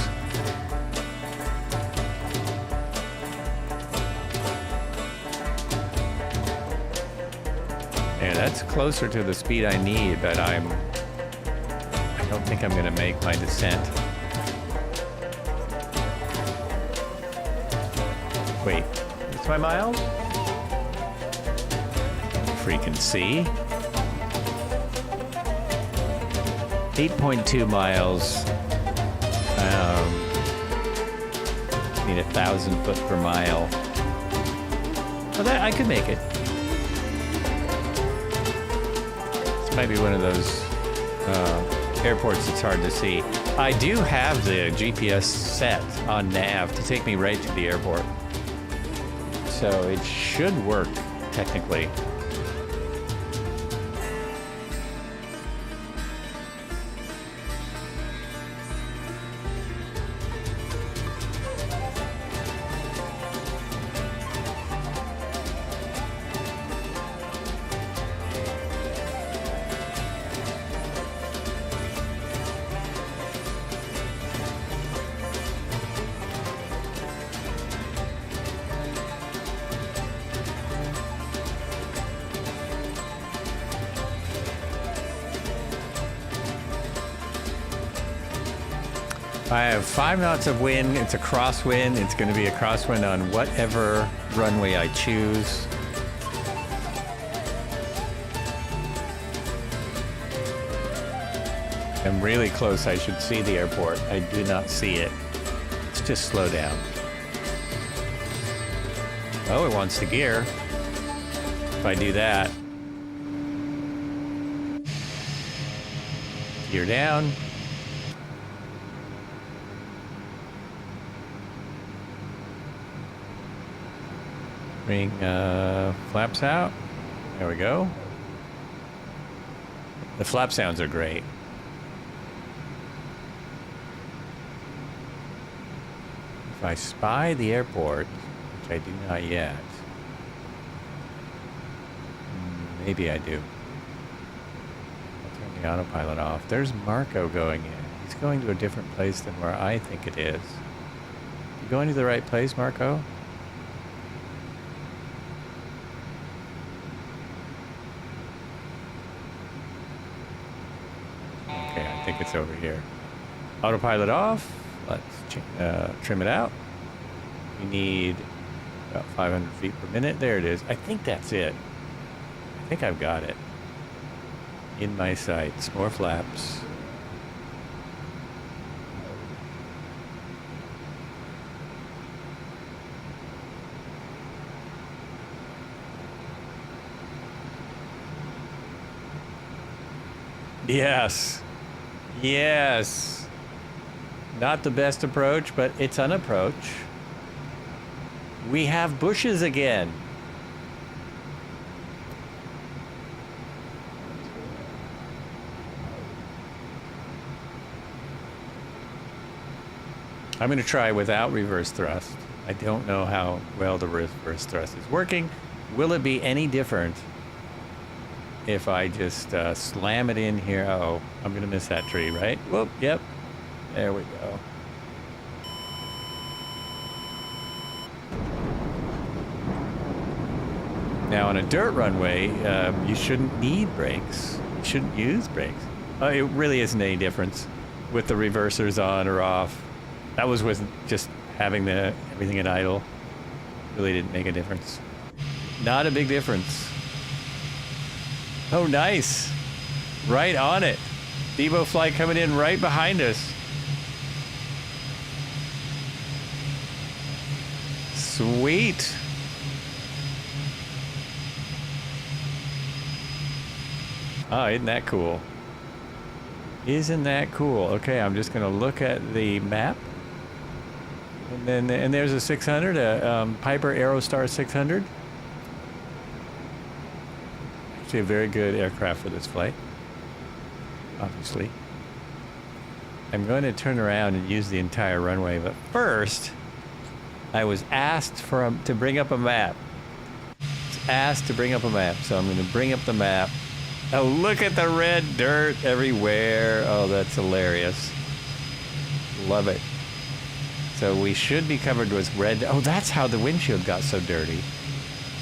Yeah, that's closer to the speed I need, but I don't think I'm gonna make my descent. Wait, what's my miles? Freaking see. 8.2 miles. Need 1,000 foot per mile. Well, that I could make it. This might be one of those airports that's hard to see. I do have the GPS set on nav to take me right to the airport. So it should work, technically. I have 5 knots of wind. It's a crosswind. It's going to be a crosswind on whatever runway I choose. I'm really close. I should see the airport. I do not see it. Let's just slow down. Oh, it wants to gear. If I do that. Gear down. Bring flaps out. There we go. The flap sounds are great. If I spy the airport, which I do not yet, maybe I do. I'll turn the autopilot off. There's Marco going in. He's going to a different place than where I think it is. You going to the right place, Marco? I think it's over here. Autopilot off. Let's trim it out. We need about 500 feet per minute. There it is. I think that's it. I think I've got it. In my sights. More flaps. Yes. Yes. Not the best approach, but it's an approach. We have bushes again. I'm going to try without reverse thrust. I don't know how well the reverse thrust is working. Will it be any different if I just slam it in here? Oh, I'm going to miss that tree, right? Whoop, yep. There we go. Now, on a dirt runway, you shouldn't need brakes. You shouldn't use brakes. It really isn't any difference with the reversers on or off. That was with just having everything at idle. Really didn't make a difference. Not a big difference. Oh, nice. Right on it. Devo flight coming in right behind us. Sweet. Oh, isn't that cool? Isn't that cool? Okay, I'm just going to look at the map. And there's a 600, Piper Aerostar 600. Actually, a very good aircraft for this flight. Obviously. I'm going to turn around and use the entire runway, but first, I was asked to bring up a map. Asked to bring up a map, so I'm going to bring up the map. Oh, look at the red dirt everywhere. Oh, that's hilarious. Love it. So we should be covered with red. Oh, that's how the windshield got so dirty.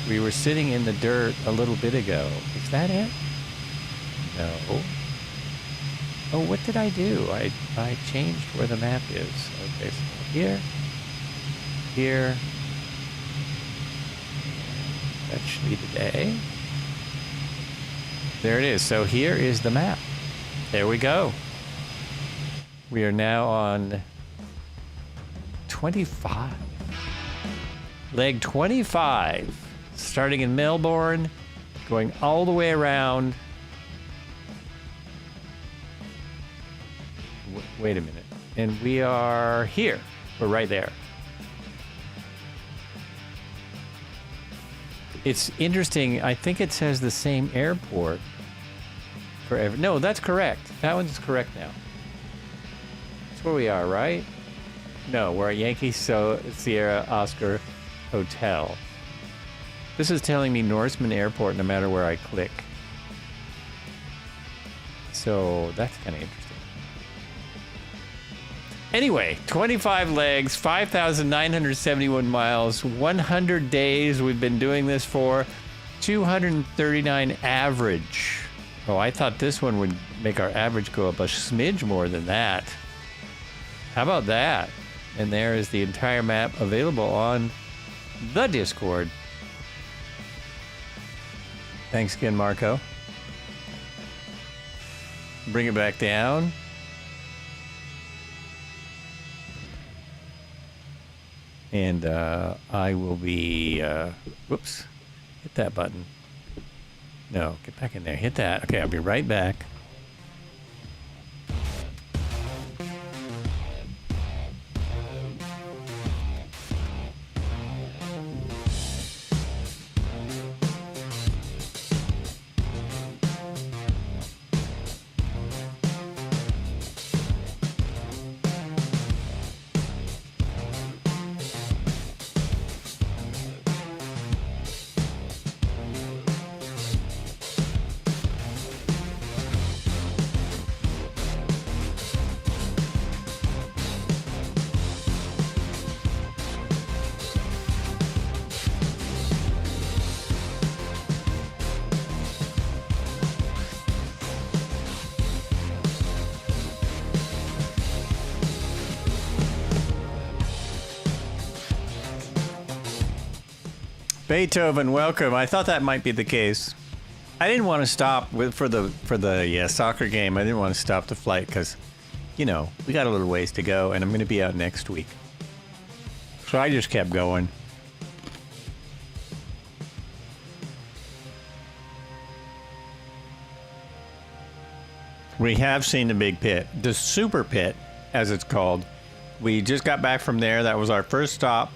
We were sitting in the dirt a little bit ago. Is that it? No. Oh, what did I do? I changed where the map is. Okay, so here. That should be the day. There it is. So here is the map. There we go. We are now on 25. Leg 25. Starting in Melbourne, going all the way around. Wait a minute. And we are here. We're right there. It's interesting. I think it says the same airport forever. No, that's correct. That one's correct now. That's where we are, right? No, we're at Yankee Sierra Oscar Hotel. This is telling me Norseman Airport no matter where I click. So that's kind of interesting. Anyway, 25 legs, 5,971 miles, 100 days we've been doing this for, 239 average. Oh, I thought this one would make our average go up a smidge more than that. How about that? And there is the entire map available on the Discord. Thanks again, Marco. Bring it back down. And I will be, whoops, hit that button. No, get back in there, hit that. Okay, I'll be right back. Beethoven, welcome. I thought that might be the case. I didn't want to stop for the soccer game. I didn't want to stop the flight because, you know, we got a little ways to go, and I'm going to be out next week. So I just kept going. We have seen the big pit, the super pit, as it's called. We just got back from there. That was our first stop.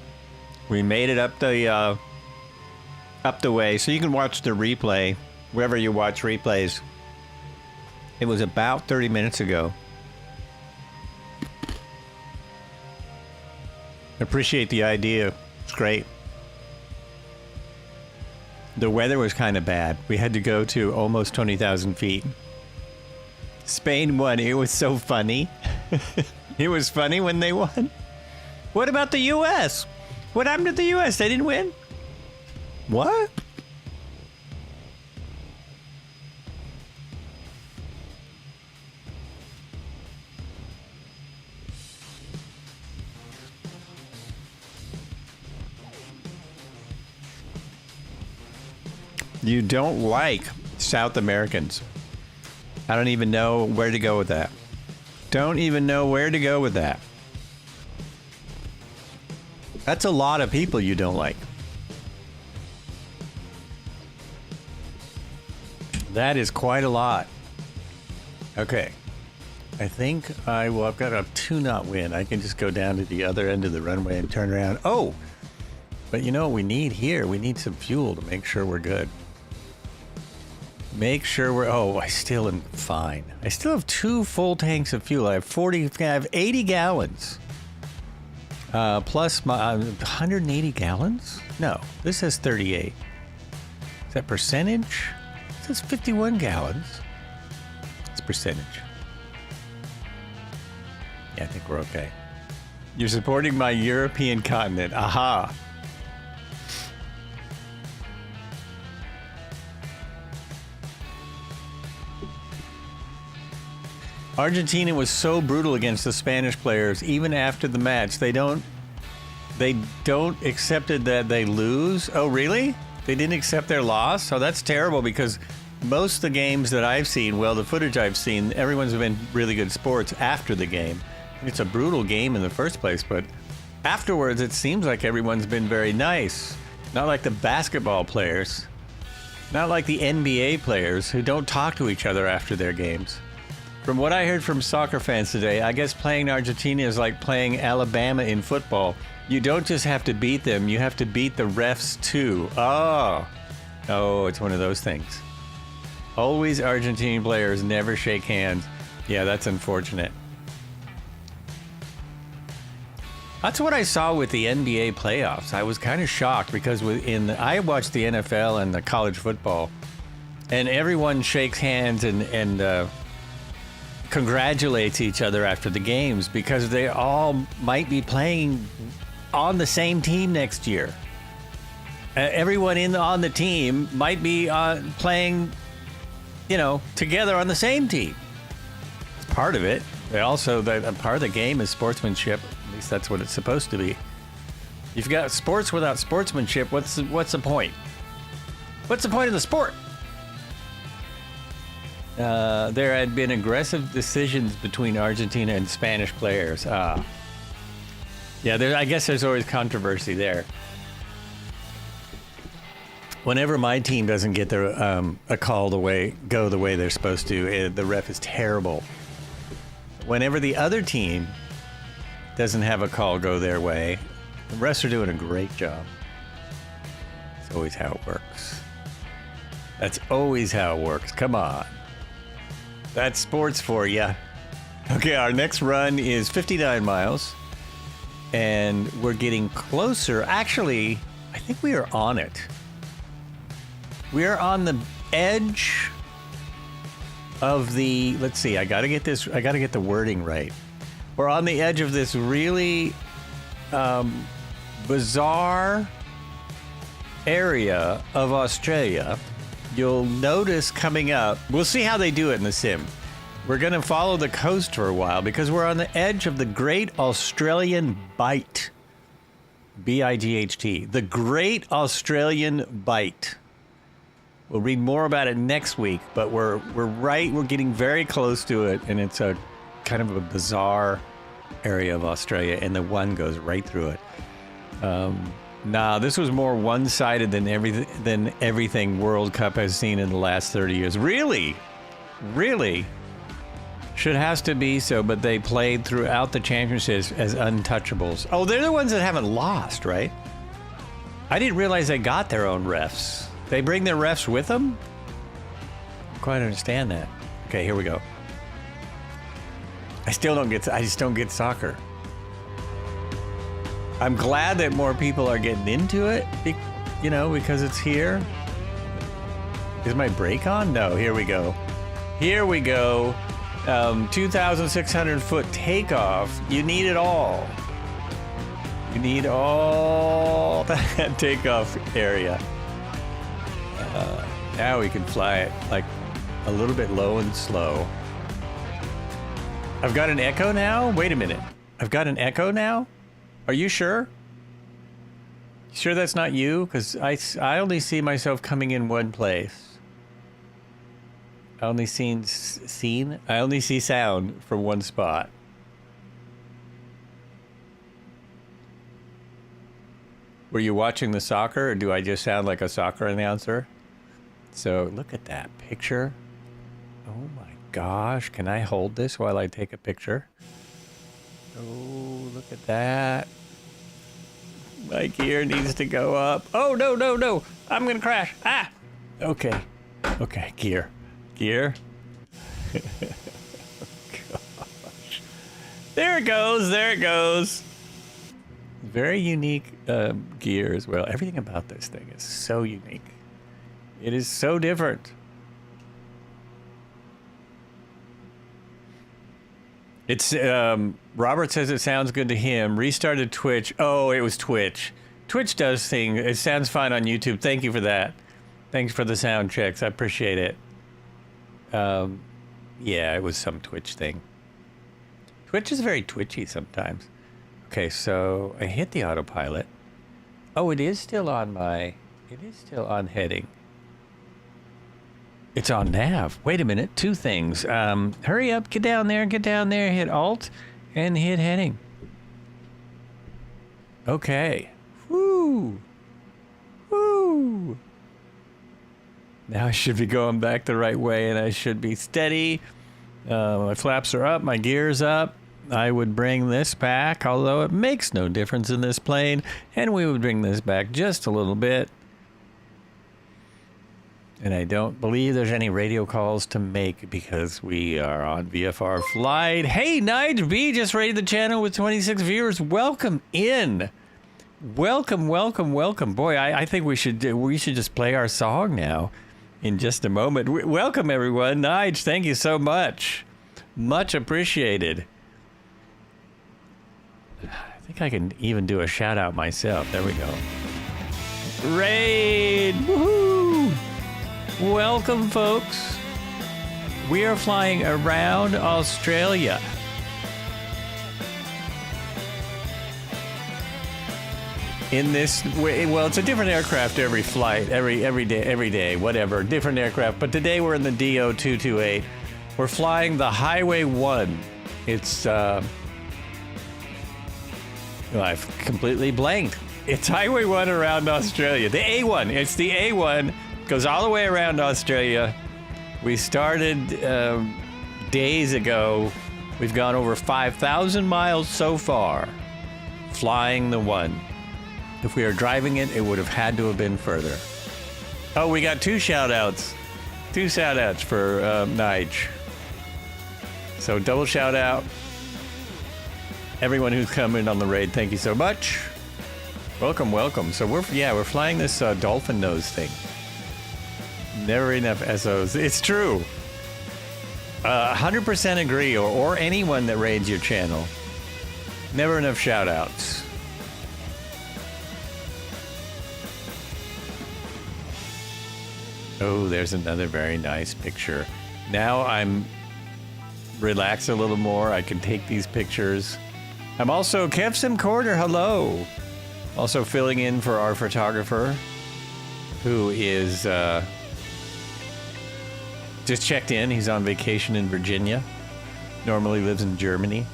We made it up the way, so you can watch the replay wherever you watch replays. It was about 30 minutes ago. Appreciate the idea. It's great. The weather was kind of bad. We had to go to almost 20,000 feet. Spain won. It was so funny. It was funny when they won. What about the U.S.? What happened to the U.S.? They didn't win? What? You don't like South Americans. I don't even know where to go with that. Don't even know where to go with that. That's a lot of people you don't like. That is quite a lot. Okay. I think I've got a 2-knot wind. I can just go down to the other end of the runway and turn around. Oh, but you know what we need here? We need some fuel to make sure we're good. Make sure we're, I still am fine. I still have 2 full tanks of fuel. I have 80 gallons. Plus my 180 gallons? No, this says 38. Is that percentage? It says 51 gallons. It's percentage. Yeah, I think we're okay. You're supporting my European continent. Aha. Argentina was so brutal against the Spanish players, even after the match. They don't accepted that they lose. Oh, really? They didn't accept their loss? Oh, that's terrible, because most of the games that I've seen, the footage I've seen, everyone's been really good sports after the game. It's a brutal game in the first place, but afterwards it seems like everyone's been very nice. Not like the basketball players. Not like the NBA players who don't talk to each other after their games. From what I heard from soccer fans today, I guess playing Argentina is like playing Alabama in football. You don't just have to beat them, you have to beat the refs too. Oh, it's one of those things. Always Argentine players never shake hands. Yeah, that's unfortunate. That's what I saw with the NBA playoffs. I was kind of shocked because I watched the NFL and the college football, and everyone shakes hands and congratulates each other after the games because they all might be playing on the same team next year. Everyone on the team might be playing, together on the same team. It's part of it. Also, part of the game is sportsmanship. At least that's what it's supposed to be. If you've got sports without sportsmanship, what's the point? What's the point of the sport? There had been aggressive decisions between Argentina and Spanish players. I guess there's always controversy there. Whenever my team doesn't get a call go the way they're supposed to, the ref is terrible. Whenever the other team doesn't have a call go their way, the refs are doing a great job. That's always how it works. That's always how it works. Come on. That's sports for you. Okay, our next run is 59 miles. And we're getting closer. Actually, I think we are on it. We are on the edge of the, let's see, I gotta get the wording right. We're on the edge of this really bizarre area of Australia. You'll notice coming up, we'll see how they do it in the sim. We're gonna follow the coast for a while because we're on the edge of the Great Australian Bight. B-I-G-H-T. The Great Australian Bight. We'll read more about it next week, but we're getting very close to it, and it's a kind of a bizarre area of Australia, and the one goes right through it. This was more one-sided than everything World Cup has seen in the last 30 years. Really? Has to be so, but they played throughout the championships as untouchables. Oh, they're the ones that haven't lost, right? I didn't realize they got their own refs. They bring their refs with them? I don't quite understand that. Okay, here we go. I just don't get soccer. I'm glad that more people are getting into it, because it's here. Is my brake on? No, here we go. 2,600 foot takeoff. You need it all. You need all that takeoff area. Now we can fly it like a little bit low and slow. I've got an echo now? Wait a minute. I've got an echo now? Are you sure? Sure that's not you? Because I only see myself coming in one place. I only see sound from one spot. Were you watching the soccer, or do I just sound like a soccer announcer? So look at that picture. Oh my gosh. Can I hold this while I take a picture? Oh, look at that. My gear needs to go up. Oh, no, no, no. I'm going to crash. Ah. Okay. Okay, gear. Gear. Gosh. There it goes. There it goes. Very unique gear as well. Everything about this thing is so unique. It is so different. It's Robert says it sounds good to him. Restarted Twitch. Oh, it was Twitch. Twitch does thing. It sounds fine on YouTube. Thank you for that. Thanks for the sound checks. I appreciate it. Yeah, it was some Twitch thing. Twitch is very twitchy sometimes. Okay, so I hit the autopilot. Oh, it is still on my... It is still on heading. It's on nav. Wait a minute. Two things. Hurry up. Get down there. Get down there. Hit Alt and hit heading. Okay. Woo. Woo. Now I should be going back the right way and I should be steady. My flaps are up. My gear's up. I would bring this back, although it makes no difference in this plane. And we would bring this back just a little bit. And I don't believe there's any radio calls to make because we are on VFR flight. Hey, Nige B just raided the channel with 26 viewers. Welcome in. Welcome, welcome, welcome. Boy, I think we should just play our song now in just a moment. Welcome, everyone. Nige, thank you so much. Much appreciated. I think I can even do a shout out myself. There we go. Raid! Woohoo! Welcome, folks. We are flying around Australia. In this way, well, it's a different aircraft every flight, every day, whatever, different aircraft. But today we're in the DO228. We're flying the Highway 1. It's I've completely blanked. It's Highway 1 around Australia. The A1. It's the A1. Goes all the way around Australia. We started days ago. We've gone over 5,000 miles so far flying the one. If we were driving it, it would have had to have been further. Oh, we got two shout outs. Two shout outs for Nige. So double shout out. Everyone who's coming on the raid, thank you so much. Welcome, welcome. So we're flying this dolphin nose thing. Never enough SOs. It's true. 100% agree, or anyone that raids your channel. Never enough shout outs. Oh, there's another very nice picture. Now I'm relaxed a little more. I can take these pictures. I'm also Kev Simcorder. Hello. Also filling in for our photographer, who is just checked in. He's on vacation in Virginia. Normally lives in Germany.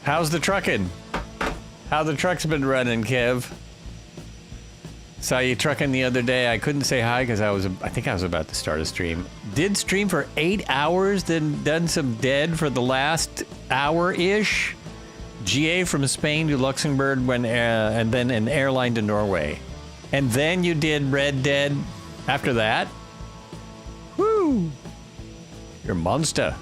How's the trucking? How the truck's been running, Kev? Saw you trucking the other day. I couldn't say hi because I think I was about to start a stream. Did stream for 8 hours, then done some dead for the last hour-ish. GA from Spain to Luxembourg, and then an airline to Norway. And then you did Red Dead after that? Woo! You're a monster.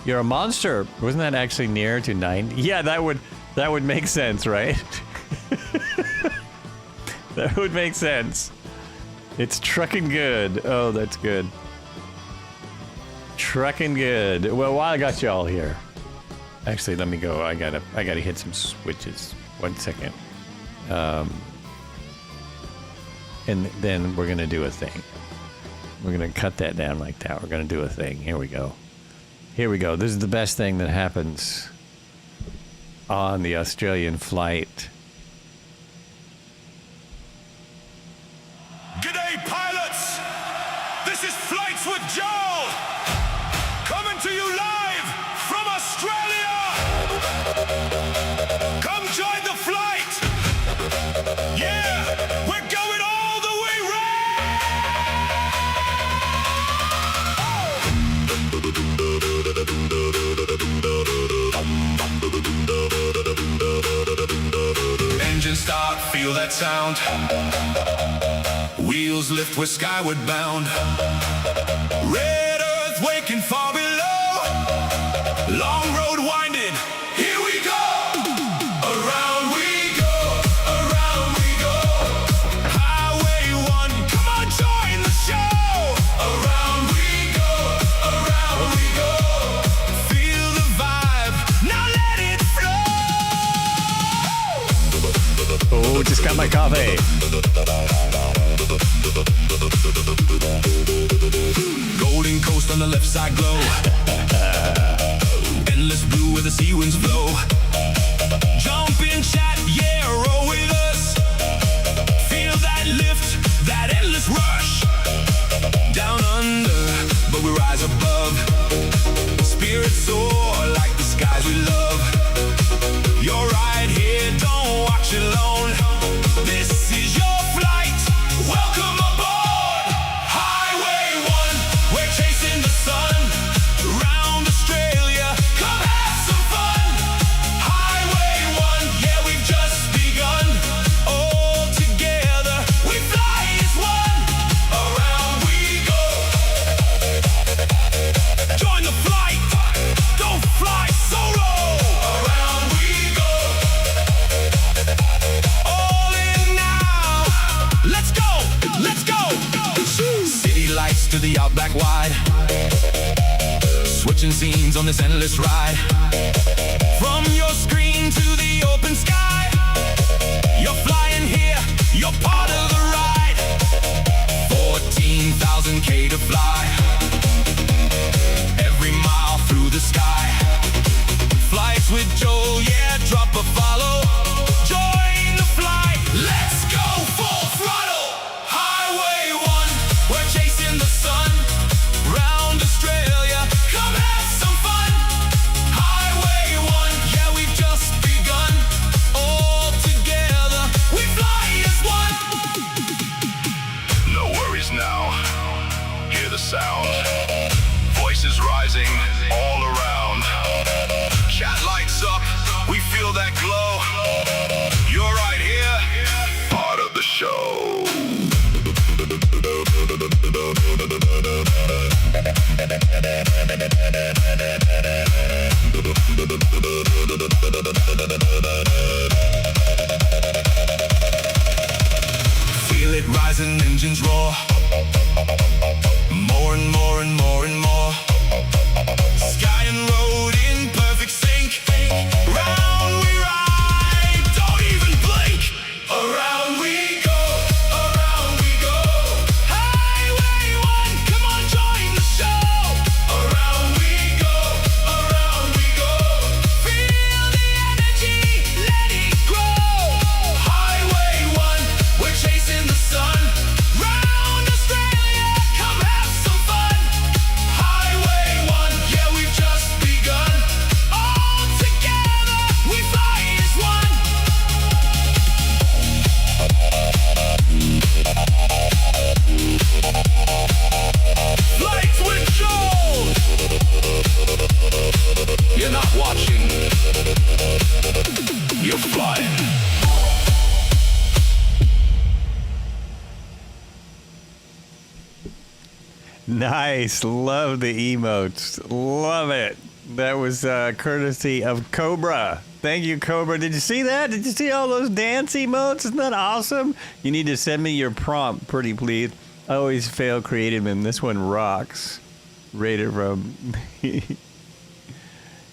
You're a monster. Wasn't that actually near to 90? Yeah, that would make sense, right? That would make sense. It's trucking good. Oh, that's good. Trucking good. Well, while I got you all here, actually, let me go. I gotta hit some switches. 1 second. And then we're gonna do a thing. We're gonna cut that down like that. We're gonna do a thing. Here we go. Here we go. This is the best thing that happens on the Australian flight. G'day, pilots! This is Flights with Joel! Coming to you live from Australia! Come join the flight! Yeah, we're going start, feel that sound. Wheels lift, we're skyward bound. Red earth waking far below. Long road winding, here we go. Around we go, around we go. Highway 1, come on, join the show. Around we go, around we go. Feel the vibe, now let it flow. Oh, just got my coffee. Golden coast on the left side glow. Endless blue where the sea winds blow. Jump in, chat, yeah, roll with us. Feel that lift, that endless rush. Down under, but we rise above. Spirits soar like the skies we love. You're right here, don't watch alone. This is your flight, welcome aboard. Highway 1, we're chasing the sun. Round Australia, come have some fun. Highway 1, yeah, we've just begun. All together, we fly as one. Around we go. Join the flight, don't fly solo. Around we go. All in now, let's go, let's go. City lights to the outback wide. Switching scenes on this endless ride. From your screen to the open sky. You're flying here, you're part of the ride. 14,000 K to fly. Every mile through the sky. Flights with Joel, yeah, drop a follow. Join the flight, let's go full throttle. Highway 1, we're chasing the sun. Round Australia, come have some fun. Highway 1, yeah, we've just begun. All together, we fly as one. No worries now, hear the sound. Voices rising all around. Chat lights up, we feel that glow. You're right here, part of the show. Feel it rising, engines roar. More and more and more and more. Sky and road in perfect sync. Round we ride, don't even blink. Around we go, around we go. Highway 1, come on, join the show. Around we go, around we go. Feel the energy, let it grow. Highway 1, we're chasing the sun. Round Australia, come have some fun. Highway 1, yeah, we've just begun. All together, we fly as one. Flights with Joel. You're not watching, you're flying. Nice. Love the emotes. Love it. That was courtesy of Cobra. Thank you, Cobra. Did you see that? Did you see all those dance emotes? Isn't that awesome? You need to send me your prompt, pretty please. I always fail creative, and this one rocks. Rated from...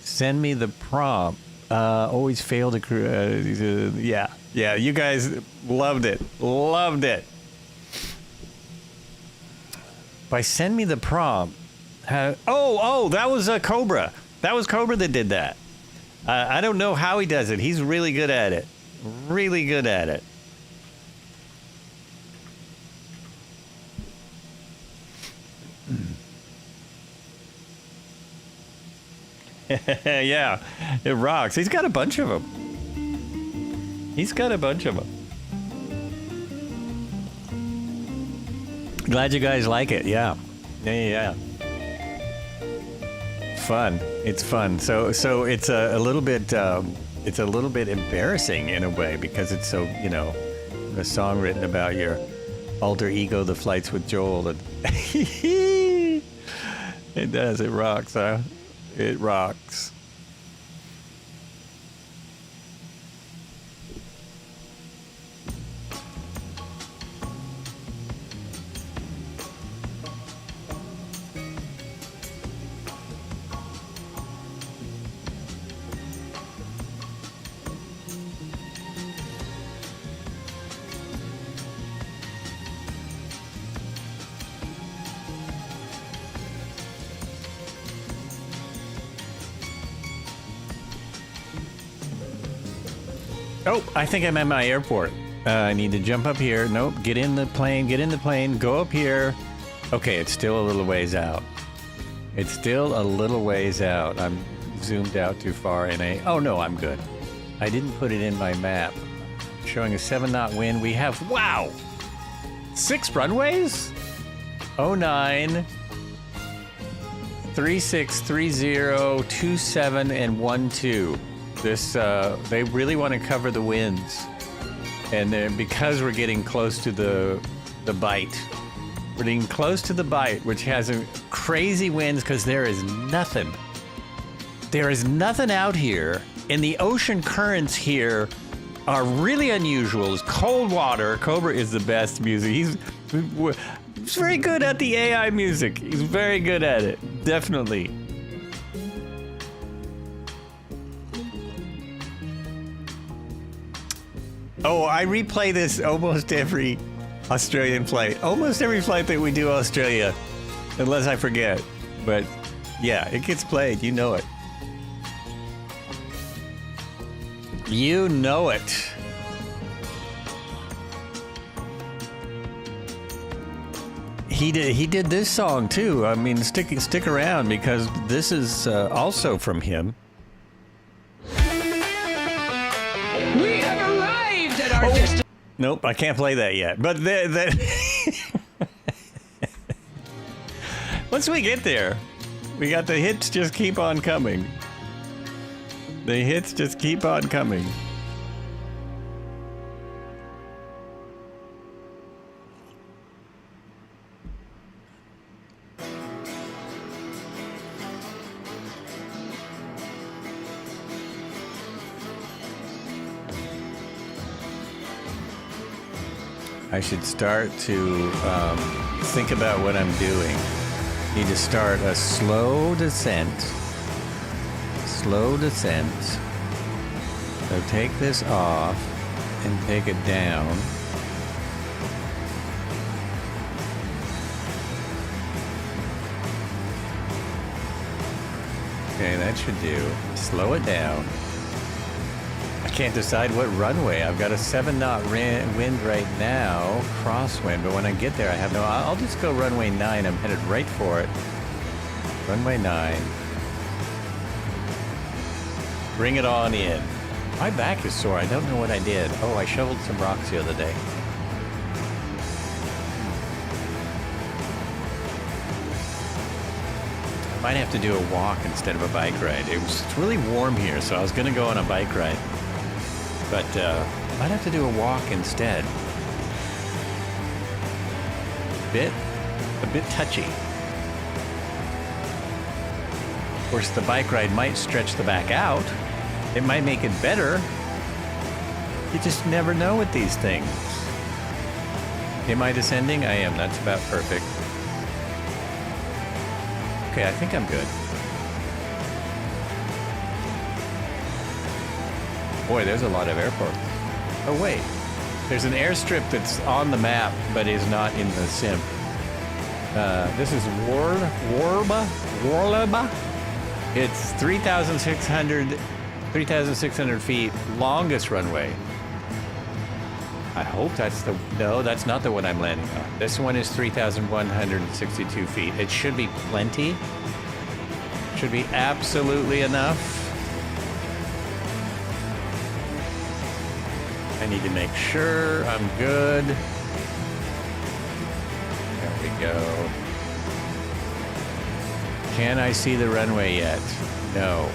Send me the prompt. Always fail to create... yeah. You guys loved it. Loved it. By send me the prompt. Oh, that was Cobra. That was Cobra that did that. I don't know how he does it. He's really good at it. Really good at it. Yeah, it rocks. He's got a bunch of them. Glad you guys like it. Yeah. Fun. It's fun. So it's a little bit it's a little bit embarrassing in a way because it's so, you know, a song written about your alter ego, the flights with Joel. And it does. It rocks, huh? It rocks. Oh, I think I'm at my airport. I need to jump up here. Nope, get in the plane, go up here. Okay, it's still a little ways out. It's still a little ways out. I'm zoomed out too far in a... Oh, no, I'm good. I didn't put it in my map. Showing a 7-knot wind. We have, wow, 6 runways? 09, 36, 30, 27, and 12. This, they really want to cover the winds. And then because we're getting close to the bite, we're getting close to the bite, which has a crazy winds because there is nothing. There is nothing out here. And the ocean currents here are really unusual. It's cold water. Cobra is the best music. He's very good at the AI music. He's very good at it. Definitely. Oh, I replay this almost every Australian flight. Almost every flight that we do Australia, unless I forget. But yeah, it gets played. You know it. You know it. He did this song too. I mean, stick around because this is also from him. We have arrived at our destination. Nope, I can't play that yet. But once we get there, we got the hits just keep on coming. The hits just keep on coming. I should start to think about what I'm doing. Need to start a slow descent. Slow descent. So take this off and take it down. Okay, that should do. Slow it down. I can't decide what runway. I've got a 7-knot wind right now, crosswind, but when I get there, I have no... I'll just go runway 9. I'm headed right for it. Runway 9. Bring it on in. My back is sore. I don't know what I did. Oh, I shoveled some rocks the other day. I might have to do a walk instead of a bike ride. It's really warm here, so I was going to go on a bike ride. But might have to do a walk instead. A bit touchy. Of course, the bike ride might stretch the back out. It might make it better. You just never know with these things. Am I descending? I am. That's about perfect. Okay, I think I'm good. Boy, there's a lot of airports. Oh, wait. There's an airstrip that's on the map, but is not in the sim. This is Warba? It's 3,600 feet, longest runway. I hope that's the... No, that's not the one I'm landing on. This one is 3,162 feet. It should be plenty. Should be absolutely enough. I need to make sure I'm good. There we go. Can I see the runway yet? No.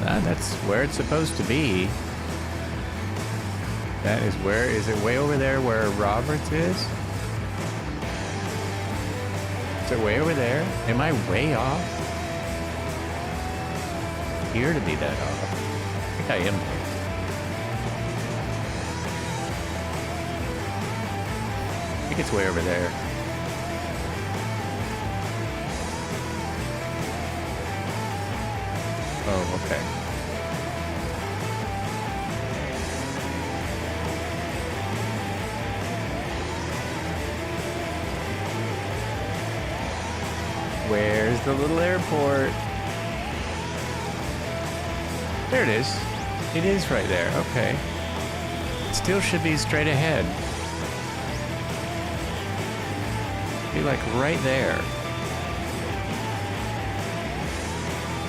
That's where it's supposed to be. That is where, is it way over there where Roberts is? Is it way over there? Am I way off? Here to be that off. I think I am there. I think it's way over there. Oh, okay. Where's the little airport? There it is. It is right there. Okay. Still should be straight ahead. Be like right there.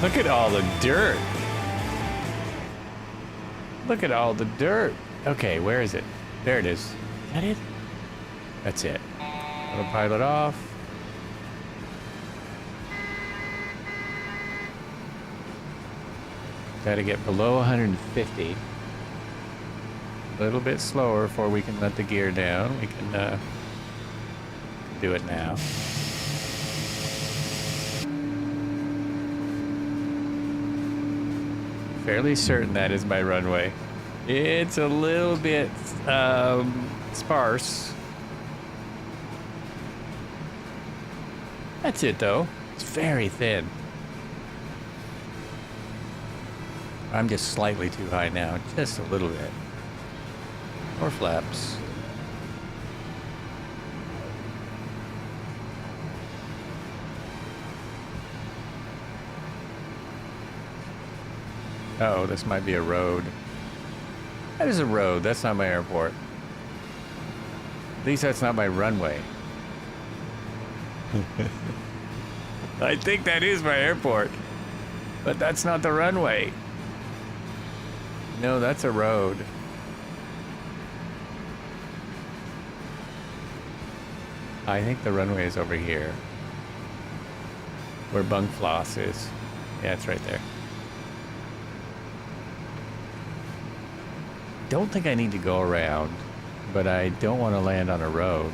Look at all the dirt. Look at all the dirt. Okay, where is it? There it is. Is that it? That's it. Autopilot off. Got to get below 150. A little bit slower before we can let the gear down. We can do it now. Fairly certain that is my runway. It's a little bit sparse. That's it though. It's very thin. I'm just slightly too high now, just a little bit. More flaps. Oh, this might be a road. That is a road, that's not my airport. At least that's not my runway. I think that is my airport, but that's not the runway. No, that's a road. I think the runway is over here. Where Bunk Floss is. Yeah, it's right there. Don't think I need to go around, but I don't want to land on a road.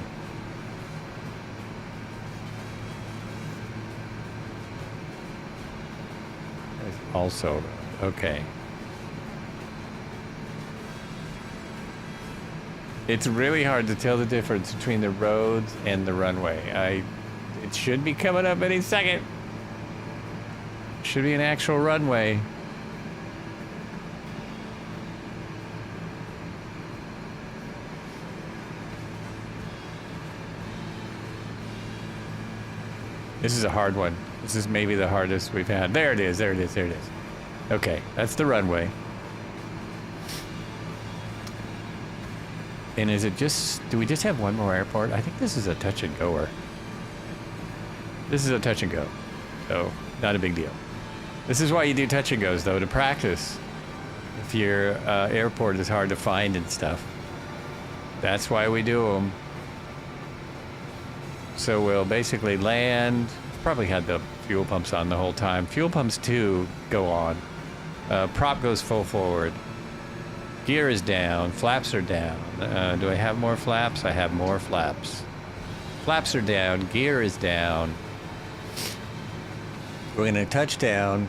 There's also, okay. It's really hard to tell the difference between the roads and the runway. It should be coming up any second. Should be an actual runway. This is a hard one. This is maybe the hardest we've had. There it is, there it is, there it is. Okay, that's the runway. And is it just, do we just have one more airport? I think this is a touch and goer. This is a touch and go, so not a big deal. This is why you do touch and goes though, to practice. If your airport is hard to find and stuff. That's why we do them. So we'll basically land, probably had the fuel pumps on the whole time. Fuel pumps too go on. Prop goes full forward. Gear is down, flaps are down. Do I have more flaps? I have more flaps. Flaps are down, gear is down. We're gonna touch down,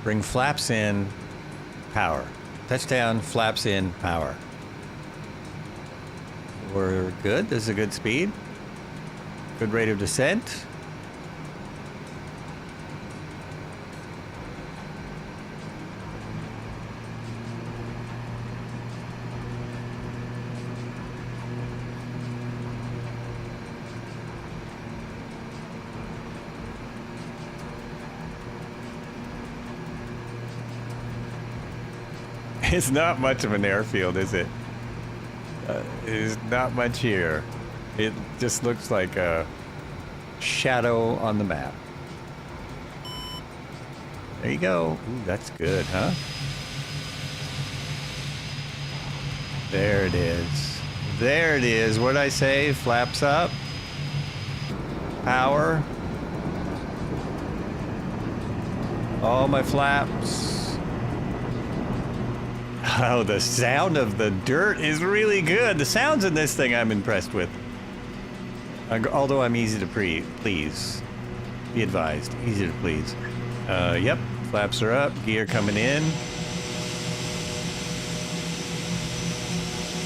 bring flaps in, power. Touchdown, flaps in, power. We're good, this is a good speed. Good rate of descent. It's not much of an airfield, is it? There's not much here. It just looks like a shadow on the map. There you go. Ooh, that's good, huh? There it is. There it is. What'd I say? Flaps up. Power. All my flaps. Oh, the sound of the dirt is really good. The sounds in this thing I'm impressed with. Although I'm easy to please. Be advised, easy to please. Yep, flaps are up, gear coming in.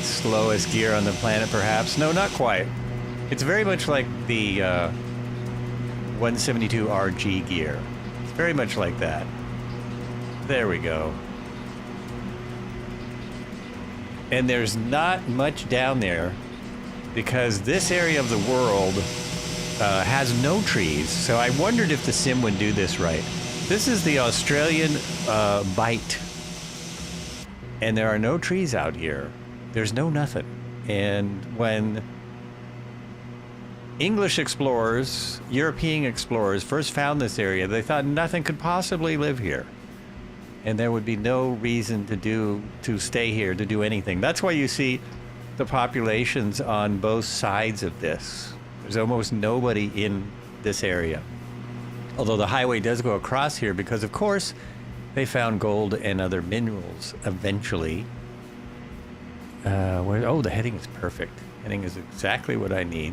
Slowest gear on the planet, perhaps. No, not quite. It's very much like the 172 RG gear. It's very much like that. There we go. And there's not much down there because this area of the world has no trees. So I wondered if the sim would do this right. This is the Australian Bight. And there are no trees out here. There's no nothing. And when English explorers, European explorers first found this area, they thought nothing could possibly live here. And there would be no reason to stay here, to do anything. That's why you see the populations on both sides of this. There's almost nobody in this area. Although the highway does go across here because, of course, they found gold and other minerals eventually. Oh, the heading is perfect. Heading is exactly what I need.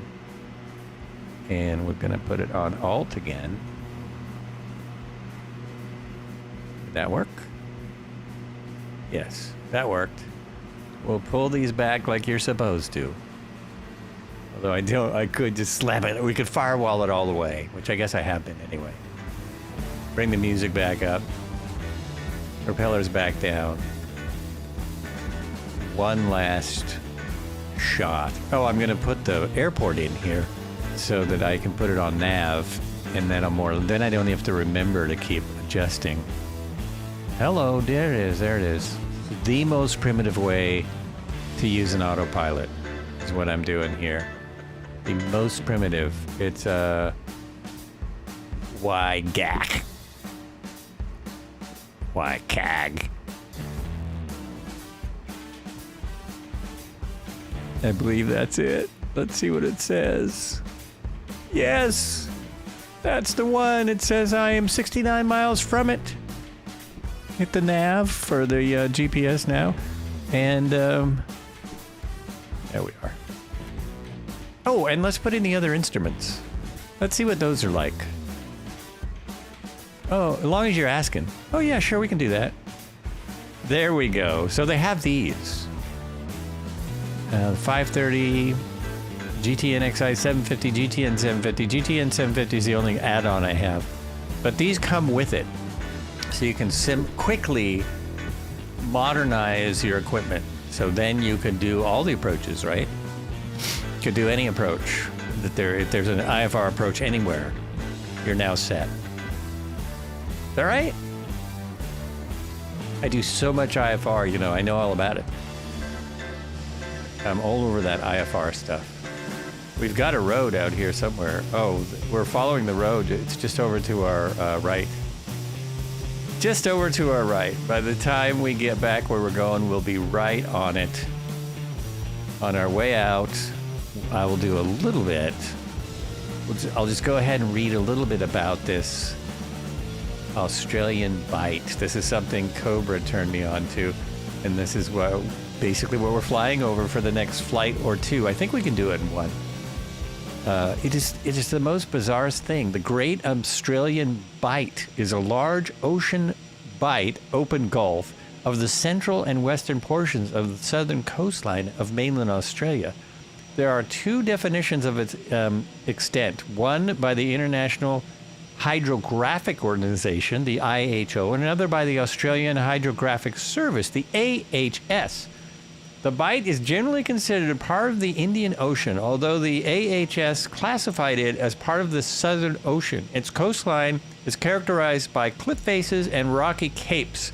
And we're going to put it on Alt again. Did that work? Yes, that worked. We'll pull these back like you're supposed to. Although I could just slap it. We could firewall it all the way, which I guess I have been anyway. Bring the music back up. Propellers back down. One last shot. Oh, I'm going to put the airport in here so that I can put it on nav, and then then I don't have to remember to keep adjusting. Hello, there it is. There it is. The most primitive way to use an autopilot is what I'm doing here. The most primitive. It's YGAC. YCAG. I believe that's it. Let's see what it says. Yes, that's the one. It says I am 69 miles from it. Hit the nav for the GPS now. And there we are. Oh, and let's put in the other instruments. Let's see what those are like. Oh, as long as you're asking. Oh yeah, sure, we can do that. There we go. So they have these. 530, GTN XI 750, GTN 750. GTN 750 is the only add-on I have. But these come with it. So you can quickly modernize your equipment. So then you can do all the approaches, right? You could do any approach. If there's an IFR approach anywhere, you're now set. Is that right? I do so much IFR, you know, I know all about it. I'm all over that IFR stuff. We've got a road out here somewhere. Oh, we're following the road. It's just over to our right. Just over to our right. By the time we get back where we're going, we'll be right on it. On our way out, I will do a little bit. I'll just go ahead and read a little bit about this Australian Bight. This is something Cobra turned me on to, and this is basically what we're flying over for the next flight or two. I think we can do it in one. It is the most bizarrest thing. The Great Australian Bight is a large ocean bight, open gulf, of the central and western portions of the southern coastline of mainland Australia. There are two definitions of its extent. One by the International Hydrographic Organization, the IHO, and another by the Australian Hydrographic Service, the AHS. The Bight is generally considered a part of the Indian Ocean, although the AHS classified it as part of the Southern Ocean. Its coastline is characterized by cliff faces and rocky capes,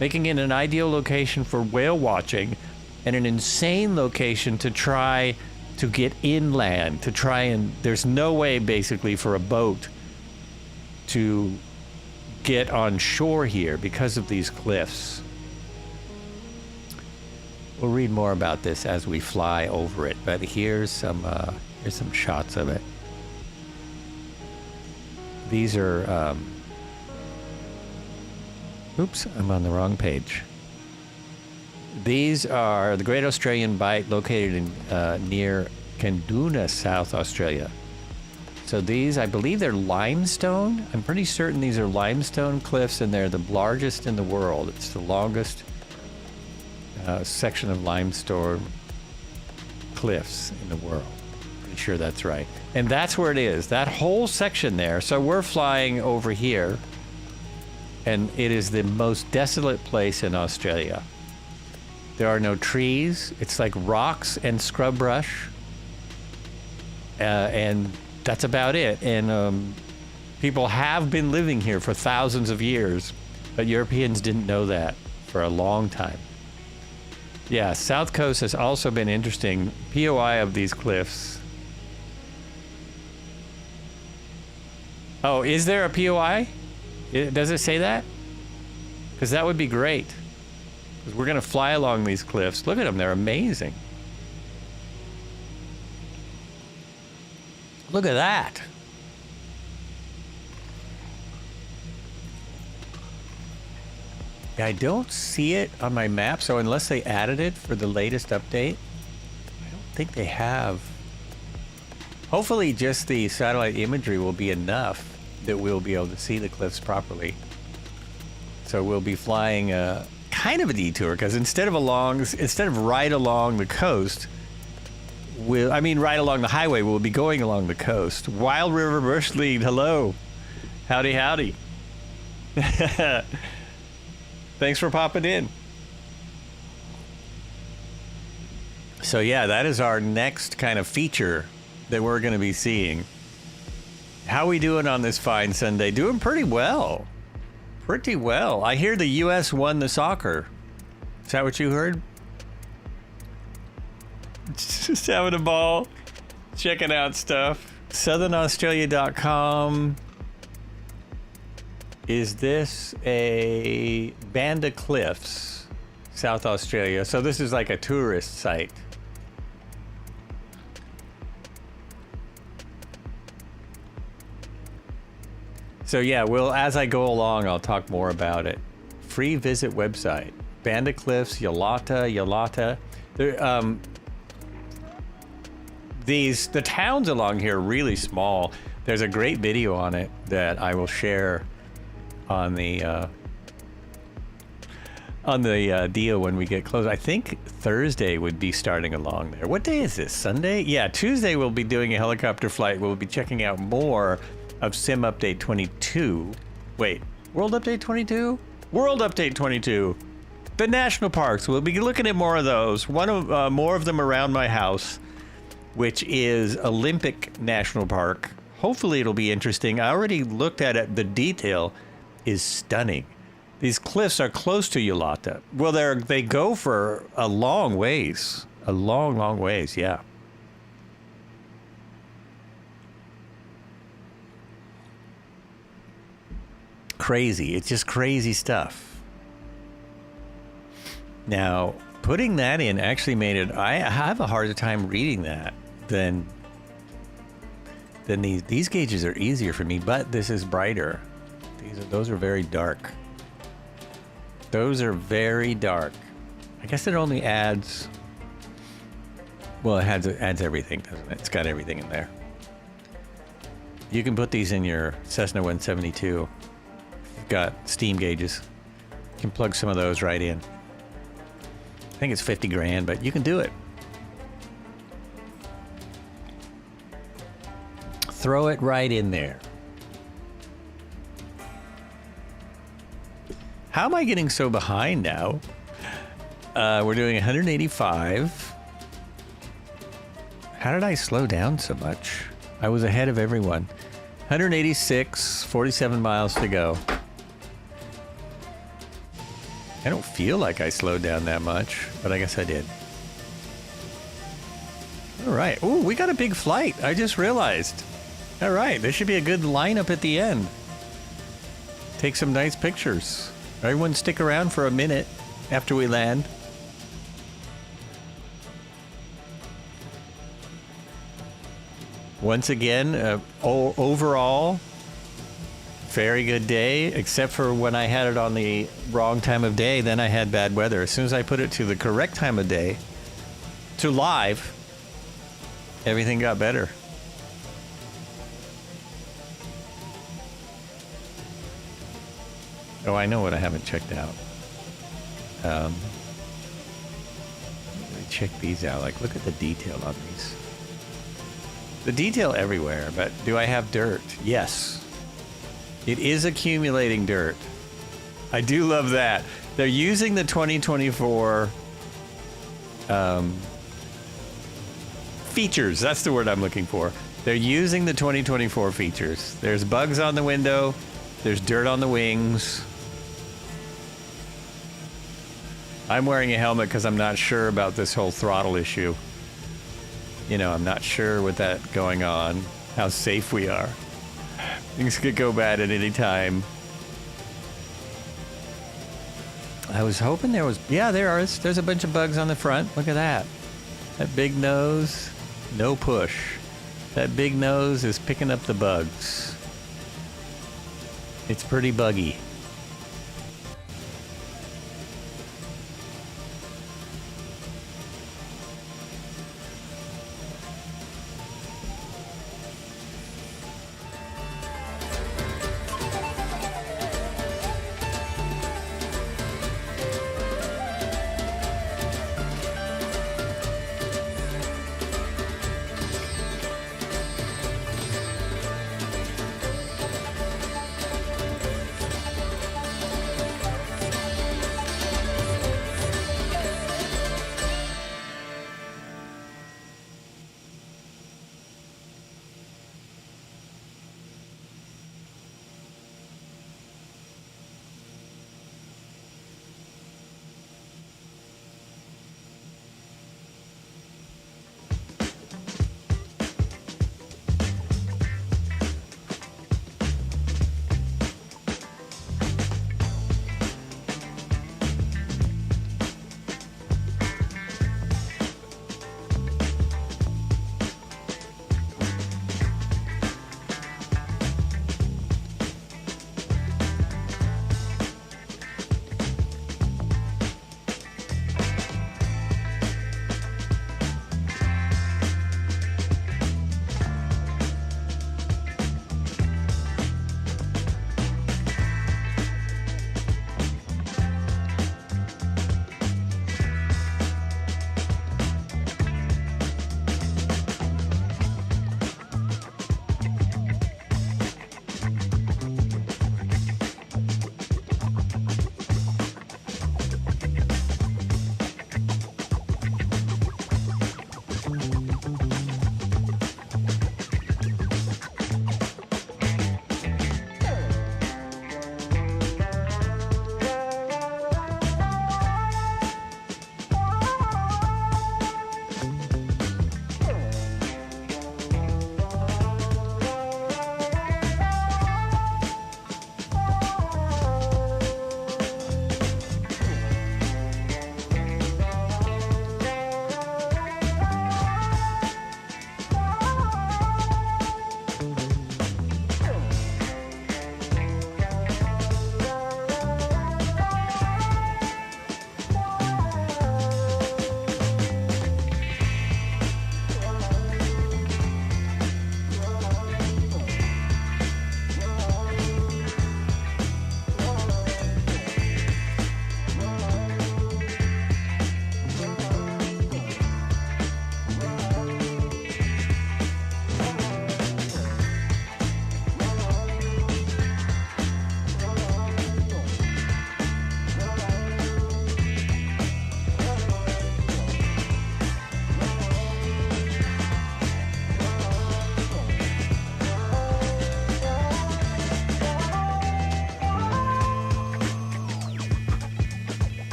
making it an ideal location for whale watching and an insane location to try to get inland, there's no way basically for a boat to get on shore here because of these cliffs. We'll read more about this as we fly over it, but here's some shots of it. Oops, I'm on the wrong page. These are the Great Australian Bight, located in near Kalgoorlie, South Australia. So these, I believe they're limestone. I'm pretty certain these are limestone cliffs, and they're the largest in the world. It's the longest section of limestone cliffs in the world. Pretty sure that's right. And that's where it is, that whole section there. So we're flying over here, and it is the most desolate place in Australia. There are no trees. It's like rocks and scrub brush. And that's about it. And people have been living here for thousands of years, but Europeans didn't know that for a long time. Yeah, South Coast has also been interesting. POI of these cliffs. Oh, is there a POI? Does it say that? Because that would be great. Because we're going to fly along these cliffs. Look at them, they're amazing. Look at that. I don't see it on my map, so unless they added it for the latest update, I don't think they have. Hopefully just the satellite imagery will be enough that we'll be able to see the cliffs properly. So we'll be flying kind of a detour, because instead of right along the coast, right along the highway, we'll be going along the coast. Wild River Bush Lead, hello. Howdy, howdy. Thanks for popping in. So yeah, that is our next kind of feature that we're going to be seeing. How we doing on this fine Sunday? Doing pretty well. Pretty well. I hear the U.S. won the soccer. Is that what you heard? Just having a ball, checking out stuff. SouthernAustralia.com. Is this a Banda Cliffs, South Australia? So this is like a tourist site. So yeah, as I go along, I'll talk more about it. Free visit website. Banda Cliffs, Yalata. The towns along here are really small. There's a great video on it that I will share on the deal when we get close. I think Thursday would be starting along there. What day is this? Sunday? Yeah, Tuesday we'll be doing a helicopter flight. We'll be checking out more of Sim Update 22. Wait, World Update 22? World Update 22. The national parks. We'll be looking at more of those. More of them around my house, which is Olympic National Park. Hopefully it'll be interesting. I already looked at it. The detail is stunning. These cliffs are close to Yalata. Well, they go for a long ways. A long, long ways, yeah. Crazy. It's just crazy stuff. Now, putting that in actually made it... I have a harder time reading that than these gauges are easier for me, but this is brighter. Those are very dark. Those are very dark. I guess it only adds... Well, it adds everything, doesn't it? It's got everything in there. You can put these in your Cessna 172. You've got steam gauges. You can plug some of those right in. I think it's 50 grand, but you can do it. Throw it right in there. How am I getting so behind now? We're doing 185. How did I slow down so much? I was ahead of everyone. 186, 47 miles to go. I don't feel like I slowed down that much, but I guess I did. All right. Ooh, we got a big flight. I just realized. All right. There should be a good lineup at the end. Take some nice pictures. Everyone stick around for a minute after we land. Once again, overall, very good day, except for when I had it on the wrong time of day, then I had bad weather. As soon as I put it to the correct time of day, to live, everything got better. Oh, I know what I haven't checked out. Let me check these out. Like, look at the detail on these. The detail everywhere, but do I have dirt? Yes. It is accumulating dirt. I do love that. They're using the 2024 features. That's the word I'm looking for. They're using the 2024 features. There's bugs on the window. There's dirt on the wings. I'm wearing a helmet because I'm not sure about this whole throttle issue. You know, I'm not sure with that going on, how safe we are. Things could go bad at any time. I was hoping there was... Yeah, there's a bunch of bugs on the front. Look at that. That big nose, no push. That big nose is picking up the bugs. It's pretty buggy.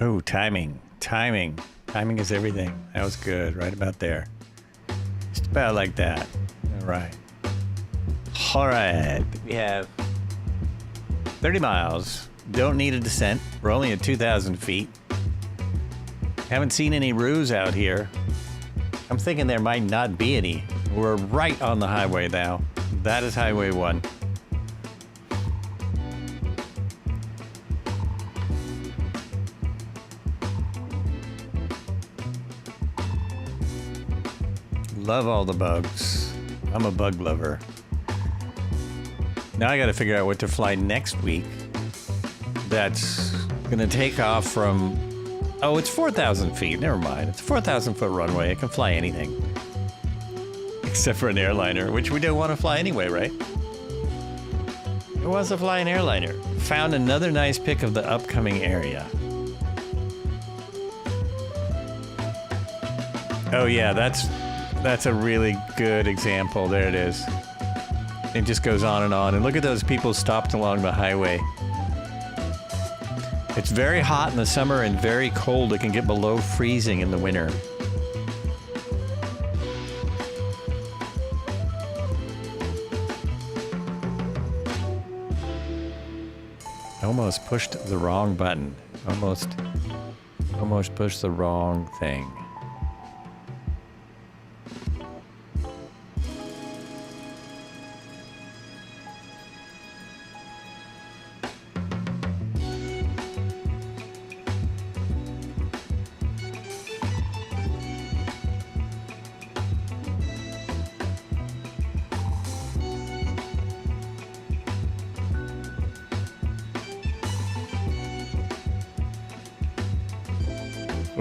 Oh, timing. Timing is everything. That was good. Right about there. Just about like that. All right. All right, we have 30 miles. Don't need a descent. We're only at 2,000 feet. Haven't seen any roos out here. I'm thinking there might not be any. We're right on the highway now. That is Highway 1. Love all the bugs. I'm a bug lover. Now I gotta figure out what to fly next week. That's gonna take off from... Oh, it's 4,000 feet. Never mind. It's a 4,000 foot runway. It can fly anything. Except for an airliner, which we don't want to fly anyway, right? Who wants to fly an airliner? Found another nice pic of the upcoming area. Oh yeah, that's a really good example. There it is. It just goes on. And look at those people stopped along the highway. It's very hot in the summer and very cold. It can get below freezing in the winter. Almost pushed the wrong button. Almost pushed the wrong thing.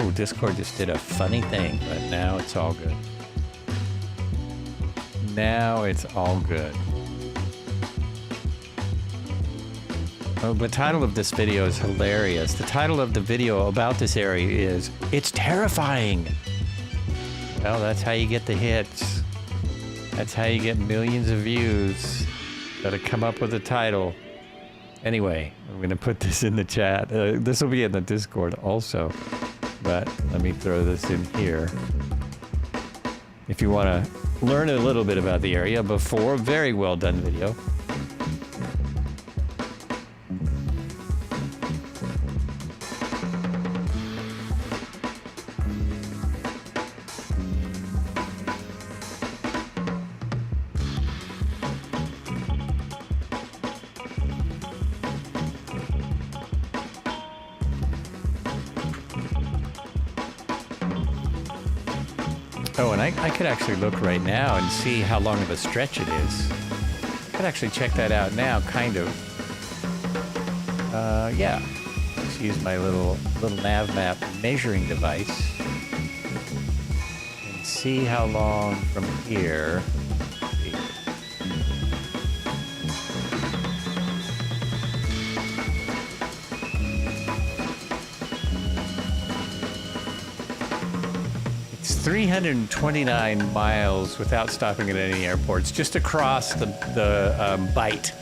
Oh, Discord just did a funny thing, but now it's all good. Now it's all good. Oh, the title of this video is hilarious. The title of the video about this area is, "It's Terrifying." Well, that's how you get the hits. That's how you get millions of views. Gotta come up with a title. Anyway, I'm gonna put this in the chat. This will be in the Discord also. But let me throw this in here. If you want to learn a little bit about the area before, very well done video. Oh, and I could actually look right now and see how long of a stretch it is. I could actually check that out now, kind of. Yeah. Just use my little nav map measuring device and see how long from here. It's 329 miles without stopping at any airports, just across the Bight.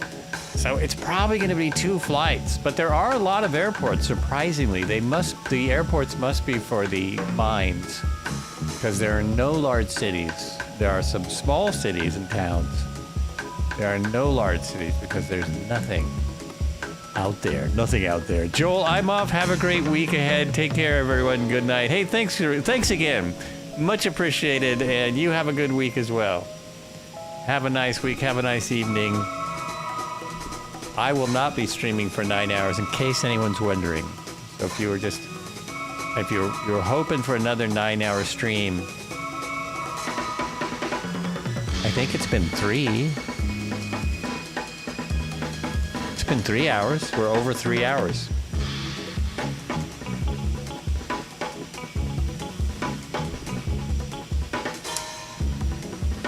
So it's probably going to be 2 flights, but there are a lot of airports. Surprisingly, the airports must be for the mines, because there are no large cities. There are some small cities and towns. There are no large cities because there's nothing out there. Nothing out there. Joel, I'm off. Have a great week ahead. Take care, everyone. Good night. Hey, thanks again. Much appreciated, and you have a good week as well. Have a nice week. Have a nice evening. I will not be streaming for 9 hours, in case anyone's wondering. So if you're hoping for another 9-hour stream, I think it's been 3. It's been 3 hours. We're over 3 hours.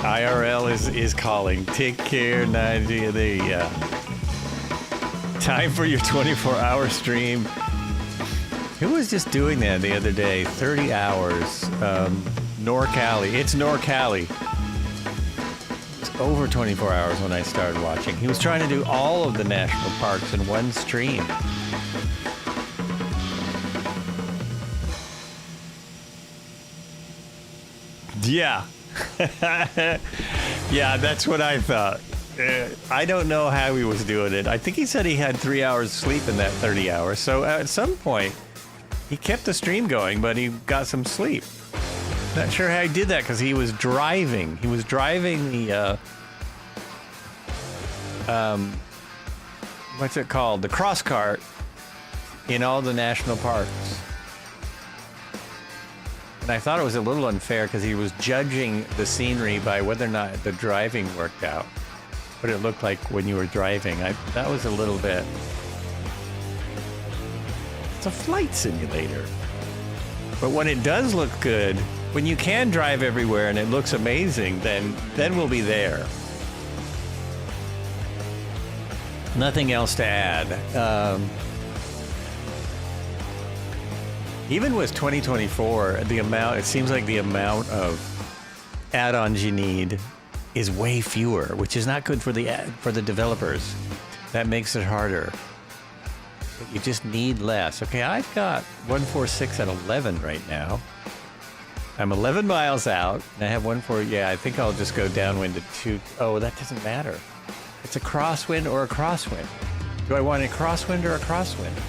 IRL is calling. Take care, Nadia. There you go. Time for your 24-hour stream. Who was just doing that the other day? 30 hours. NorCali. It's NorCali. It's over 24 hours when I started watching. He was trying to do all of the national parks in one stream. Yeah. Yeah, that's what I thought. I don't know how he was doing it. I think he said he had 3 hours sleep in that 30 hours. So at some point, he kept the stream going, but he got some sleep. Not sure how he did that because he was driving. He was driving the, what's it called? The cross cart in all the national parks. And I thought it was a little unfair because he was judging the scenery by whether or not the driving worked out. What it looked like when you were driving. That was a little bit. It's a flight simulator. But when it does look good, when you can drive everywhere and it looks amazing, then we'll be there. Nothing else to add. Even with 2024, it seems like the amount of add-ons you need is way fewer, which is not good for the developers. That makes it harder. But you just need less. Okay, I've got 146 at 11 right now. I'm 11 miles out, and I have I think I'll just go downwind to 2. Oh, that doesn't matter. It's a crosswind or a crosswind. Do I want a crosswind or a crosswind?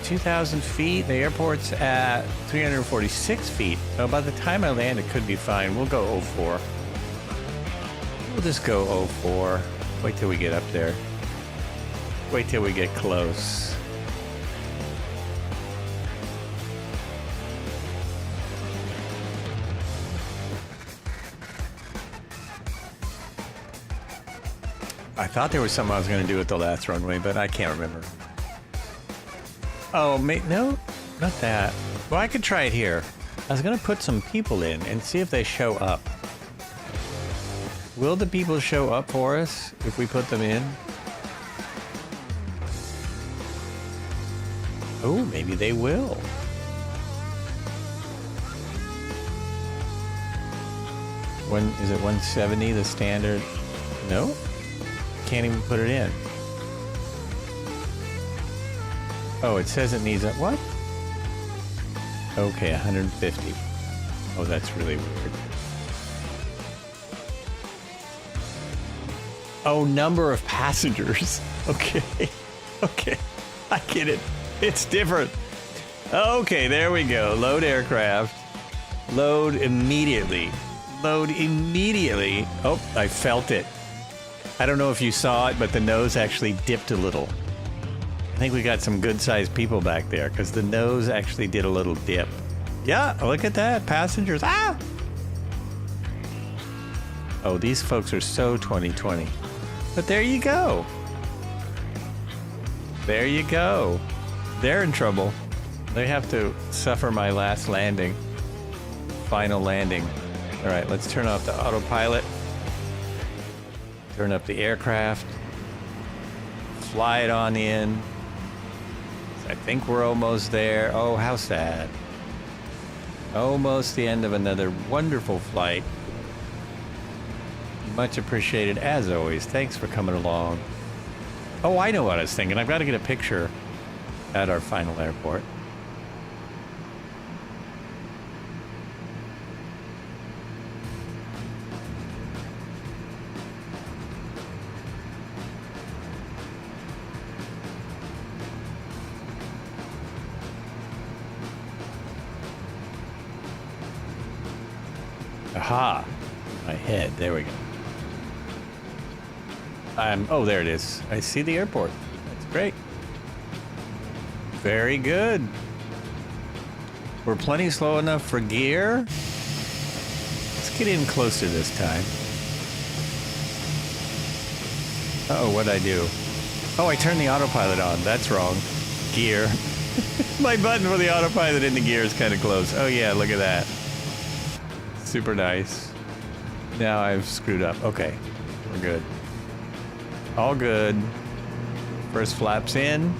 2,000 feet. The airport's at 346 feet. So by the time I land, it could be fine. We'll go 04. We'll just go 04. Wait till we get up there. Wait till we get close. I thought there was something I was going to do at the last runway, but I can't remember. Oh, no, not that. Well, I could try it here. I was going to put some people in and see if they show up. Will the people show up for us if we put them in? Oh, maybe they will. Is it 170, the standard? No? Can't even put it in. Oh, it says it needs a what? Okay, 150. Oh, that's really weird. Oh, number of passengers. Okay. Okay. I get it. It's different. Okay, there we go. Load aircraft. Load immediately. Load immediately. Oh, I felt it. I don't know if you saw it, but the nose actually dipped a little. I think we got some good-sized people back there because the nose actually did a little dip. Yeah, look at that. Passengers. Ah! Oh, these folks are so 2020. But there you go. There you go. They're in trouble. They have to suffer my last landing. Final landing. All right, let's turn off the autopilot. Turn up the aircraft. Fly it on in. I think we're almost there. Oh, how sad. Almost the end of another wonderful flight. Much appreciated, as always. Thanks for coming along. Oh, I know what I was thinking. I've got to get a picture at our final airport. Aha! My head. There we go. Oh, there it is. I see the airport. That's great. Very good. We're plenty slow enough for gear. Let's get in closer this time. Uh-oh, what'd I do? Oh, I turned the autopilot on. That's wrong. Gear. My button for the autopilot in the gear is kind of close. Oh, yeah, look at that. Super nice. Now I've screwed up. Okay, we're good. All good. First flaps in.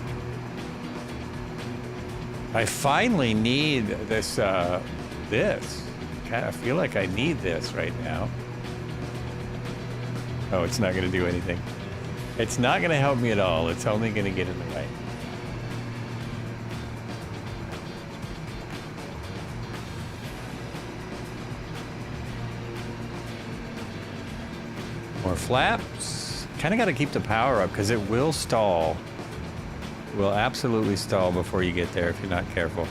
I finally need this, this. I feel like I need this right now. Oh, it's not going to do anything. It's not going to help me at all. It's only going to get in the way. More flaps. Kind of got to keep the power up because it will stall. It will absolutely stall before you get there if you're not careful.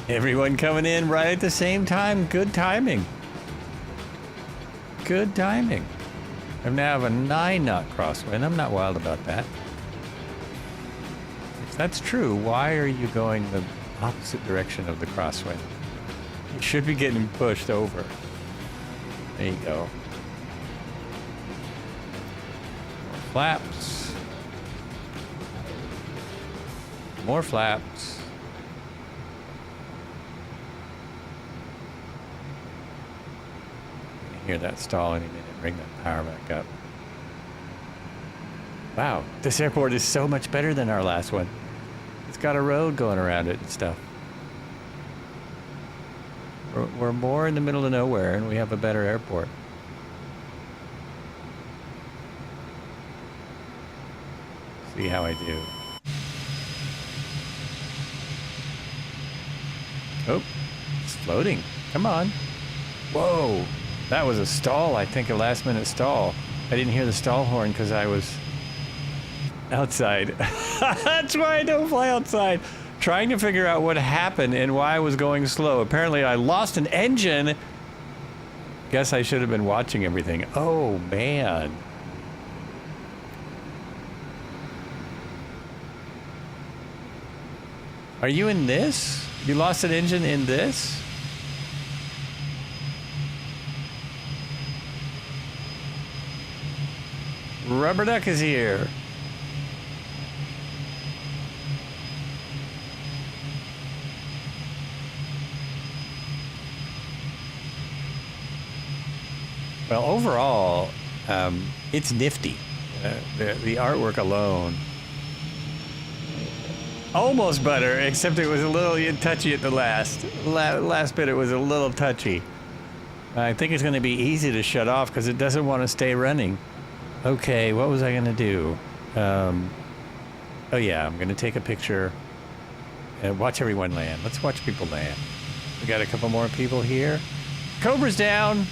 Everyone coming in right at the same time. Good timing. Good timing. I now have a 9-knot crosswind. I'm not wild about that. If that's true, why are you going the opposite direction of the crosswind? You should be getting pushed over. There you go. More flaps. More flaps. Hear that stall any minute. Bring that power back up. Wow, this airport is so much better than our last one. It's got a road going around it and stuff. We're more in the middle of nowhere and we have a better airport. See how I do. Oh, it's floating. Come on. Whoa. That was a stall, I think, a last-minute stall. I didn't hear the stall horn because I was outside. That's why I don't fly outside. Trying to figure out what happened and why I was going slow. Apparently, I lost an engine. Guess I should have been watching everything. Oh, man. Are you in this? You lost an engine in this? Rubber Duck is here. Well, overall, it's nifty. The artwork alone. Almost butter, except it was a little touchy at the last. Last bit, it was a little touchy. I think it's going to be easy to shut off because it doesn't want to stay running. Okay, what was I going to do? Oh yeah, I'm going to take a picture and watch everyone land. Let's watch people land. We got a couple more people here. Cobra's down.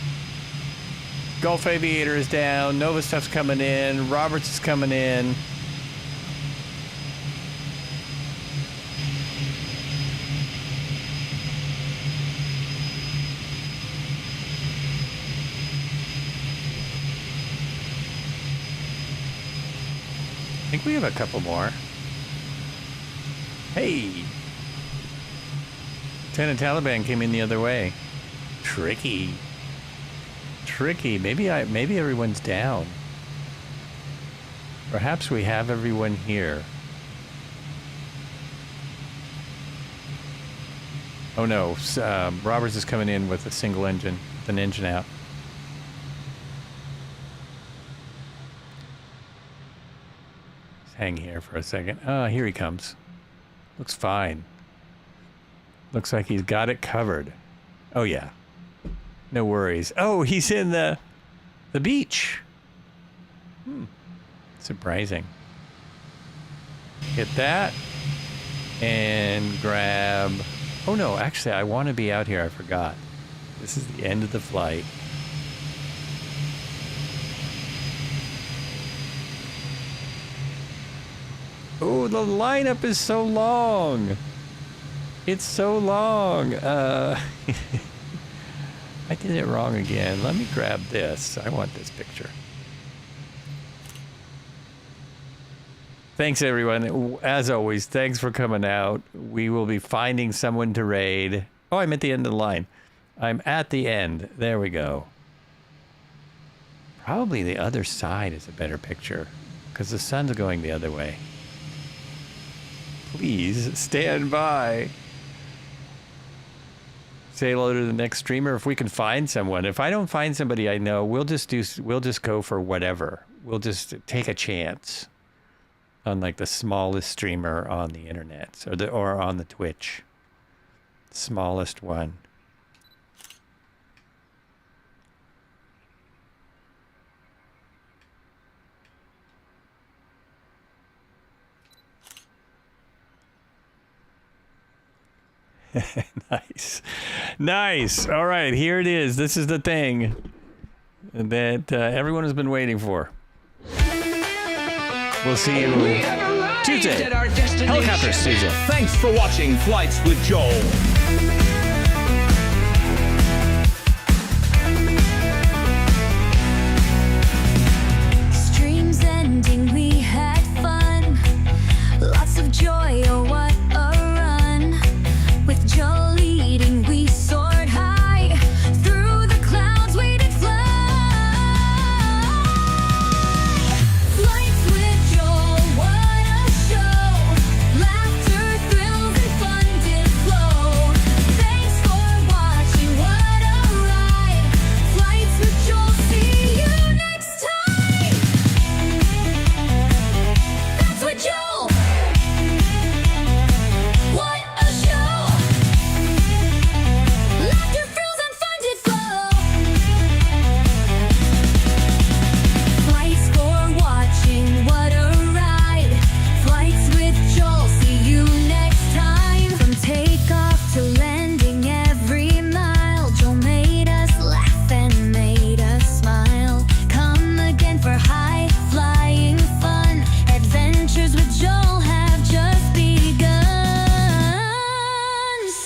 Gulf Aviator is down. Nova Stuff's coming in. Roberts is coming in. I think we have a couple more. Hey! Lieutenant Taliban came in the other way. Tricky. Tricky. Maybe everyone's down. Perhaps we have everyone here. Oh no, Roberts is coming in with a single engine, with an engine out. Hang here for a second. Here he comes. Looks fine. Looks like he's got it covered. Oh yeah. No worries. Oh, he's in the beach. Surprising. Get that. And grab... Oh no, actually I want to be out here. I forgot. This is the end of the flight. Oh, the lineup is so long. It's so long. I did it wrong again. Let me grab this. I want this picture. Thanks, everyone. As always, thanks for coming out. We will be finding someone to raid. Oh, I'm at the end of the line. I'm at the end. There we go. Probably the other side is a better picture because the sun's going the other way. Please stand by. Say hello to the next streamer if we can find someone. If I don't find somebody I know, we'll just go for whatever. We'll just take a chance on like the smallest streamer on the internet or on the Twitch. Smallest one. Nice. All right, here it is. This is the thing that everyone has been waiting for. We'll see you Tuesday. At our destination. Helicopters Tuesday. Thanks for watching Flights with Joel. Streams ending, we had fun. Lots of joy, oh what a run. With Joe leading, we soared high. Through the clouds, we did fly. Flights with Joel, what a show. Laughter, thrills, and fun did flow. Thanks for watching, what a ride. Flights with Joel, see you next time. That's with Joel. What a show. Laughter, thrills, and fun did flow. Flights for watching, what a ride. Flights with Joel, see you next time. From takeoff to landing, every mile, Joel made us laugh and made us smile. Come again for high flying fun. Adventures with Joel have just begun.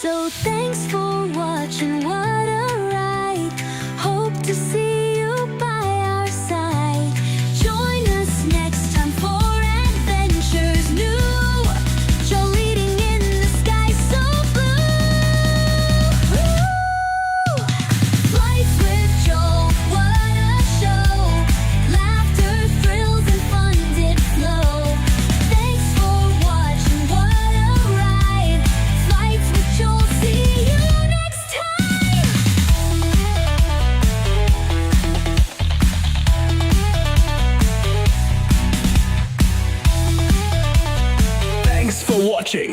So thanks for watching, what a ride. Hope to see you by our side. Join us next time for adventures new. Joel leading in the sky so blue. Flights with Joel, what a show. Laughter, thrills, and fun did flow. Thanks for watching, what a ride. Flights with Joel, see you next time. Thanks for watching.